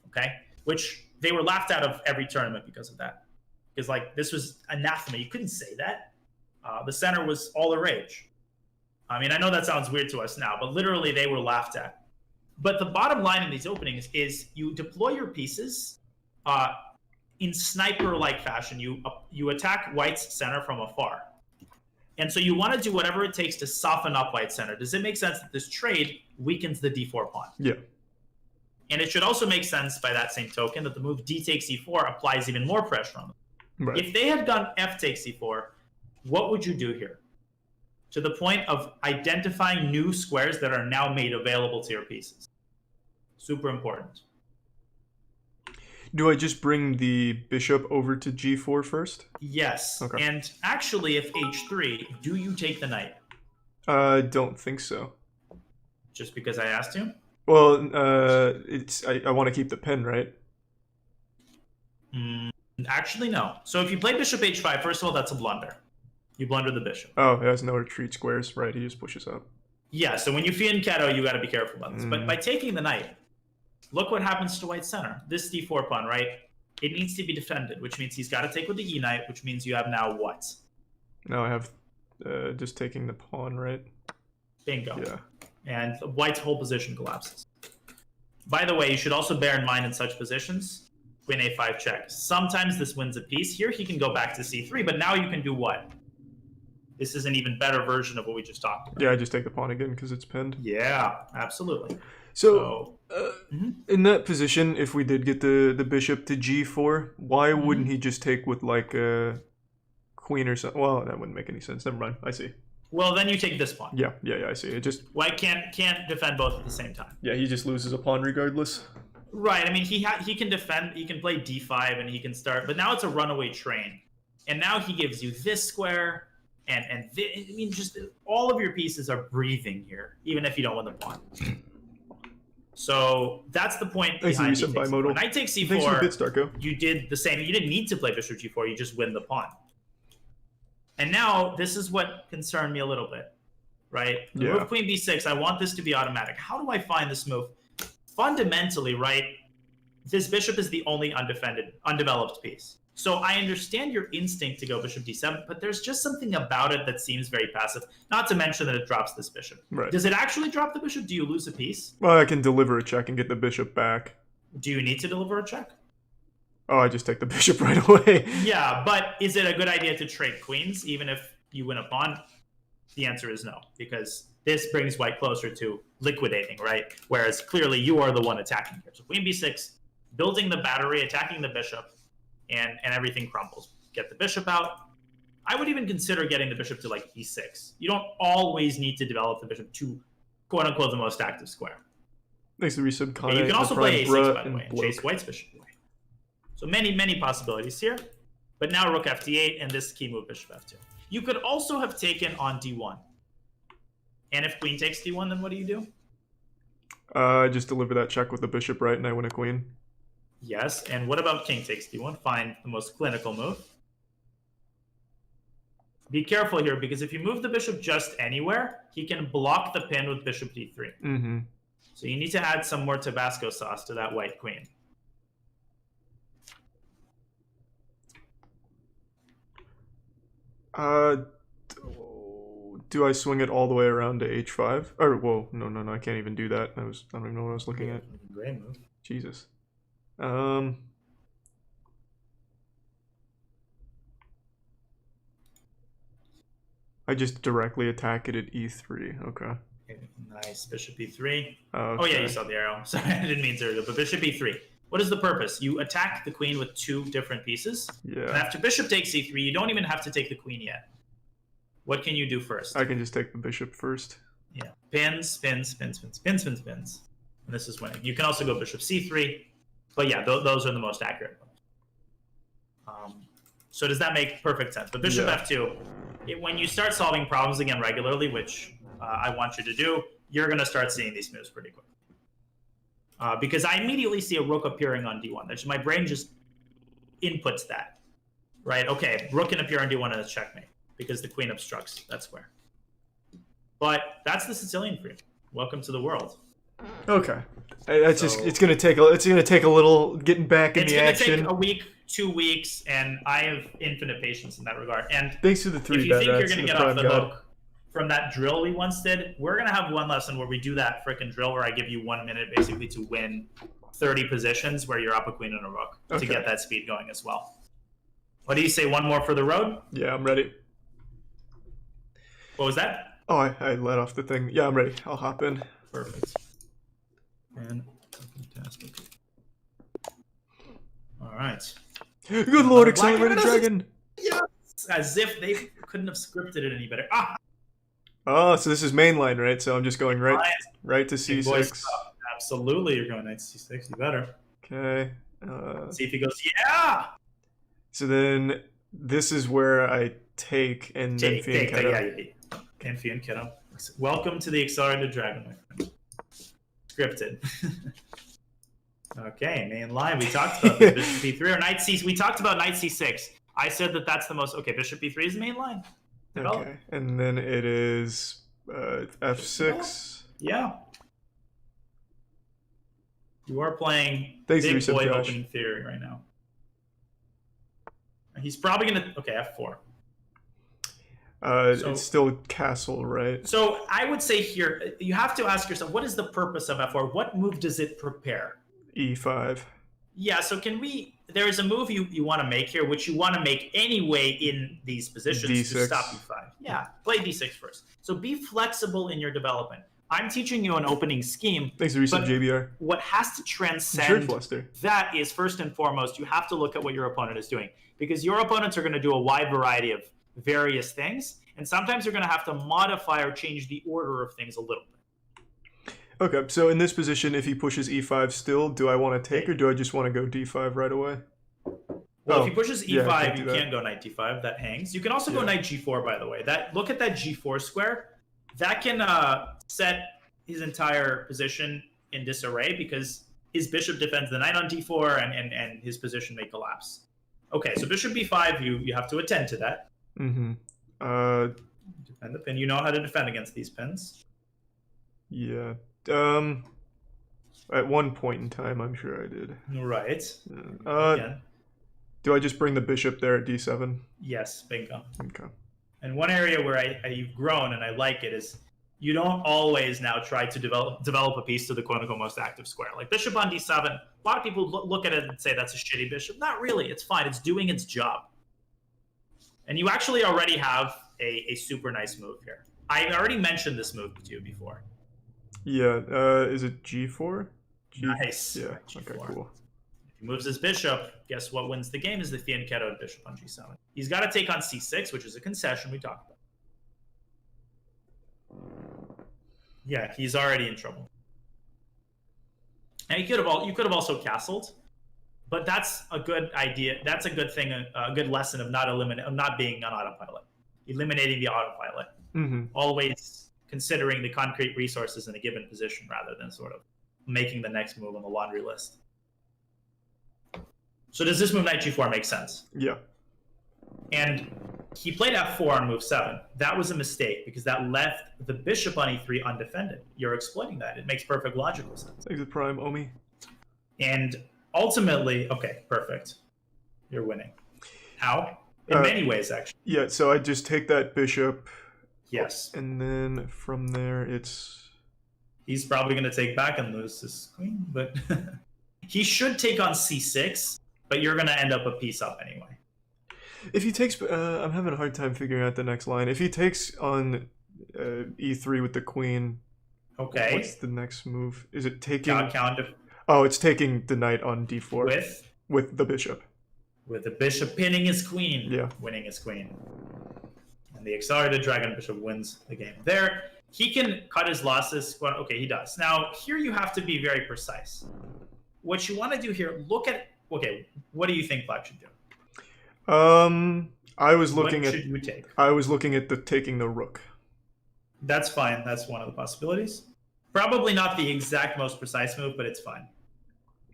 okay? Which they were laughed out of every tournament because of that. Because, like, this was anathema. You couldn't say that. The center was all the rage. I mean, I know that sounds weird to us now, but literally they were laughed at. But the bottom line in these openings is you deploy your pieces in sniper-like fashion. You attack White's center from afar. And so you want to do whatever it takes to soften up White's center. Does it make sense that this trade weakens the d4 pawn? Yeah. And it should also make sense by that same token that the move d takes e4 applies even more pressure on them. Right. If they had done f takes e4, what would you do here? To the point of identifying new squares that are now made available to your pieces. Super important. Do I just bring the bishop over to g4 first? Yes. Okay. And actually, if h3, do you take the knight? I don't think so. Just because I asked you? Well, I want to keep the pin, right? Actually, no. So if you play bishop h5, first of all, that's a blunder. You blunder the bishop. Oh, it has no retreat squares, right? He just pushes up. Yeah, so when you fianchetto, you got to be careful about this. But by taking the knight, look what happens to White's center. This d4 pawn, right? It needs to be defended, which means he's got to take with the e knight, which means you have now what? Now I have just taking the pawn, right? Bingo. Yeah. and white's whole position collapses. By the way, you should also bear in mind in such positions, queen a5 check. Sometimes this wins a piece. Here he can go back to c3, but now you can do what? This is an even better version of what we just talked about. Yeah, I just take the pawn again because it's pinned. Yeah, absolutely. So, in that position, if we did get the bishop to g4, why wouldn't he just take with like a queen or something? Well, that wouldn't make any sense. Never mind. I see. Well, then you take this pawn. Yeah, I see. It just White can't defend both at the same time. yeah, he just loses a pawn regardless. Right. I mean, he can defend. He can play d5 and he can start. But now it's a runaway train, and now he gives you this square. I mean, just all of your pieces are breathing here, even if you don't win the pawn. So that's the point behind some bimodal. Knight takes c4. Thanks for the bits, Darko. You did the same. You didn't need to play bishop g4. You just win the pawn. And now this is what concerned me a little bit, right? The move queen b6. I want this to be automatic. How do I find this move? Fundamentally, right? This bishop is the only undeveloped piece. So I understand your instinct to go bishop d7, but there's just something about it that seems very passive. Not to mention that it drops this bishop. Right. Does it actually drop the bishop? Do you lose a piece? Well, I can deliver a check and get the bishop back. Do you need to deliver a check? Oh, I just take the bishop right away. Yeah, but is it a good idea to trade queens even if you win a pawn? The answer is no, because this brings white closer to liquidating, right? Whereas clearly you are the one attacking here. So queen b6, building the battery, attacking the bishop, and everything crumbles. Get the bishop out. I would even consider getting the bishop to like e6. You don't always need to develop the bishop to quote unquote the most active square. Thanks to resub Conte. You can also play a6 by the way and bloke. chase white's bishop away. So many possibilities here. But now rook fd8 and this key move bishop f2. You could also have taken on d1. And if queen takes d1, then what do you do? I just deliver that check with the bishop right and I win a queen. Yes, and what about king takes d1? Find the most clinical move. Be careful here, because if you move the bishop just anywhere, he can block the pin with bishop d3. Mm-hmm. So you need to add some more Tabasco sauce to that white queen. Do I swing it all the way around to h5? Or, whoa, no, I can't even do that. I don't even know what I was looking at. Great move. Jesus. I just directly attack it at e3. Okay. Nice. Bishop e3. Okay. Oh, yeah, you saw the arrow. Sorry, I didn't mean to. But bishop e3. What is the purpose? You attack the queen with two different pieces. Yeah. And after bishop takes e3, you don't even have to take the queen yet. What can you do first? I can just take the bishop first. Yeah. Pins. And this is winning. You can also go bishop c3. But yeah, those are the most accurate ones. So does that make perfect sense? But bishop f2, when you start solving problems again regularly, which I want you to do, you're going to start seeing these moves pretty quickly. Because I immediately see a rook appearing on d1. My brain just inputs that. Right? Okay, rook can appear on d1 and it's checkmate, because the queen obstructs that square. But that's the Sicilian for you. Welcome to the world. Okay. It's gonna take a little getting back in the action. It's gonna take a week, 2 weeks, and I have infinite patience in that regard. And thanks to the if three you think bad you're rats gonna and the get off prime the god. hook from that drill we once did, we're gonna have one lesson where we do that frickin' drill where I give you 1 minute basically to win 30 positions where you're up a queen and a rook to get that speed going as well. What do you say? One more for the road? Yeah, I'm ready. What was that? Oh, I let off the thing. Yeah, I'm ready. I'll hop in. Perfect. And fantastic. All right. Good lord, accelerated dragon. Yes, as if they couldn't have scripted it any better. Oh, so this is mainline, right? So I'm just going right to c6. Absolutely, you're going knight to c6. You better. Okay. See if he goes, yeah. So then this is where I take and then fianchetto. Yeah. And fianchetto. Welcome to the accelerated dragon, my friend. Scripted. Okay, main line. We talked about the bishop b3 or knight c. We talked about knight c6. I said that that's the most. Okay, bishop b3 is the main line. Okay, and then it is f6. Yeah. You are playing Thanks big boy Josh. opening theory right now. He's probably gonna. Okay, f4. So- It's still castle, right? So I would say here, you have to ask yourself, what is the purpose of f4? What move does it prepare? E5. Yeah, so there is a move you want to make here, which you want to make anyway in these positions to D6. stop e5. Yeah, play d6 first. So be flexible in your development. I'm teaching you an opening scheme. Thanks for resub, But- JBR. What has to Shirt transcend fluster. that is, first and foremost, you have to look at what your opponent is doing, because your opponents are going to do a wide variety of various things, and sometimes you're going to have to modify or change the order of things a little bit. Okay, so in this position, if he pushes E5 still, do I want to take or do I just want to go D5 right away? Well, Oh, if he pushes yeah, I e5, can't do you that. can't go knight d5. That hangs. You can also go Yeah. knight g4, by the way. Look at that g4 square. That can set his entire position in disarray because his bishop defends the knight on d4 and his position may collapse. Okay, so bishop b5, you have to attend to that. Mm-hmm. Defend the pin. You know how to defend against these pins. Yeah. At one point in time, I'm sure I did. Right. Again. Do I just bring the bishop there at D7? Yes, bingo. Okay. And one area where you've grown and I like it is you don't always now try to develop a piece to the quote-unquote most active square. Like bishop on d7, a lot of people look at it and say that's a shitty bishop. Not really. It's fine. It's doing its job. And you actually already have a super nice move here. I already mentioned this move to you before. Yeah. Is it G4? Nice. Yeah. Right, Okay. G4. Cool. If he moves his bishop, guess what wins the game is the fianchettoed bishop on g7. He's got to take on c6, which is a concession we talked about. Yeah, he's already in trouble. And you could have also castled, but that's a good idea. That's a good thing, a good lesson of not being on autopilot, eliminating the autopilot. Mm-hmm. Always considering the concrete resources in a given position rather than sort of making the next move on the laundry list. So does this move knight g4 make sense? Yeah. And he played f4 on move 7. That was a mistake because that left the bishop on e3 undefended. You're exploiting that. It makes perfect logical sense. Exit prime, Omi. And ultimately, okay, perfect. You're winning. How? In many ways, actually. Yeah, so I just take that bishop. Yes. And then from there, it's... He's probably going to take back and lose this queen, but he should take on c6, but you're going to end up a piece up anyway. If he takes... I'm having a hard time figuring out the next line. If he takes on E3 with the queen... Okay. What's the next move? Is it taking... Oh, it's taking the knight on D4. With the bishop. With the bishop pinning his queen. Yeah. Winning his queen. And the accelerated dragon bishop wins the game. There, he can cut his losses. Well, okay, he does. Now, here you have to be very precise. What you want to do here, look at... Okay, what do you think Black should do? I was looking what at... should you take? I was looking at taking the rook. That's fine. That's one of the possibilities. Probably not the exact most precise move, but it's fine.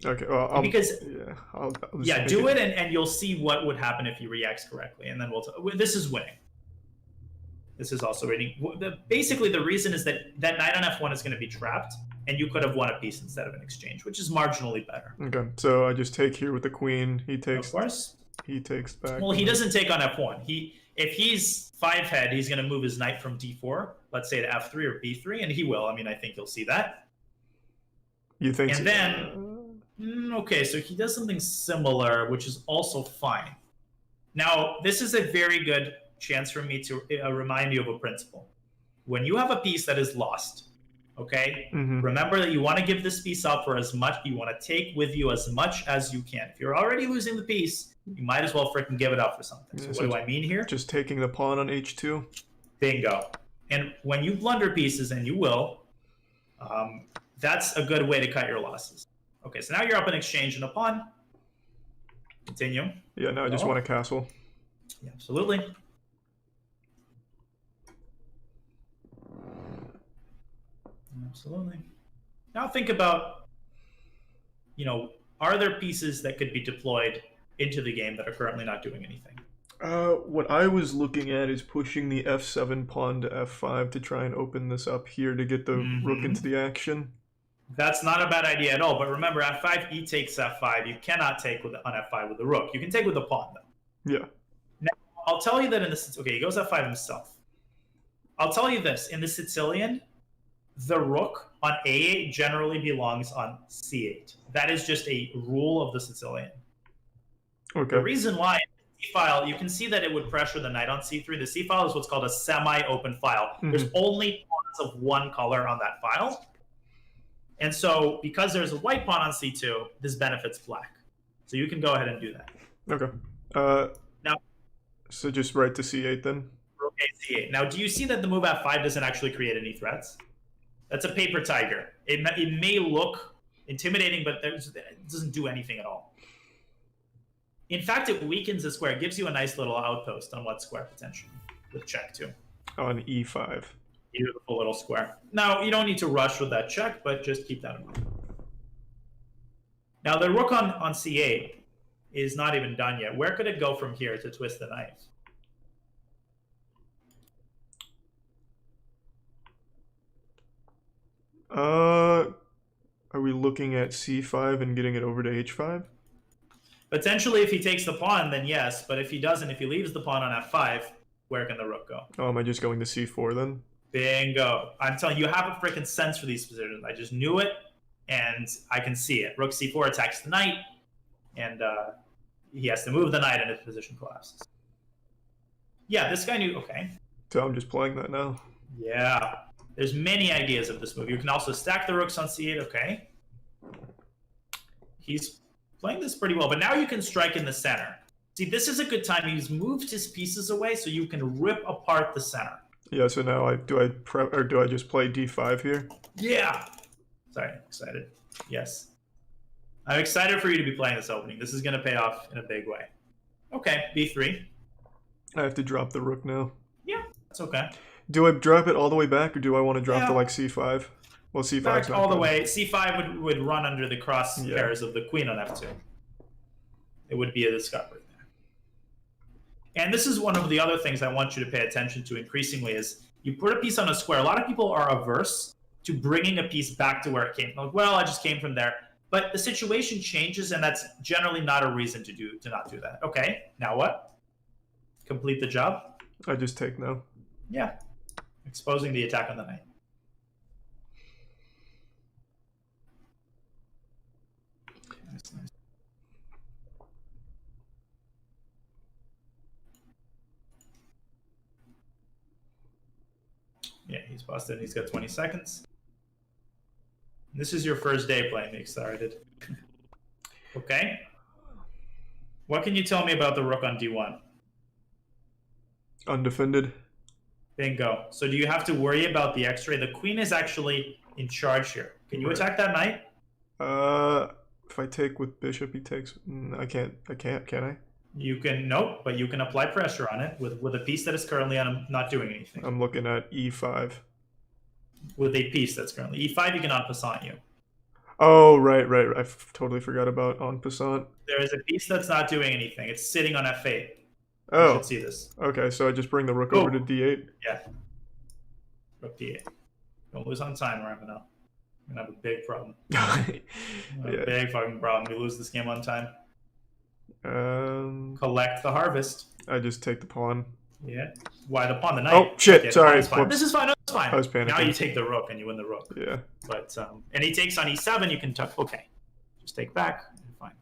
Okay, well, I'll do it, and you'll see what would happen if he reacts correctly, and then this is winning. This is also winning. Basically, the reason is that knight on f1 is going to be trapped, and you could have won a piece instead of an exchange, which is marginally better. Okay, so I just take here with the queen. He takes. Of course. He takes back. Well, he doesn't take on f1. If he's 5-head, he's going to move his knight from d4, let's say to f3 or b3, and he will. I mean, I think you'll see that. You think? And so? then, okay, so he does something similar, which is also fine. Now, this is a very good chance for me to remind you of a principle. When you have a piece that is lost, okay, remember that you want to give this piece up for as much, you want to take with you as much as you can. If you're already losing the piece, you might as well freaking give it up for something. So what do I mean here? Just taking the pawn on h2. Bingo. And when you blunder pieces, and you will, that's a good way to cut your losses. Okay, so now you're up in exchange and a pawn. Continue. Yeah, now I just want a castle. Yeah, absolutely. Absolutely. Now think about, are there pieces that could be deployed into the game that are currently not doing anything? What I was looking at is pushing the f7 pawn to f5 to try and open this up here to get the rook into the action. That's not a bad idea at all. But remember, f5, e takes f5. You cannot take on f5 with the rook. You can take with the pawn, though. Yeah. Now, I'll tell you that in the okay, he goes f5 himself. I'll tell you this: in the Sicilian, the rook on a8 generally belongs on c8. That is just a rule of the Sicilian. Okay. The reason why C file, you can see that it would pressure the knight on c3. The C file is what's called a semi-open file. There's only pawns of one color on that file. And so because there's a white pawn on c2, this benefits black. So you can go ahead and do that. Okay. Now, so just right to c8 then? Rook a c8. Now, do you see that the move f5 doesn't actually create any threats? That's a paper tiger. It may look intimidating, but it doesn't do anything at all. In fact, it weakens the square. It gives you a nice little outpost on what square potentially with check too. On e5. Beautiful little square. Now, you don't need to rush with that check, but just keep that in mind. Now, the rook on c8 is not even done yet. Where could it go from here to twist the knife? Are we looking at c5 and getting it over to h5? Potentially, if he takes the pawn, then yes. But if he doesn't, if he leaves the pawn on f5, where can the rook go? Oh, am I just going to c4 then? Bingo. I'm telling you, you have a freaking sense for these positions. I just knew it, and I can see it. Rook c4 attacks the knight, and he has to move the knight, and his position collapses. Yeah, this guy knew. Okay. So I'm just playing that now. Yeah. There's many ideas of this move. You can also stack the rooks on c8. Okay. He's playing this pretty well, but now you can strike in the center. See, this is a good time. He's moved his pieces away so you can rip apart the center. Yeah, so now do I just play d5 here? Yeah. Sorry, excited. Yes. I'm excited for you to be playing this opening. This is going to pay off in a big way. Okay, b3. I have to drop the rook now. Yeah, that's okay. Do I drop it all the way back, or do I want to drop to like c5? Well, c5 back all the way. c5 would run under the cross pairs of the queen on f2. It would be a discovery there. And this is one of the other things I want you to pay attention to increasingly is you put a piece on a square. A lot of people are averse to bringing a piece back to where it came from. Like, well, I just came from there. But the situation changes, and that's generally not a reason to not do that. Okay, now what? Complete the job? I just take now. Yeah. Exposing the attack on the knight. Nice. Yeah, he's busted. He's got 20 seconds. This is your first day playing the Excited. Okay. What can you tell me about the rook on d1? Undefended. Bingo. So do you have to worry about the x-ray? The queen is actually in charge here. Can you attack that knight? If I take with bishop, he takes. I can't. Can I? You can. Nope. But you can apply pressure on it with a piece that is currently on not doing anything. I'm looking at e5. With a piece that's currently e5, you can en passant you. Oh, right. I totally forgot about en passant. There is a piece that's not doing anything. It's sitting on f8. Oh. You should see this. Okay, so I just bring the rook over to d8. Yeah. Rook d8. Don't lose on time, or I'm gonna have a big problem. A big fucking problem. We lose this game on time. Collect the harvest. I just take the pawn. Yeah. Why the pawn? The knight. Oh shit! Sorry. This is fine. No, it's fine. I was panicking. Now you take the rook and you win the rook. Yeah. But and he takes on e7. You can tuck. Okay. Just take back. You're fine.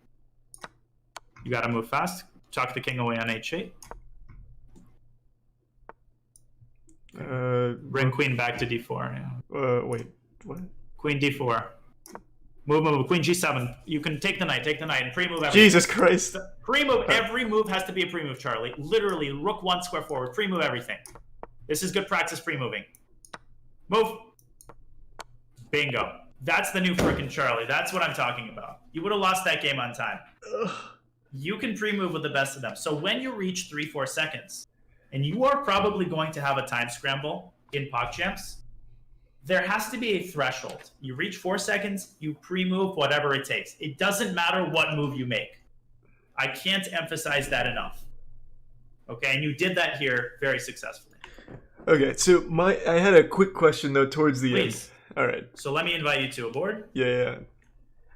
You got to move fast. Tuck the king away on h8. Bring queen back to d4. Yeah. Wait. What? Queen d4. Move. Queen g7. You can take the knight, and pre-move everything. Jesus Christ. Pre-move. Every move has to be a pre-move, Charlie. Literally, rook 1 square forward. Pre-move everything. This is good practice pre-moving. Move. Bingo. That's the new frickin' Charlie. That's what I'm talking about. You would have lost that game on time. You can pre-move with the best of them. So when you reach 3-4 seconds, and you are probably going to have a time scramble in PogChamps, there has to be a threshold. You reach 4 seconds, you pre-move whatever it takes. It doesn't matter what move you make. I can't emphasize that enough. Okay, and you did that here very successfully. Okay, so I had a quick question though towards the end. All right. So let me invite you to a board. Yeah.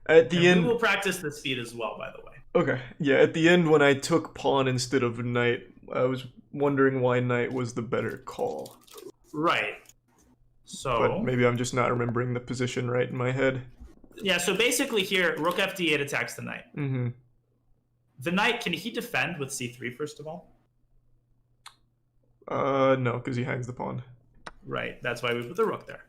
At the end, we will practice the speed as well, by the way. Okay. Yeah, at the end when I took pawn instead of knight, I was wondering why knight was the better call. Right. So. But maybe I'm just not remembering the position right in my head. Yeah, so basically here, rook fd8 attacks the knight. Mm-hmm. The knight, can he defend with c3, first of all? No, because he hangs the pawn. Right, that's why we put the rook there.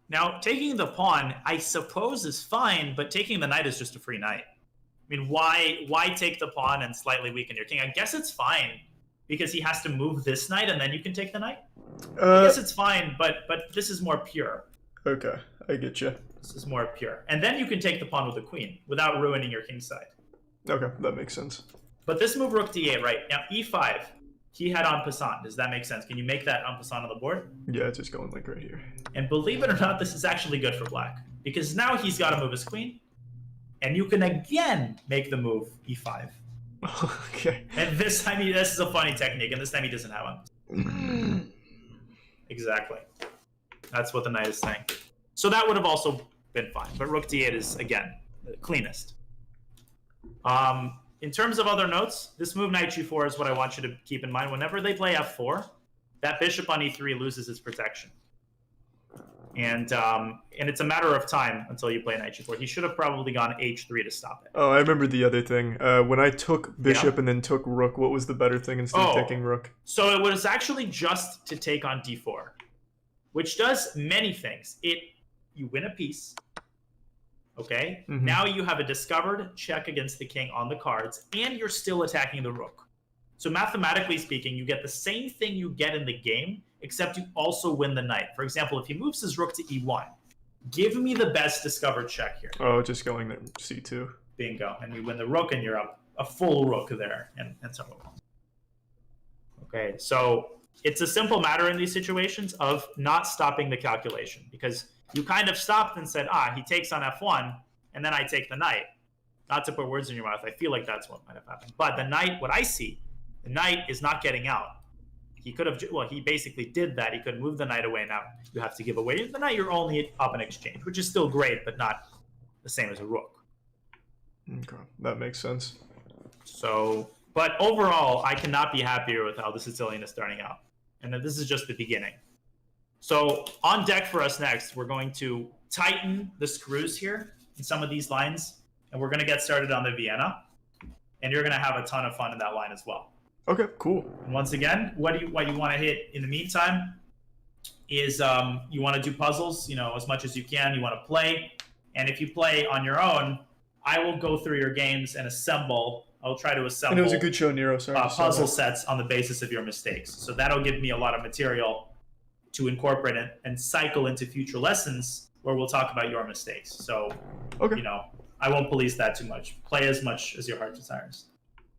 Now, taking the pawn, I suppose, is fine, but taking the knight is just a free knight. I mean, why take the pawn and slightly weaken your king? I guess it's fine, because he has to move this knight, and then you can take the knight. I guess it's fine, but this is more pure. Okay, I get you. This is more pure. And then you can take the pawn with the queen, without ruining your king side. Okay, that makes sense. But this move rook d8, right? Now, e5, he had en passant. Does that make sense? Can you make that en passant on the board? Yeah, it's just going like right here. And believe it or not, this is actually good for black. Because now he's got to move his queen. And you can again make the move e5. Okay. And this time, this is a funny technique. And this time he doesn't have one. Exactly. That's what the knight is saying. So that would have also been fine. But rook d8 is, again, the cleanest. In terms of other notes, this move knight g4 is what I want you to keep in mind. Whenever they play f4, that bishop on e3 loses its protection. And it's a matter of time until you play knight g4. He should have probably gone h3 to stop it. Oh, I remember the other thing. When I took bishop and then took rook, what was the better thing instead of taking rook? So it was actually just to take on d4, which does many things. You win a piece. Okay? Mm-hmm. Now you have a discovered check against the king on the cards, and you're still attacking the rook. So mathematically speaking, you get the same thing you get in the game, except you also win the knight. For example, if he moves his rook to e1, give me the best discovered check here. Oh, just going there, c2. Bingo. And you win the rook, and you're up a full rook there, and so on. Okay, so it's a simple matter in these situations of not stopping the calculation, because you kind of stopped and said, he takes on f1, and then I take the knight. Not to put words in your mouth, I feel like that's what might have happened. But the knight, what I see, the knight is not getting out. He could have, he basically did that. He could move the knight away. Now you have to give away the knight. You're only up in exchange, which is still great, but not the same as a rook. Okay, that makes sense. So, but overall, I cannot be happier with how the Sicilian is starting out. And that this is just the beginning. So on deck for us next, we're going to tighten the screws here in some of these lines, and we're going to get started on the Vienna. And you're going to have a ton of fun in that line as well. Okay, cool. And once again, what you want to hit in the meantime is you want to do puzzles, as much as you can. You want to play. And if you play on your own, I will go through your games and I'll try to assemble. And it was a good show, Nero. Sorry. Puzzle sets on the basis of your mistakes. So that'll give me a lot of material to incorporate it and cycle into future lessons where we'll talk about your mistakes. So, okay. I won't police that too much. Play as much as your heart desires.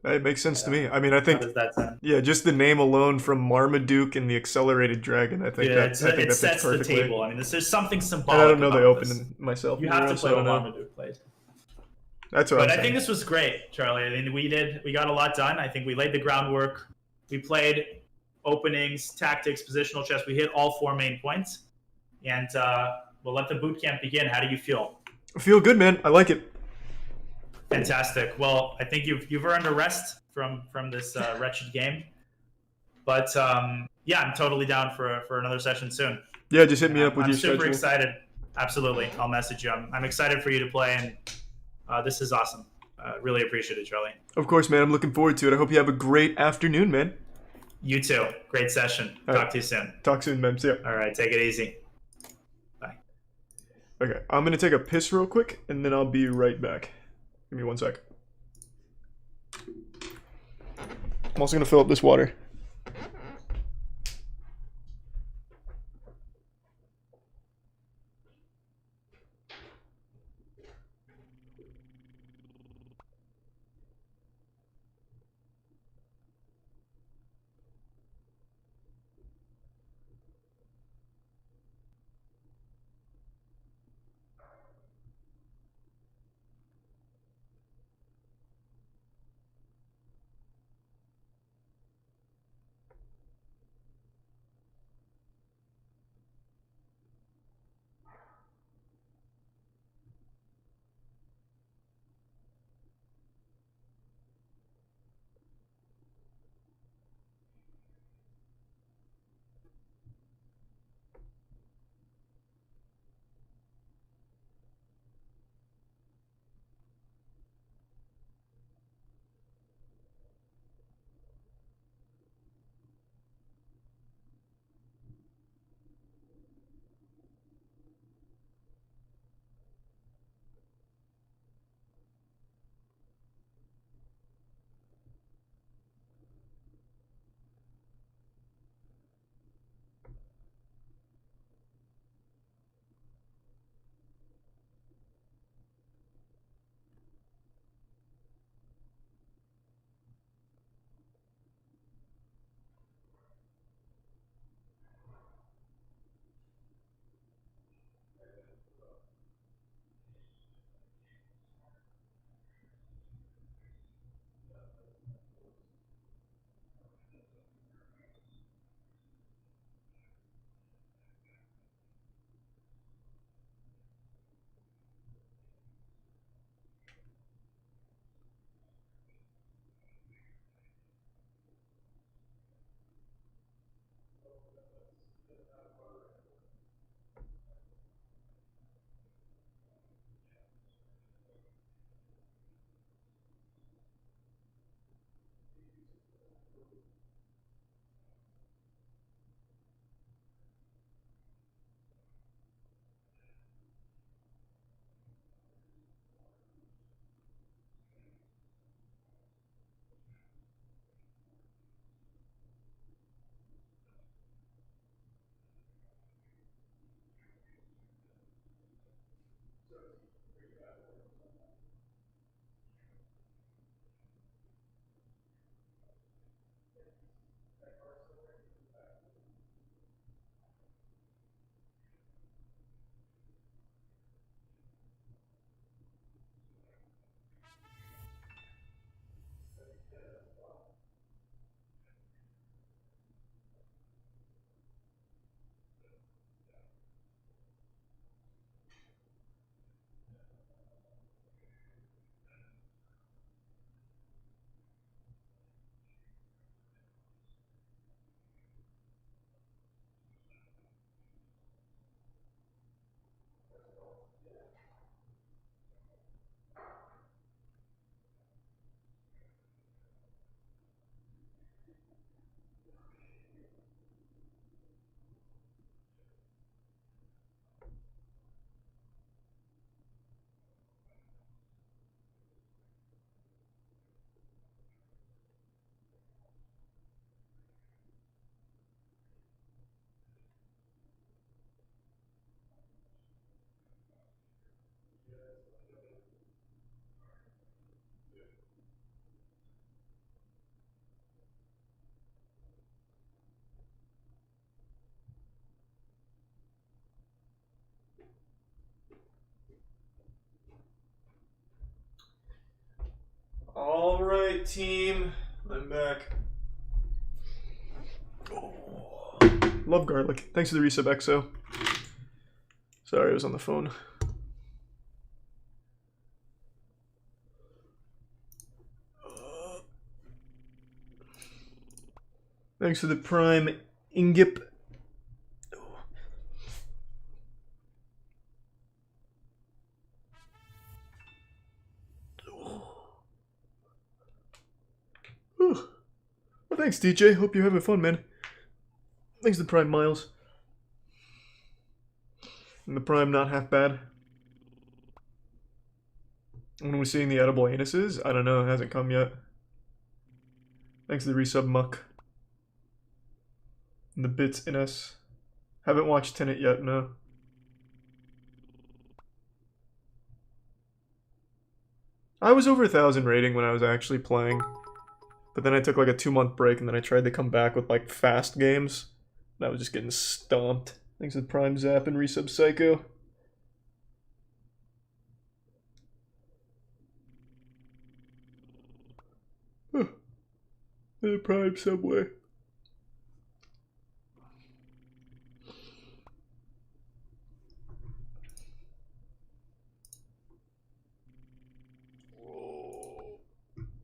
It makes sense to me. I mean, I think, how does that sound? Yeah, just the name alone from Marmaduke and the Accelerated Dragon, I think that sets the table. I mean, there's something symbolic. And I don't know about they opened this. myself. You have to play what Marmaduke played. That's what But I'm I think this was great, Charlie. I mean, we got a lot done. I think we laid the groundwork. We played openings, tactics, positional chess. We hit all 4 main points. And we'll let the boot camp begin. How do you feel? I feel good, man. I like it. Fantastic. Well, I think you've earned a rest from this wretched game. But yeah, I'm totally down for another session soon. Yeah, just hit me up with I'm your schedule. super excited. Absolutely. I'll message you. I'm excited for you to play, and this is awesome. Really appreciate it, Charlie. Of course, man. I'm looking forward to it. I hope you have a great afternoon, man. You too. Great session. Talk to you soon. Talk soon, man. See ya. All right. Take it easy. Bye. Okay. I'm going to take a piss real quick, and then I'll be right back. Give me 1 sec. I'm also going to fill up this water. team. I'm back. Oh. Love garlic. Thanks for the resub, EXO. Sorry, I was on the phone. Thanks for the prime, Ingip. Well, thanks, DJ. Hope you're having fun, man. Thanks to the prime, Miles. And the prime not half bad. When are we seeing the edible anuses? I don't know, it hasn't come yet. Thanks to the resub, Muck. And the bits in us. Haven't watched Tenet yet, no. I was over 1,000 rating when I was actually playing. But then I took like a 2-month break and then I tried to come back with like fast games. And I was just getting stomped. Thanks to the Prime Zap and resub Psycho. The Prime Subway.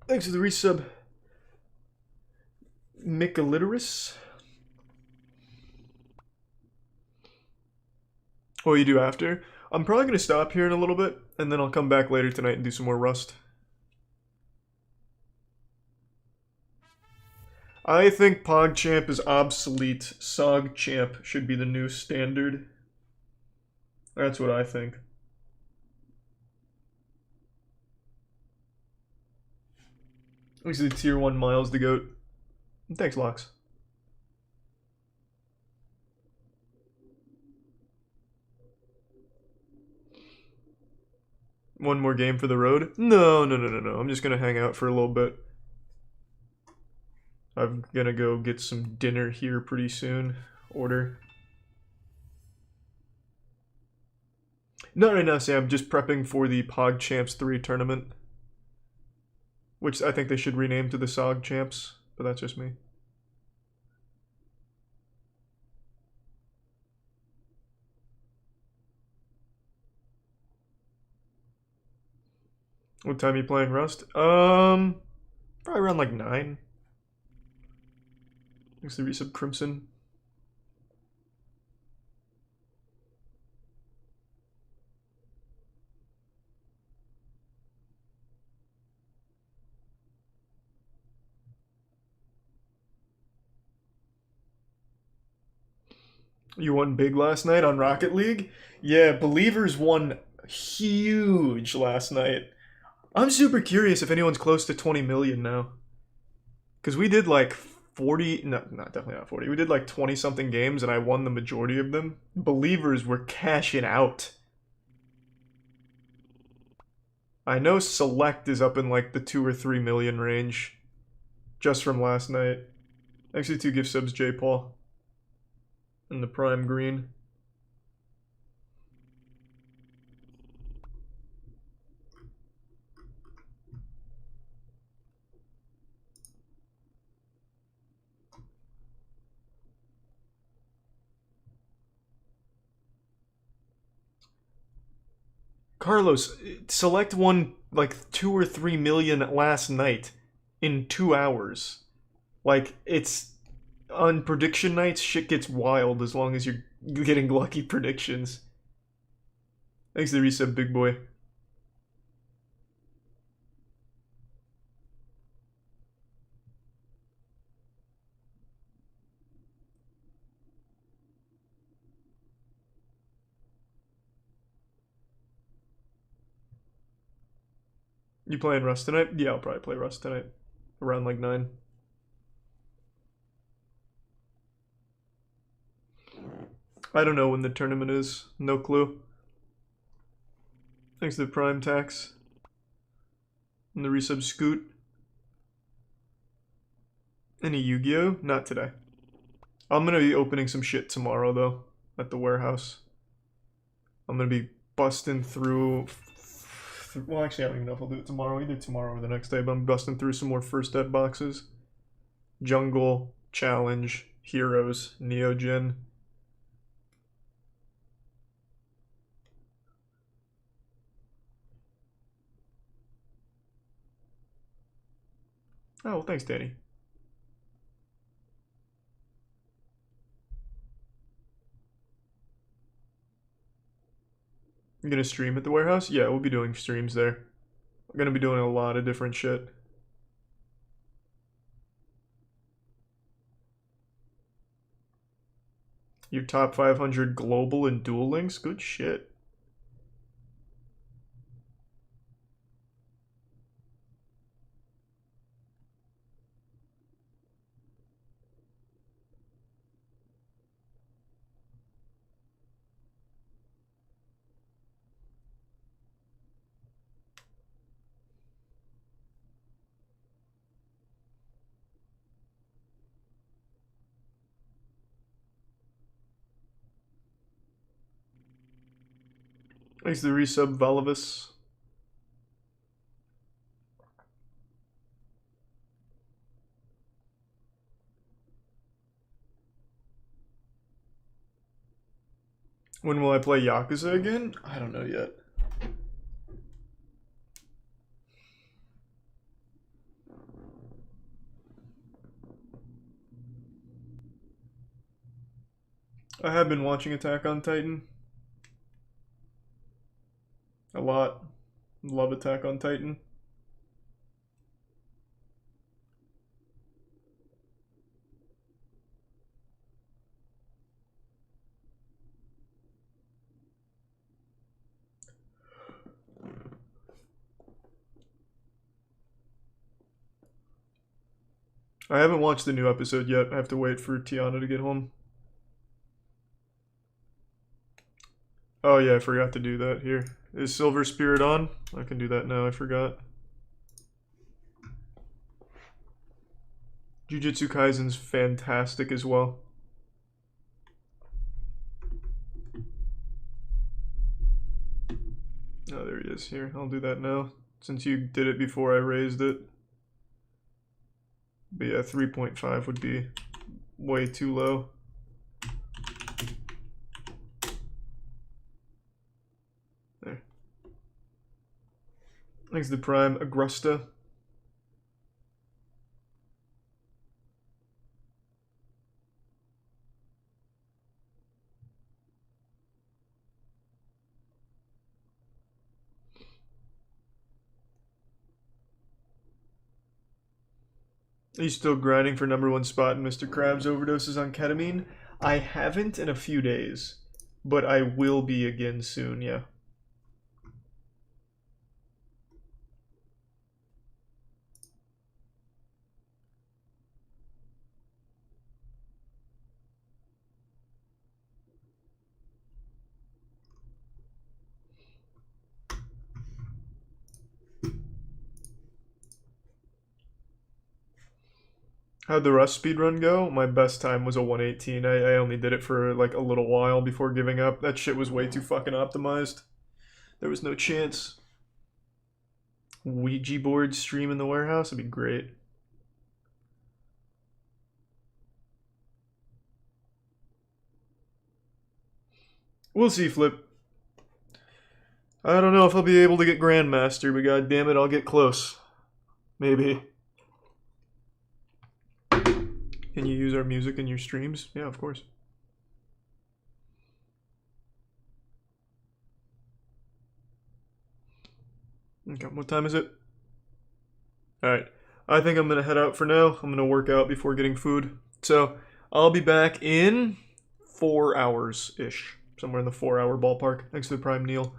Thanks for the resub, Michaliterus. Oh, you do after? I'm probably going to stop here in a little bit, and then I'll come back later tonight and do some more Rust. I think PogChamp is obsolete. SogChamp should be the new standard. That's what I think. We see the tier 1 Miles the Goat. Thanks, Lox. One more game for the road? No. I'm just gonna hang out for a little bit. I'm gonna go get some dinner here pretty soon. Order. Not right now, Sam. Just prepping for the PogChamps 3 tournament. Which I think they should rename to the SogChamps, but that's just me. What time are you playing Rust? Probably around like 9. Thanks to resub Crimson. You won big last night on Rocket League? Yeah, Believers won huge last night. I'm super curious if anyone's close to 20 million now. Because we did like 40, no, definitely not 40. We did like 20 something games and I won the majority of them. Believers were cashing out. I know Select is up in like the 2 or 3 million range. Just from last night. Actually, 2 gift subs, J. Paul. And the Prime Green. Carlos, Select won like 2 or 3 million last night in 2 hours. Like, it's on prediction nights, shit gets wild as long as you're getting lucky predictions. Thanks to the resub, big boy. You playing Rust tonight? Yeah, I'll probably play Rust tonight. Around like 9. I don't know when the tournament is. No clue. Thanks to the Prime Tax. And the resub Scoot. Any Yu-Gi-Oh? Not today. I'm gonna be opening some shit tomorrow though. At the warehouse. I'm gonna be busting through well, actually, I don't even know if I'll do it tomorrow. Either tomorrow or the next day, but I'm busting through some more First Ed boxes. Jungle, Challenge, Heroes, Neogen. Oh, well, thanks, Danny. You gonna stream at the warehouse? Yeah, we'll be doing streams there. I'm gonna be doing a lot of different shit. Your top 500 global and Duel Links? Good shit. Thanks to the resub, Valivus. When will I play Yakuza again? I don't know yet. I have been watching Attack on Titan. A lot. Love Attack on Titan. I haven't watched the new episode yet. I have to wait for Tiana to get home. Oh yeah, I forgot to do that here. Is Silver Spirit on? I can do that now, I forgot. Jujutsu Kaisen's fantastic as well. Oh, there he is. Here, I'll do that now. Since you did it before I raised it. But yeah, 3.5 would be way too low. There. Thanks to Prime Agrusta. Are you still grinding for #1 spot in Mr. Krabs overdoses on ketamine? I haven't in a few days, but I will be again soon, yeah. How'd the Rust speedrun go? My best time was a 118. I only did it for like a little while before giving up. That shit was way too fucking optimized. There was no chance. Ouija board stream in the warehouse? That'd be great. We'll see, Flip. I don't know if I'll be able to get Grandmaster, but god damn it, I'll get close. Maybe. Can you use our music in your streams? Yeah, of course. Okay, what time is it? Alright, I think I'm gonna head out for now. I'm gonna work out before getting food. So, I'll be back in 4 hours-ish. Somewhere in the 4-hour ballpark. Thanks to the Prime Neil.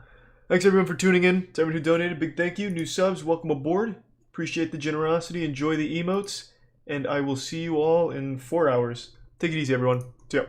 Thanks everyone for tuning in. To everyone who donated, big thank you. New subs, welcome aboard. Appreciate the generosity, enjoy the emotes. And I will see you all in 4 hours. Take it easy, everyone. See ya.